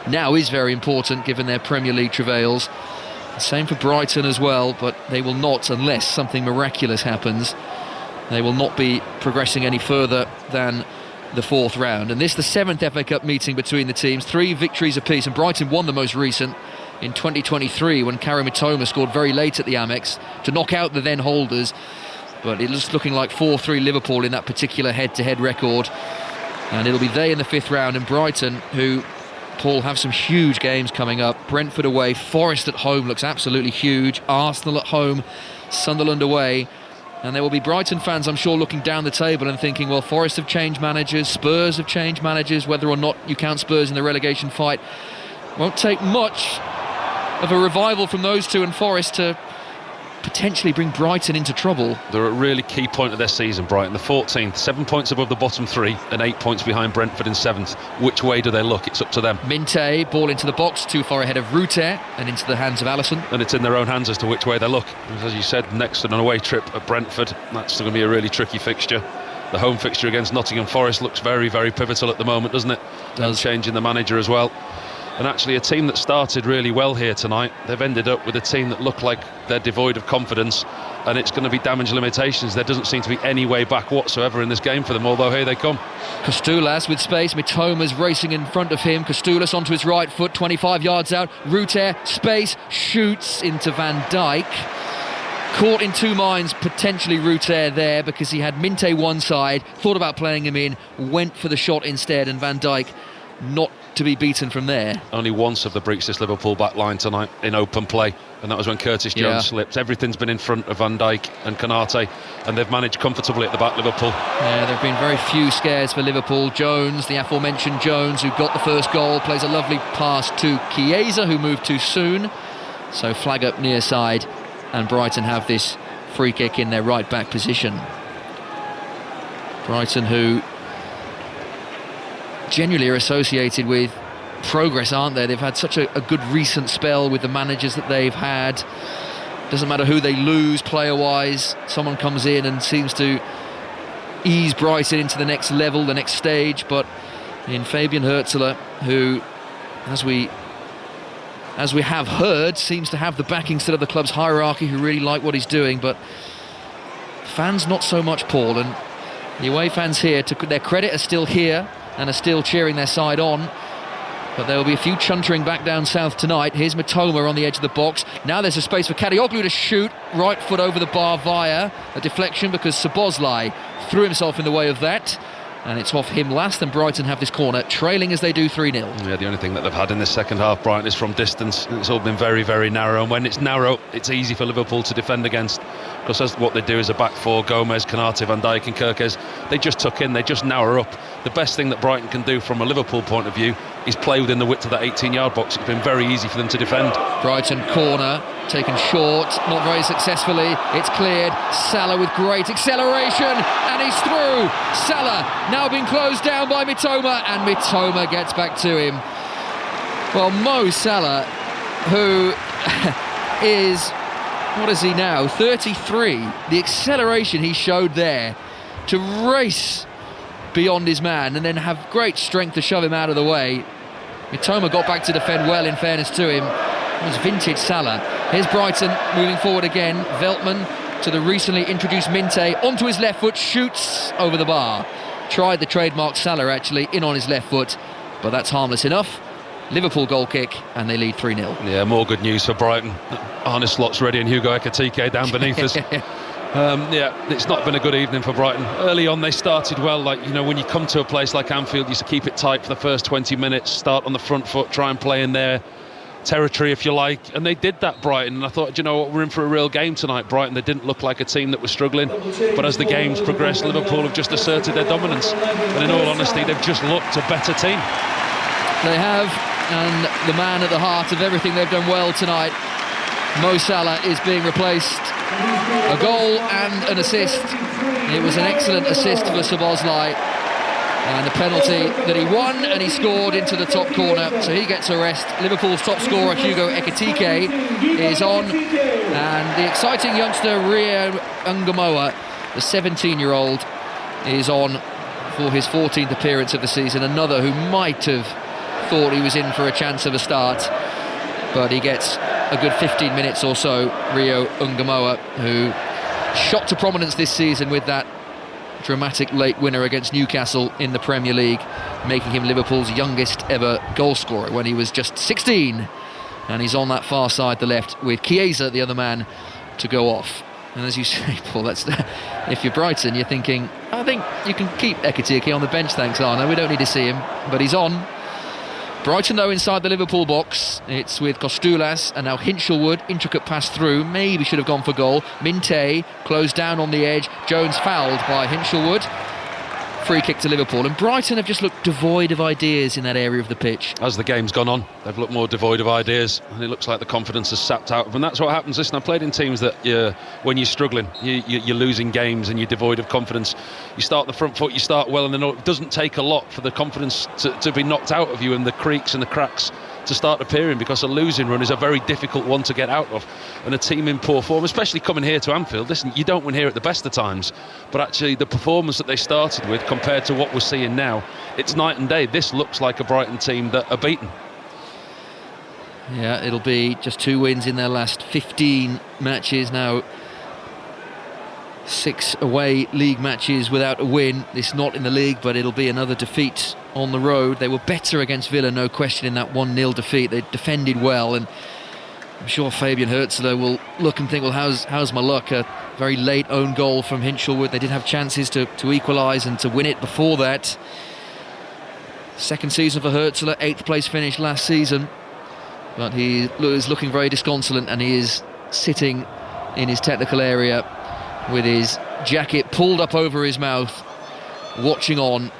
[SPEAKER 1] now is very important given their Premier League travails. Same for Brighton as well, but they will not, unless something miraculous happens, they will not be progressing any further than the fourth round. And this is the seventh FA Cup meeting between the teams, 3 victories apiece, and Brighton won the most recent in 2023 when Karim Mitoma scored very late at the Amex to knock out the then holders. But it was looking like 4-3 Liverpool in that particular head-to-head record, and it'll be they in the fifth round. And Brighton, who, Paul, have some huge games coming up. Brentford away, Forest at home looks absolutely huge, Arsenal at home, Sunderland away. And there will be Brighton fans, I'm sure, looking down the table and thinking, well, Forest have changed managers, Spurs have changed managers, whether or not you count Spurs in the relegation fight. Won't take much of a revival from those two and Forest to potentially bring Brighton into trouble.
[SPEAKER 2] They're at a really key point of their season, Brighton. The 14th, 7 points above the bottom 3 and 8 points behind Brentford in 7th. Which way do they look? It's up to them.
[SPEAKER 1] Minte, ball into the box, too far ahead of Ruter and into the hands of Alisson.
[SPEAKER 2] And it's in their own hands as to which way they look. As you said, next an away trip at Brentford. That's going to be a really tricky fixture. The home fixture against Nottingham Forest looks very, very pivotal at the moment, doesn't it?
[SPEAKER 1] Does.
[SPEAKER 2] Changing the manager as well. And actually a team that started really well here tonight, they've ended up with a team that look like they're devoid of confidence, and it's going to be damage limitations. There doesn't seem to be any way back whatsoever in this game for them, although here they come.
[SPEAKER 1] Kostoulas with space, Mitoma's racing in front of him, Kostoulas onto his right foot, 25 yards out, Ruter, space, shoots into Van Dijk. Caught in two minds, potentially Ruter there, because he had Minte one side, thought about playing him in, went for the shot instead, and Van Dijk not to be beaten from there.
[SPEAKER 2] Only once have they breached this Liverpool back line tonight in open play, and that was when Curtis Jones slipped. Everything's been in front of Van Dijk and Konate, and they've managed comfortably at the back, Liverpool.
[SPEAKER 1] Yeah, there have been very few scares for Liverpool. Jones, the aforementioned Jones, who got the first goal, plays a lovely pass to Chiesa, who moved too soon. So flag up near side, and Brighton have this free kick in their right back position. Brighton, who genuinely are associated with progress, aren't they? They've had such a good recent spell with the managers that they've had. Doesn't matter who they lose player-wise, someone comes in and seems to ease Brighton into the next level, the next stage. But in Fabian Hürzeler, who, as we have heard, seems to have the backing still of the club's hierarchy, who really like what he's doing, but fans not so much, Paul. And the away fans here, to their credit, are still here and are still cheering their side on, but there will be a few chuntering back down south tonight. Here's Mitoma on the edge of the box. Now there's a space for Kadioglu to shoot, right foot over the bar via a deflection, because Szoboszlai threw himself in the way of that, and it's off him last, and Brighton have this corner, trailing as they do 3-0.
[SPEAKER 2] Yeah, the only thing that they've had in this second half, Brighton, is from distance. It's all been very, very narrow, and when it's narrow, it's easy for Liverpool to defend against, because that's what they do is a back four: Gomez, Konate, Van Dijk and Kerkez. They just tuck in, they just narrow up. The best thing that Brighton can do from a Liverpool point of view is play within the width of that 18-yard box. It's been very easy for them to defend.
[SPEAKER 1] Brighton corner, taken short, not very successfully. It's cleared. Salah with great acceleration, and he's through. Salah now being closed down by Mitoma, and Mitoma gets back to him. Well, Mo Salah, who is, what is he now, 33. The acceleration he showed there to race beyond his man and then have great strength to shove him out of the way. Mitoma got back to defend well, in fairness to him. It was vintage Salah. Here's Brighton moving forward again. Veltman to the recently introduced Minte, onto his left foot, shoots over the bar. Tried the trademark Salah actually, in on his left foot, but that's harmless enough. Liverpool goal kick, and they lead 3-0.
[SPEAKER 2] Yeah, more good news for Brighton. Arne Slot's ready and Hugo Ekitike down beneath us. It's not been a good evening for Brighton. Early on they started well, when you come to a place like Anfield, you used to keep it tight for the first 20 minutes, start on the front foot, try and play in their territory if you like, and they did that, Brighton, and I thought, we're in for a real game tonight. Brighton, they didn't look like a team that was struggling, but as the games progressed, Liverpool have just asserted their dominance, and in all honesty they've just looked a better team.
[SPEAKER 1] They have, and the man at the heart of everything they've done well tonight, Mo Salah, is being replaced. A goal and an assist. It was an excellent assist for Szoboszlai, and the penalty that he won, and he scored into the top corner, so he gets a rest. Liverpool's top scorer Hugo Ekitike is on, and the exciting youngster Rio Ungamoa, the 17-year-old, is on for his 14th appearance of the season. Another who might have thought he was in for a chance of a start, but he gets a good 15 minutes or so. Rio Ungamoa, who shot to prominence this season with that dramatic late winner against Newcastle in the Premier League, making him Liverpool's youngest ever goal scorer when he was just 16, and he's on that far side, the left, with Chiesa, the other man, to go off. And as you say, Paul, that's if you're Brighton, you're thinking, I think you can keep Ekitike on the bench, thanks Arno, we don't need to see him, but he's on. Brighton, though, inside the Liverpool box. It's with Kostulas, and now Hinchelwood, intricate pass through, maybe should have gone for goal. Minte closed down on the edge, Jones fouled by Hinchelwood. Free kick to Liverpool, and Brighton have just looked devoid of ideas in that area of the pitch.
[SPEAKER 2] As the game's gone on, they've looked more devoid of ideas, and it looks like the confidence has sapped out of them. That's what happens. Listen, I've played in teams that when you're struggling, you're losing games and you're devoid of confidence. You start the front foot, you start well, and then it doesn't take a lot for the confidence to be knocked out of you, and the creaks and the cracks to start appearing, because a losing run is a very difficult one to get out of, and a team in poor form, especially coming here to Anfield. Listen, you don't win here at the best of times, but actually the performance that they started with compared to what we're seeing now, it's night and day. This looks like a Brighton team that are beaten.
[SPEAKER 1] Yeah, it'll be just 2 wins in their last 15 matches now. 6 away league matches without a win. This not in the league, but it'll be another defeat on the road. They were better against Villa, no question, in that 1-0 defeat. They defended well, and I'm sure Fabian Hürzeler will look and think, well, how's my luck? A very late own goal from Hinchelwood. They did have chances to equalise and to win it before that. Second season for Hürzeler, 8th place finish last season, but he is looking very disconsolate, and he is sitting in his technical area with his jacket pulled up over his mouth, watching on,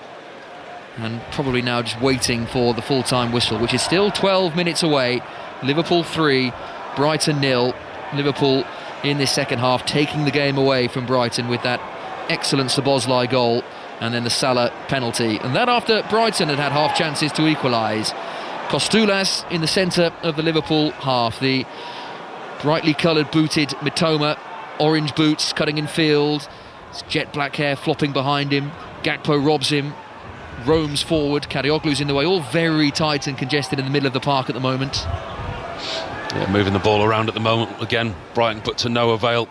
[SPEAKER 1] and probably now just waiting for the full-time whistle, which is still 12 minutes away. Liverpool 3, Brighton 0. Liverpool in this second half taking the game away from Brighton with that excellent Szoboszlai goal, and then the Salah penalty, and that after Brighton had half chances to equalise. Kostulas in the centre of the Liverpool half, the brightly coloured booted Mitoma, orange boots, cutting in field, his jet black hair flopping behind him. Gakpo robs him, roams forward, Karioglu's in the way, all very tight and congested in the middle of the park at the moment.
[SPEAKER 2] Yeah, moving the ball around at the moment again, Brighton put to no avail.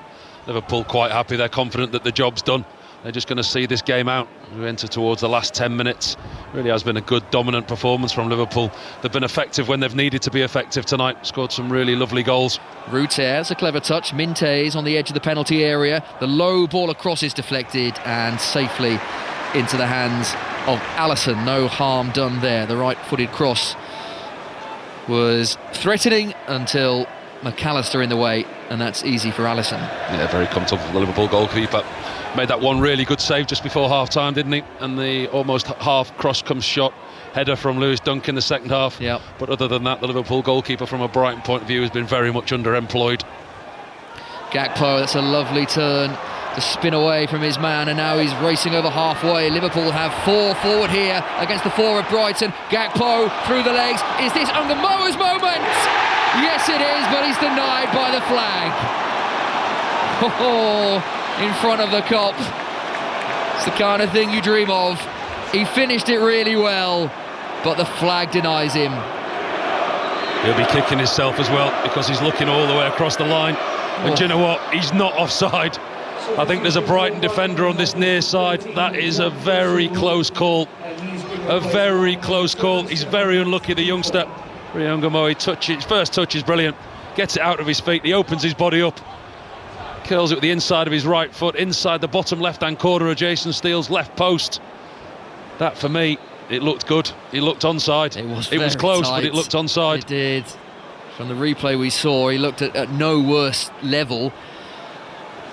[SPEAKER 2] Liverpool quite happy, they're confident that the job's done. They're just going to see this game out. We enter towards the last 10 minutes. Really has been a good dominant performance from Liverpool. They've been effective when they've needed to be effective tonight. Scored some really lovely goals.
[SPEAKER 1] Ruter, it's a clever touch. Minte is on the edge of the penalty area. The low ball across is deflected and safely into the hands of Alisson. No harm done there. The right-footed cross was threatening until McAllister in the way, and that's easy for Alisson.
[SPEAKER 2] Yeah, very comfortable for the Liverpool goalkeeper. Made that one really good save just before half-time, didn't he? And the almost half cross-comes shot header from Lewis Dunk in the second half.
[SPEAKER 1] Yep.
[SPEAKER 2] But other than that, the Liverpool goalkeeper from a Brighton point of view has been very much underemployed.
[SPEAKER 1] Gakpo, that's a lovely turn to spin away from his man, and now he's racing over halfway. Liverpool have 4 forward here against the 4 of Brighton. Gakpo through the legs. Is this Ungamoa's moment? Yes, it is, but he's denied by the flag. Oh, in front of the cop. It's the kind of thing you dream of. He finished it really well. but the flag denies him.
[SPEAKER 2] He'll be kicking himself as well because he's looking all the way across the line. And do you know what? He's not offside. I think there's a Brighton defender on this near side. That is a very close call. A very close call. He's very unlucky, the youngster. Ryangomoe, his first touch is brilliant. Gets it out of his feet. He opens his body up. Curls it with the inside of his right foot, inside the bottom left-hand corner of Jason Steele's left post. That, for me, it looked good. It looked onside. It was close, tight, but it looked onside.
[SPEAKER 1] It did. From the replay we saw, he looked at no worse level.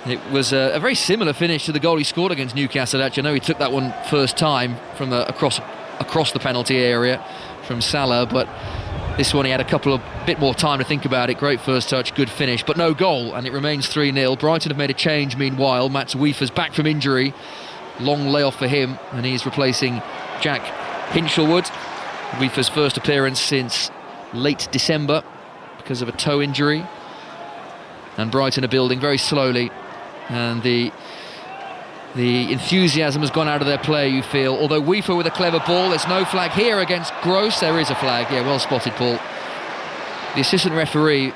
[SPEAKER 1] It was a very similar finish to the goal he scored against Newcastle. Actually, I know he took that one first time from across the penalty area from Salah, but this one he had a bit more time to think about it. Great first touch, good finish, but no goal, and it remains 3-0. Brighton have made a change meanwhile. Mats Wiefer's back from injury. Long layoff for him, and he's replacing Jack Hinchelwood. Wiefer's first appearance since late December because of a toe injury. And Brighton are building very slowly, and the enthusiasm has gone out of their play, you feel. Although Wiefer with a clever ball, there's no flag here against Gross. There is a flag, yeah, well spotted, Paul. The assistant referee,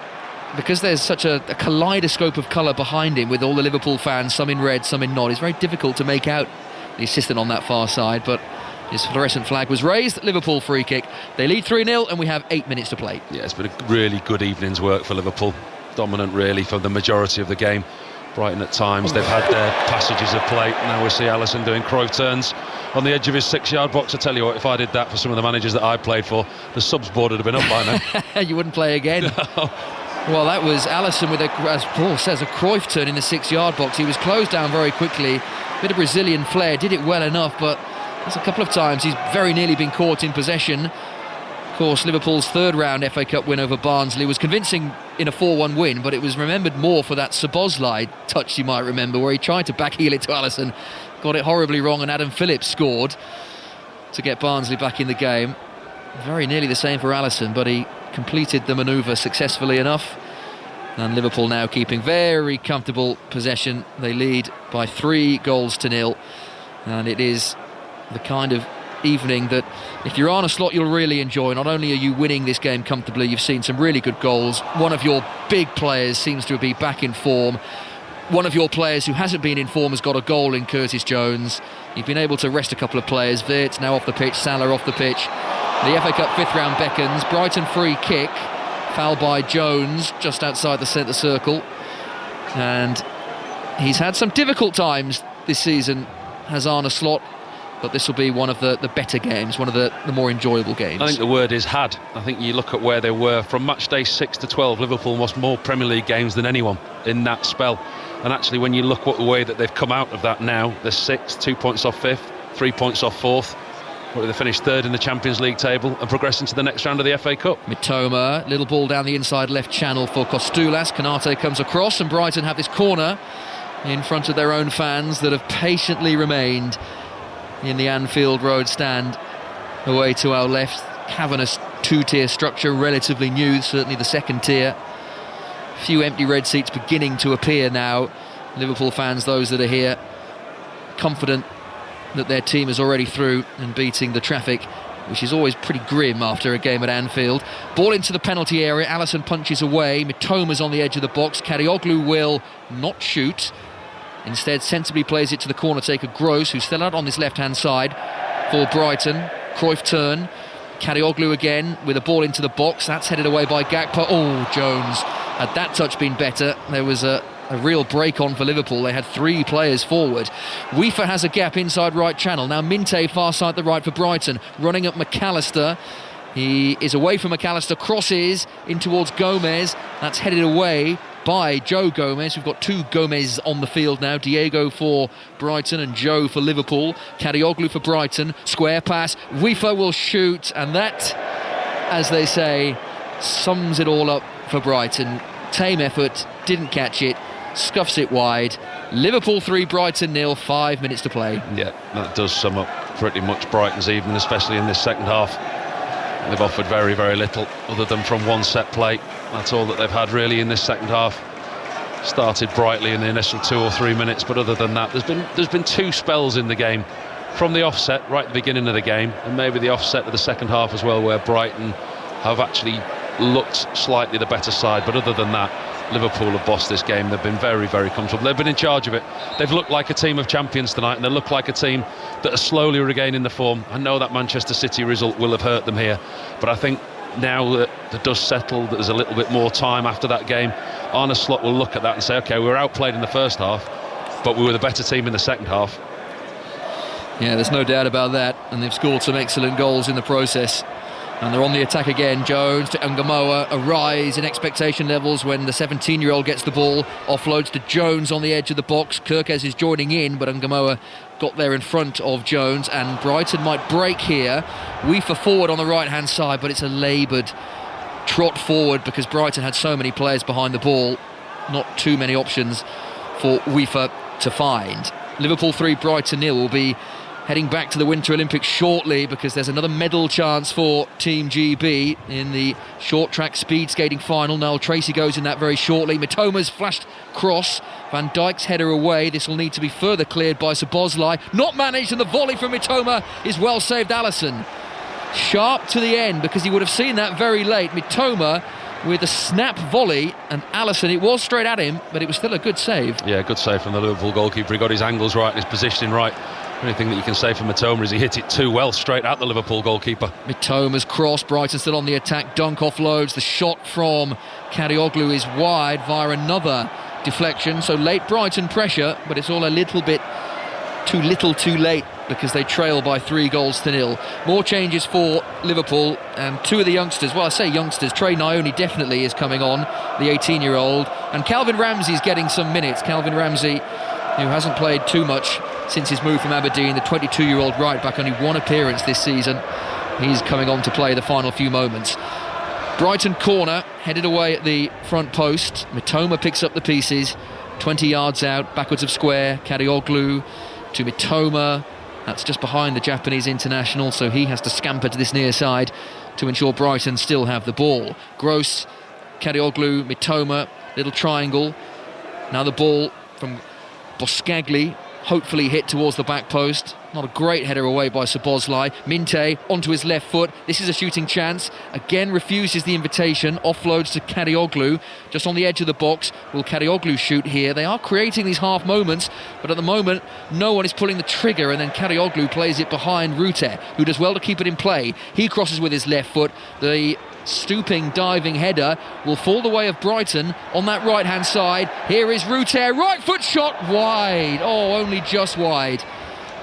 [SPEAKER 1] because there's such a kaleidoscope of colour behind him with all the Liverpool fans, some in red, some in not, it's very difficult to make out the assistant on that far side, but his fluorescent flag was raised. Liverpool free kick. They lead 3-0 and we have 8 minutes to play. Yeah,
[SPEAKER 2] it's been a really good evening's work for Liverpool. Dominant really for the majority of the game. Brighton at times, they've had their passages of play. Now we see Alisson doing Cruyff turns on the edge of his 6-yard box. I tell you what, if I did that for some of the managers that I played for, the subs board would have been up by now.
[SPEAKER 1] You wouldn't play again. No. Well, that was Alisson with, as Paul says, a Cruyff turn in the 6-yard box. He was closed down very quickly. Bit of Brazilian flair, did it well enough, but there's a couple of times he's very nearly been caught in possession. Of course, Liverpool's third round FA Cup win over Barnsley was convincing in a 4-1 win, but it was remembered more for that Szoboszlai touch, you might remember, where he tried to backheel it to Alisson, got it horribly wrong, and Adam Phillips scored to get Barnsley back in the game. Very nearly the same for Alisson, but he completed the manoeuvre successfully enough. And Liverpool now keeping very comfortable possession. They lead by 3-0, and it is the kind of evening that if you're Arne Slot you'll really enjoy. Not only are you winning this game comfortably, you've seen some really good goals. One of your big players seems to be back in form. One of your players who hasn't been in form has got a goal in Curtis Jones. You've been able to rest a couple of players. Wirtz now off the pitch, Salah off the pitch. The FA Cup 5th round beckons. Brighton free kick, foul by Jones just outside the centre circle, and he's had some difficult times this season, has Arne Slot, but this will be one of the better games, one of the more enjoyable games.
[SPEAKER 2] I think the word is had. I think you look at where they were from match day 6 to 12, Liverpool lost more Premier League games than anyone in that spell. And actually when you look at the way that they've come out of that now, they're 6th, 2 points off 5th, 3 points off 4th. They finished 3rd in the Champions League table and progressing to the next round of the FA Cup.
[SPEAKER 1] Mitoma, little ball down the inside left channel for Kostoulas. Konate comes across and Brighton have this corner in front of their own fans that have patiently remained in the Anfield Road stand away to our left. Cavernous 2-tier structure, relatively new, certainly the second tier. A few empty red seats beginning to appear now. Liverpool fans, those that are here, confident that their team is already through and beating the traffic, which is always pretty grim after a game at Anfield. Ball into the penalty area, Alisson punches away, Mitoma's on the edge of the box, Karioglu will not shoot, instead sensibly plays it to the corner taker Gross, who's still out on this left hand side for Brighton. Cruyff turn, Karioglu again with a ball into the box, that's headed away by Gakpo. Oh, Jones, had that touch been better, there was a real break on for Liverpool. They had 3 players forward. Wiefer has a gap inside right channel. Now Minte far side the right for Brighton, running at McAllister. He is away from McAllister, crosses in towards Gomez. That's headed away by Joe Gomez. We've got 2 Gomez on the field now. Diego for Brighton and Joe for Liverpool. Karioglu for Brighton. Square pass. Wiefer will shoot, and that, as they say, sums it all up for Brighton. Tame effort, didn't catch it, scuffs it wide. Liverpool 3, Brighton 0, 5 minutes to play.
[SPEAKER 2] Yeah, that does sum up pretty much Brighton's evening, especially in this second half. They've offered very, very little other than from one set play. That's all that they've had really in this second half. Started brightly in the initial 2 or 3 minutes, but other than that, there's been 2 spells in the game from the offset right at the beginning of the game, and maybe the offset of the second half as well, where Brighton have actually looked slightly the better side. But other than that, Liverpool have bossed this game. They've been very, very comfortable. They've been in charge of it. They've looked like a team of champions tonight, and they look like a team that are slowly regaining the form. I know that Manchester City result will have hurt them here, but I think now that the dust settled, there's a little bit more time after that game, Arne Slot will look at that and say, OK, we were outplayed in the first half, but we were the better team in the second half.
[SPEAKER 1] Yeah, there's no doubt about that, and they've scored some excellent goals in the process. And they're on the attack again. Jones to Ngamoa, a rise in expectation levels when the 17-year-old gets the ball, offloads to Jones on the edge of the box. Kirkes is joining in, but Ngamoa got there in front of Jones, and Brighton might break here. Weefer forward on the right-hand side, but it's a laboured trot forward because Brighton had so many players behind the ball. Not too many options for Weefer to find. Liverpool 3, Brighton 0 will be heading back to the Winter Olympics shortly because there's another medal chance for Team GB in the short track speed skating final. Noel Tracy goes in that very shortly. Mitoma's flashed cross, Van Dijk's header away. This will need to be further cleared by Szoboszlai. Not managed, and the volley from Mitoma is well saved. Alisson sharp to the end because he would have seen that very late. Mitoma with a snap volley, and Alisson, it was straight at him, but it was still a good save.
[SPEAKER 2] Yeah, good save from the Liverpool goalkeeper. He got his angles right and his positioning right. The only thing that you can say for Mitoma is he hit it too well straight at the Liverpool goalkeeper.
[SPEAKER 1] Mitoma's cross, Brighton still on the attack. Dunk offloads. The shot from Karioglu is wide via another deflection. So late Brighton pressure, but it's all a little bit too little too late because they trail by 3-0. More changes for Liverpool, and two of the youngsters, well, I say youngsters, Trey Nyoni definitely is coming on, the 18-year-old, and Calvin Ramsey's getting some minutes. Calvin Ramsey, who hasn't played too much since his move from Aberdeen, the 22-year-old right-back, only one appearance this season. He's coming on to play the final few moments. Brighton corner, headed away at the front post. Mitoma picks up the pieces, 20 yards out, backwards of square. Karioglu to Mitoma. That's just behind the Japanese international, so he has to scamper to this near side to ensure Brighton still have the ball. Gross, Karioglu, Mitoma, little triangle. Now the ball from Boscagli, hopefully hit towards the back post. Not a great header away by Szoboszlai. Minte onto his left foot. This is a shooting chance. Again refuses the invitation. Offloads to Karioglu, just on the edge of the box. Will Karioglu shoot here? They are creating these half moments, but at the moment no one is pulling the trigger, and then Karioglu plays it behind Rutte, who does well to keep it in play. He crosses with his left foot. The stooping, diving header will fall the way of Brighton on that right-hand side. Here is Rutte, right foot shot, wide. Oh, only just wide.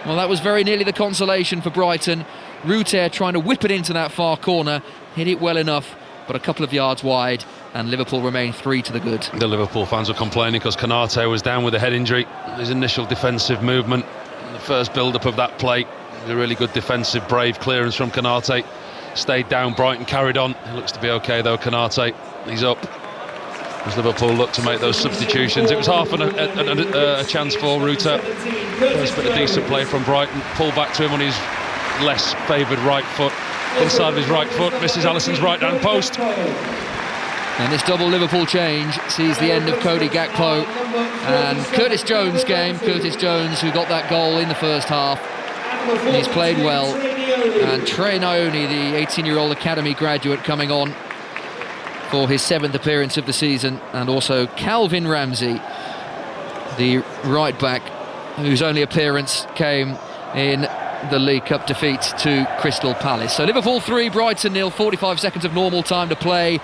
[SPEAKER 1] Well, that was very nearly the consolation for Brighton. Rutte trying to whip it into that far corner, hit it well enough, but a couple of yards wide, and Liverpool remain 3 to the good.
[SPEAKER 2] The Liverpool fans were complaining because Konate was down with a head injury. His initial defensive movement, the first build-up of that play, a really good defensive, brave clearance from Konate. Stayed down, Brighton carried on. It looks to be okay though. Konate, he's up as Liverpool look to make those substitutions. It was half a chance for Rutte. First bit of decent play from Brighton. Pull back to him on his less favoured right foot, inside of his right foot, misses Alisson's right hand post.
[SPEAKER 1] And this double Liverpool change sees the end of Cody Gakpo and Curtis Jones' game. Curtis Jones, who got that goal in the first half, and he's played well. And Trey Nyoni, the 18-year-old academy graduate, coming on for his 7th appearance of the season, and also Calvin Ramsey, the right back, whose only appearance came in the League Cup defeat to Crystal Palace. So Liverpool 3, Brighton 0, 45 seconds of normal time to play.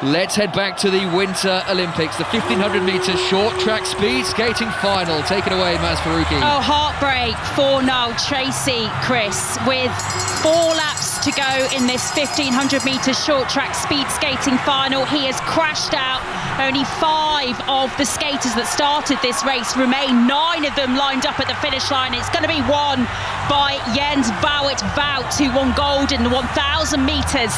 [SPEAKER 1] Let's head back to the Winter Olympics, the 1500 metres short track speed skating final. Take it away, Maz Faruqi.
[SPEAKER 3] Oh, heartbreak for Noel Tracy, Chris, with 4 laps to go in this 1500 metres short track speed skating final. He has crashed out. Only 5 of the skaters that started this race remain. 9 of them lined up at the finish line. It's going to be won by Jens Wout, who won gold in the 1000 metres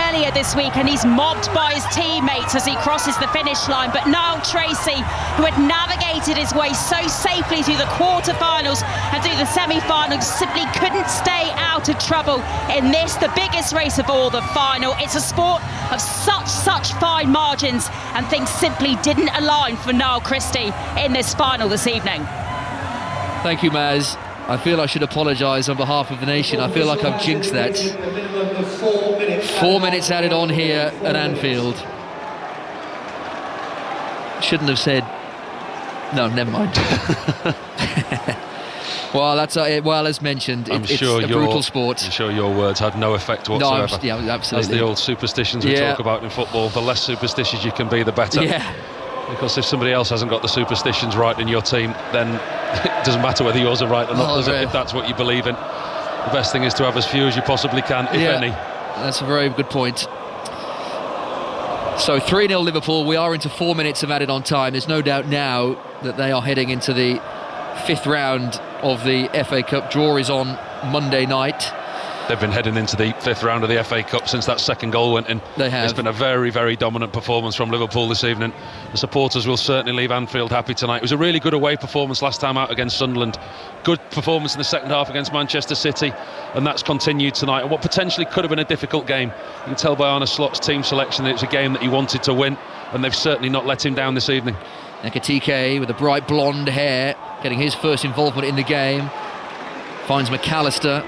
[SPEAKER 3] earlier this week, and he's mobbed by his teammates as he crosses the finish line. But Noel Tracy, who had navigated his way so safely through the quarterfinals and through the semi-finals, simply couldn't stay out of trouble in this, the biggest race of all, the final. It's a sport of such fine margins, and things simply didn't align for Noel Christie in this final this evening.
[SPEAKER 1] Thank you, Maz. I feel I should apologise on behalf of the nation. I feel like I've jinxed that. 4 minutes added on here at Anfield. Shouldn't have said... No, never mind. Well, that's well, as mentioned, it's a brutal sport.
[SPEAKER 2] I'm sure your words had no effect whatsoever.
[SPEAKER 1] No, absolutely.
[SPEAKER 2] As the old superstitions we talk about in football, the less superstitious you can be, the better.
[SPEAKER 1] Yeah.
[SPEAKER 2] Because if somebody else hasn't got the superstitions right in your team, then it doesn't matter whether yours are right or not, does it? If that's what you believe in. The best thing is to have as few as you possibly can, if any.
[SPEAKER 1] That's a very good point. So 3-0 Liverpool. We are into 4 minutes of added on time. There's no doubt now that they are heading into the 5th round of the FA Cup. Draw is on Monday night.
[SPEAKER 2] They've been heading into the 5th round of the FA Cup since that second goal went in.
[SPEAKER 1] They have.
[SPEAKER 2] It's been a very, very dominant performance from Liverpool this evening. The supporters will certainly leave Anfield happy tonight. It was a really good away performance last time out against Sunderland. Good performance in the second half against Manchester City, and that's continued tonight. And what potentially could have been a difficult game. You can tell by Arne Slot's team selection that it's a game that he wanted to win, and they've certainly not let him down this evening.
[SPEAKER 1] Ekitike with the bright blonde hair, getting his first involvement in the game. Finds McAllister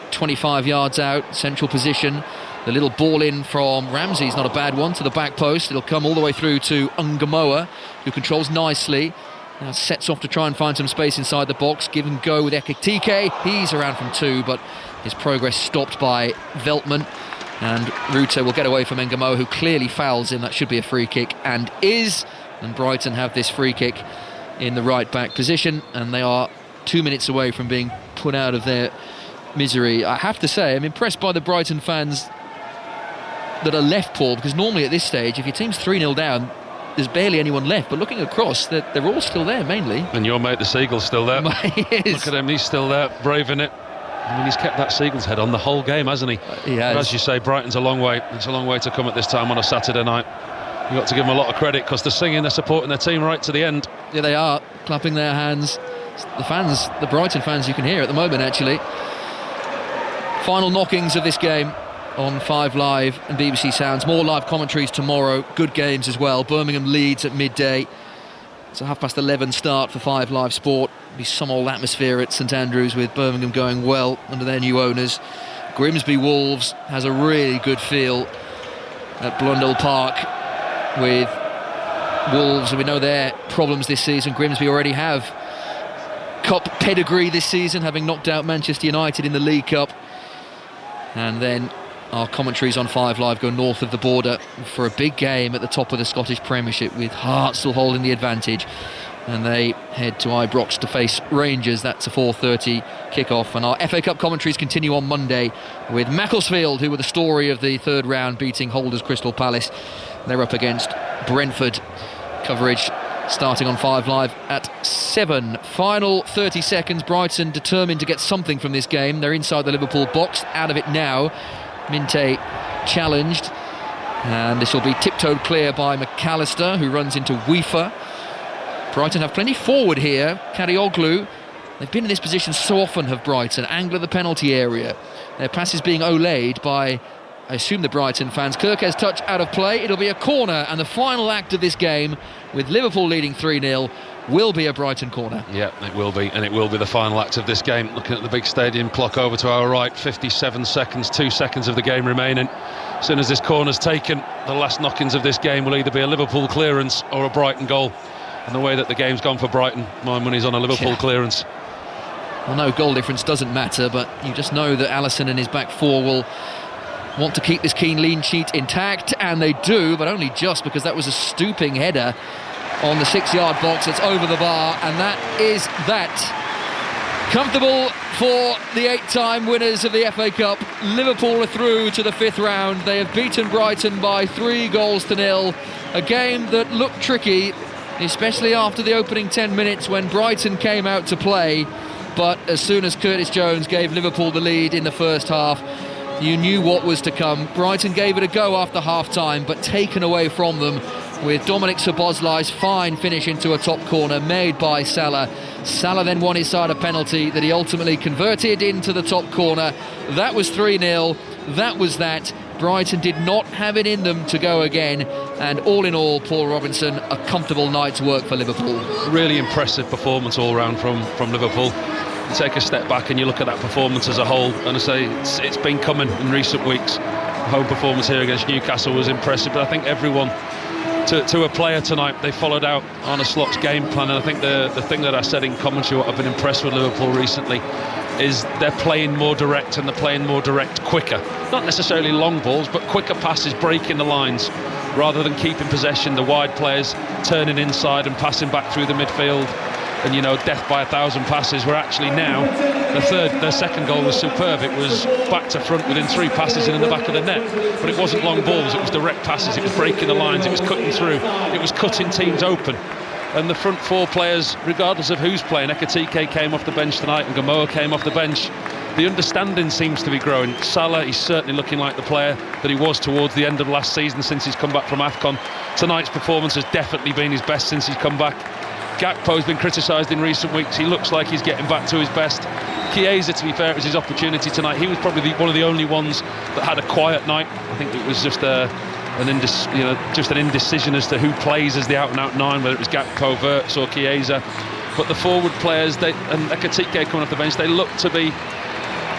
[SPEAKER 1] 25 yards out, central position. The little ball in from Ramsey's not a bad one to the back post. It'll come all the way through to Ungamoa, who controls nicely. Now sets off to try and find some space inside the box. Give and go with Ekitike. He's around from 2, but his progress stopped by Veltman. And Rutte will get away from Ungamoa, who clearly fouls him. That should be a free kick, and is. And Brighton have this free kick in the right back position, and they are 2 minutes away from being put out of their misery. I have to say, I'm impressed by the Brighton fans that are left, Paul, because normally at this stage, if your team's 3-0 down, there's barely anyone left, but looking across, they're all still there, mainly.
[SPEAKER 2] And your mate the Seagull's still there.
[SPEAKER 1] He is.
[SPEAKER 2] Look at him, he's still there, braving it. I mean, he's kept that Seagull's head on the whole game, hasn't he?
[SPEAKER 1] He has.
[SPEAKER 2] But as you say, Brighton's a long way. It's a long way to come at this time on a Saturday night. You've got to give them a lot of credit, because they're singing, they're supporting their team right to the end.
[SPEAKER 1] Yeah, they are, clapping their hands. The fans, the Brighton fans, you can hear at the moment, actually. Final knockings of this game on 5 Live and BBC Sounds. More live commentaries tomorrow. Good games as well. Birmingham Leeds at midday. It's a 11:30 start for 5 Live Sport. There'll be some old atmosphere at St Andrews, with Birmingham going well under their new owners. Grimsby Wolves has a really good feel at Blundell Park with Wolves, and we know their problems this season. Grimsby already have Cup pedigree this season, having knocked out Manchester United in the League Cup. And then our commentaries on 5 Live go north of the border for a big game at the top of the Scottish Premiership, with Hearts still holding the advantage, and they head to Ibrox to face Rangers. That's a 4:30 kickoff. And our FA Cup commentaries continue on Monday with Macclesfield, who were the story of the 3rd round, beating holders Crystal Palace. They're up against Brentford. Coverage starting on 5 Live at 7. Final 30 seconds. Brighton determined to get something from this game. They're inside the Liverpool box, out of it now. Minte challenged, and this will be tiptoed clear by McAllister, who runs into Weafer. Brighton have plenty forward here. Karioglu, they've been in this position so often, have Brighton. Angle of the penalty area. Their passes being olayed by, I assume, the Brighton fans. Kirk's touch out of play. It'll be a corner, and the final act of this game, with Liverpool leading 3-0, will be a Brighton corner.
[SPEAKER 2] Yeah, it will be, and it will be the final act of this game. Looking at the big stadium clock over to our right, 57 seconds, 2 seconds of the game remaining. As soon as this corner's taken, the last knockings of this game will either be a Liverpool clearance or a Brighton goal. And the way that the game's gone for Brighton, my money's on a Liverpool clearance.
[SPEAKER 1] Well, no, goal difference doesn't matter, but you just know that Alisson and his back four will want to keep this keen lean sheet intact, and they do, but only just, because that was a stooping header on the 6-yard box. It's over the bar, and that is that. Comfortable for the 8-time winners of the FA Cup. Liverpool are through to the 5th round. They have beaten Brighton by 3-0. A game that looked tricky, especially after the opening 10 minutes when Brighton came out to play. But as soon as Curtis Jones gave Liverpool the lead in the first half, you knew what was to come. Brighton gave it a go after half-time, but taken away from them with Dominic Szoboszlai's fine finish into a top corner made by Salah. Salah then won his side a penalty that he ultimately converted into the top corner. That was 3-0. That was that. Brighton did not have it in them to go again, and all in all, Paul Robinson, a comfortable night's work for Liverpool.
[SPEAKER 2] Really impressive performance all round from Liverpool. you take a step back and you look at that performance as a whole, and I say it's been coming in recent weeks. Home performance here against Newcastle was impressive, but I think everyone, to a player tonight, they followed out Arne Slot's game plan. And I think the thing that I said in commentary, what I've been impressed with Liverpool recently, is they're playing more direct, and they're playing more direct quicker. Not necessarily long balls, but quicker passes, breaking the lines, rather than keeping possession. The wide players turning inside and passing back through the midfield. And death by 1,000 passes. We're actually now, their second goal was superb. It was back to front within 3 passes and in the back of the net. But it wasn't long balls, it was direct passes, it was breaking the lines, it was cutting through, it was cutting teams open. And the front 4 players, regardless of who's playing, Ekitike came off the bench tonight and Gamoa came off the bench. The understanding seems to be growing. Salah, he's certainly looking like the player that he was towards the end of last season since he's come back from AFCON. Tonight's performance has definitely been his best since he's come back. Gakpo's been criticised in recent weeks. He looks like he's getting back to his best. Chiesa, to be fair, it was his opportunity tonight. He was probably one of the only ones that had a quiet night. I think it was just an indecision as to who plays as the out-and-out 9, whether it was Gakpo, Wirtz or Chiesa. But the forward players, and Ekitike coming off the bench, they look to be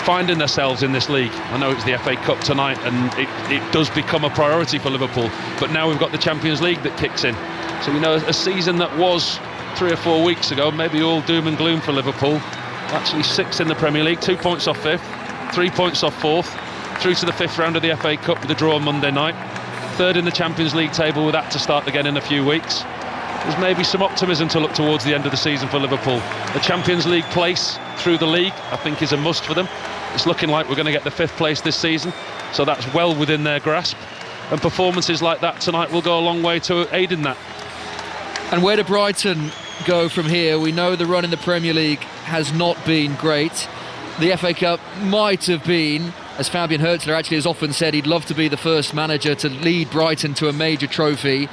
[SPEAKER 2] finding themselves in this league. I know it's the FA Cup tonight, and it does become a priority for Liverpool. But now we've got the Champions League that kicks in. So, a season that was 3 or 4 weeks ago, maybe all doom and gloom for Liverpool. Actually 6th in the Premier League, 2 points off 5th, 3 points off 4th, through to the 5th round of the FA Cup with a draw on Monday night. 3rd in the Champions League table, with that to start again in a few weeks. There's maybe some optimism to look towards the end of the season for Liverpool. The Champions League place through the league, I think, is a must for them. It's looking like we're going to get the 5th place this season, so that's well within their grasp. And performances like that tonight will go a long way to aiding that.
[SPEAKER 1] And where do Brighton go from here? We know the run in the Premier League has not been great. The FA Cup might have been, as Fabian Hürzeler actually has often said, he'd love to be the first manager to lead Brighton to a major trophy.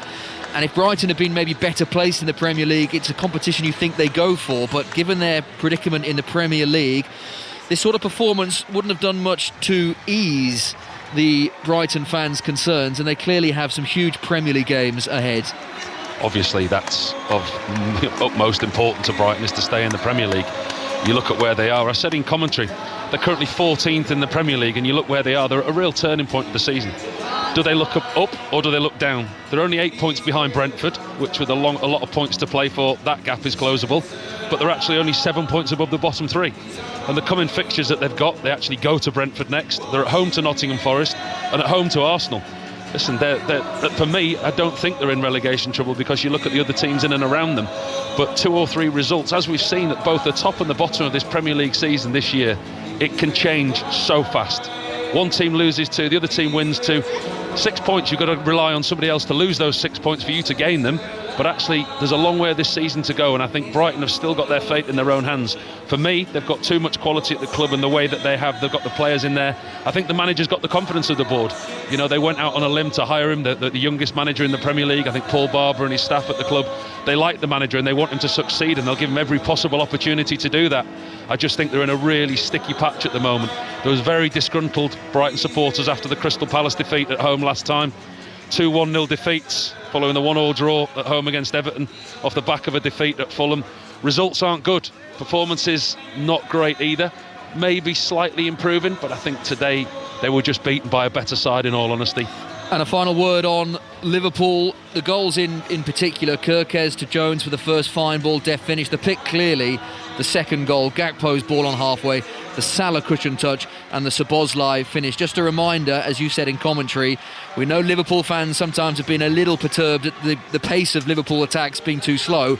[SPEAKER 1] And if Brighton had been maybe better placed in the Premier League, it's a competition you think they go for. But given their predicament in the Premier League, this sort of performance wouldn't have done much to ease the Brighton fans' concerns, and they clearly have some huge Premier League games ahead.
[SPEAKER 2] Obviously that's of utmost importance to Brighton, is to stay in the Premier League. You look at where they are. I said in commentary, they're currently 14th in the Premier League, and you look where they are, they're at a real turning point of the season. Do they look up or do they look down? They're only 8 points behind Brentford, which with a lot of points to play for, that gap is closable. But they're actually only 7 points above the bottom 3. And the coming fixtures that they've got, they actually go to Brentford next. They're at home to Nottingham Forest and at home to Arsenal. Listen, for me, I don't think they're in relegation trouble, because you look at the other teams in and around them. But 2 or 3 results, as we've seen at both the top and the bottom of this Premier League season this year, it can change so fast. One team loses 2, the other team wins 2. 6 points, you've got to rely on somebody else to lose those 6 points for you to gain them. But actually, there's a long way of this season to go, and I think Brighton have still got their fate in their own hands. For me, they've got too much quality at the club, and the way that they've got the players in there. I think the manager's got the confidence of the board. They went out on a limb to hire him, the youngest manager in the Premier League. I think Paul Barber and his staff at the club, they like the manager and they want him to succeed, and they'll give him every possible opportunity to do that. I just think they're in a really sticky patch at the moment. There was very disgruntled Brighton supporters after the Crystal Palace defeat at home last time. 2 1-0 defeats following the 1-1 draw at home against Everton off the back of a defeat at Fulham. Results aren't good. Performances not great either. Maybe slightly improving, but I think today they were just beaten by a better side, in all honesty.
[SPEAKER 1] And a final word on Liverpool. The goals in particular, Kirkez to Jones for the first fine ball, deft finish. The pick clearly, the second goal, Gakpo's ball on halfway, the Salah cushion touch and the Szoboszlai finish. Just a reminder, as you said in commentary, we know Liverpool fans sometimes have been a little perturbed at the pace of Liverpool attacks being too slow.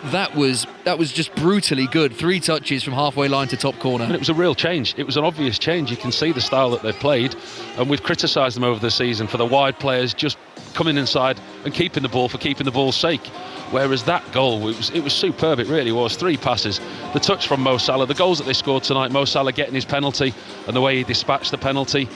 [SPEAKER 1] That was just brutally good. 3 touches from halfway line to top corner.
[SPEAKER 2] And it was a real change. It was an obvious change. You can see the style that they've played, and we've criticised them over the season for the wide players just coming inside and keeping the ball for keeping the ball's sake. Whereas that goal, it was superb. It really was. 3 passes, the touch from Mo Salah, the goals that they scored tonight, Mo Salah getting his penalty and the way he dispatched the penalty.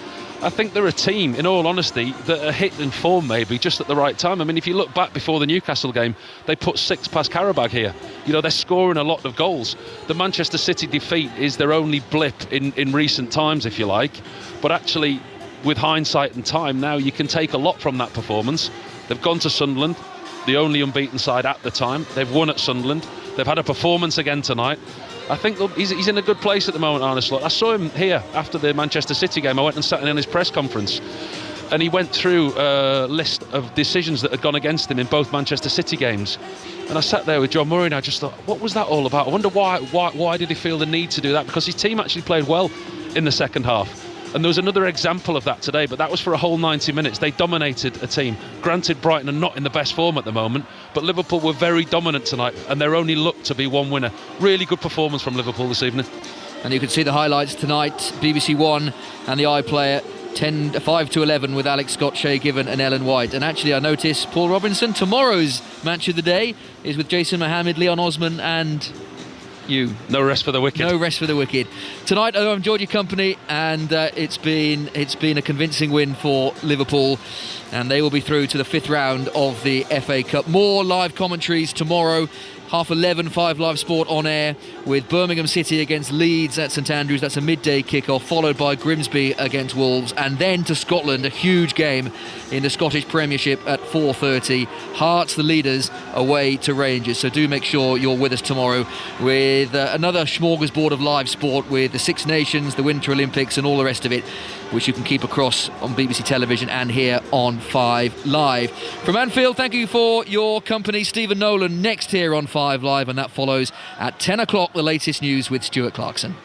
[SPEAKER 2] I think they're a team, in all honesty, that are hit in form maybe just at the right time. I mean, if you look back before the Newcastle game, they put 6 past Qarabag here. They're scoring a lot of goals. The Manchester City defeat is their only blip in recent times, if you like. But actually, with hindsight and time now, you can take a lot from that performance. They've gone to Sunderland, the only unbeaten side at the time. They've won at Sunderland. They've had a performance again tonight. I think he's in a good place at the moment, Arne Slot. I saw him here after the Manchester City game. I went and sat in on his press conference, and he went through a list of decisions that had gone against him in both Manchester City games. And I sat there with John Murray and I just thought, what was that all about? I wonder why did he feel the need to do that? Because his team actually played well in the second half. And there was another example of that today, but that was for a whole 90 minutes. They dominated a team. Granted, Brighton are not in the best form at the moment, but Liverpool were very dominant tonight, and there only looked to be one winner. Really good performance from Liverpool this evening.
[SPEAKER 1] And you can see the highlights tonight, BBC One and the iPlayer, 5-11 with Alex Scott, Shay Given and Ellen White. And actually, I notice, Paul Robinson, tomorrow's match of the day is with Jason Mohammed, Leon Osman and you.
[SPEAKER 2] No rest for the wicked.
[SPEAKER 1] No rest for the wicked. Tonight, I've enjoyed your company, and it's been a convincing win for Liverpool, and they will be through to the 5th round of the FA Cup. More live commentaries tomorrow. 11:30, 5 Live Sport on air with Birmingham City against Leeds at St Andrews. That's a midday kickoff, followed by Grimsby against Wolves, and then to Scotland, a huge game in the Scottish Premiership at 4:30. Hearts, the leaders, away to Rangers. So do make sure you're with us tomorrow with another smorgasbord of live sport with the Six Nations, the Winter Olympics and all the rest of it, which you can keep across on BBC Television and here on 5 Live. From Anfield, thank you for your company. Stephen Nolan next here on 5 Live, and that follows at 10 o'clock, the latest news with Stuart Clarkson.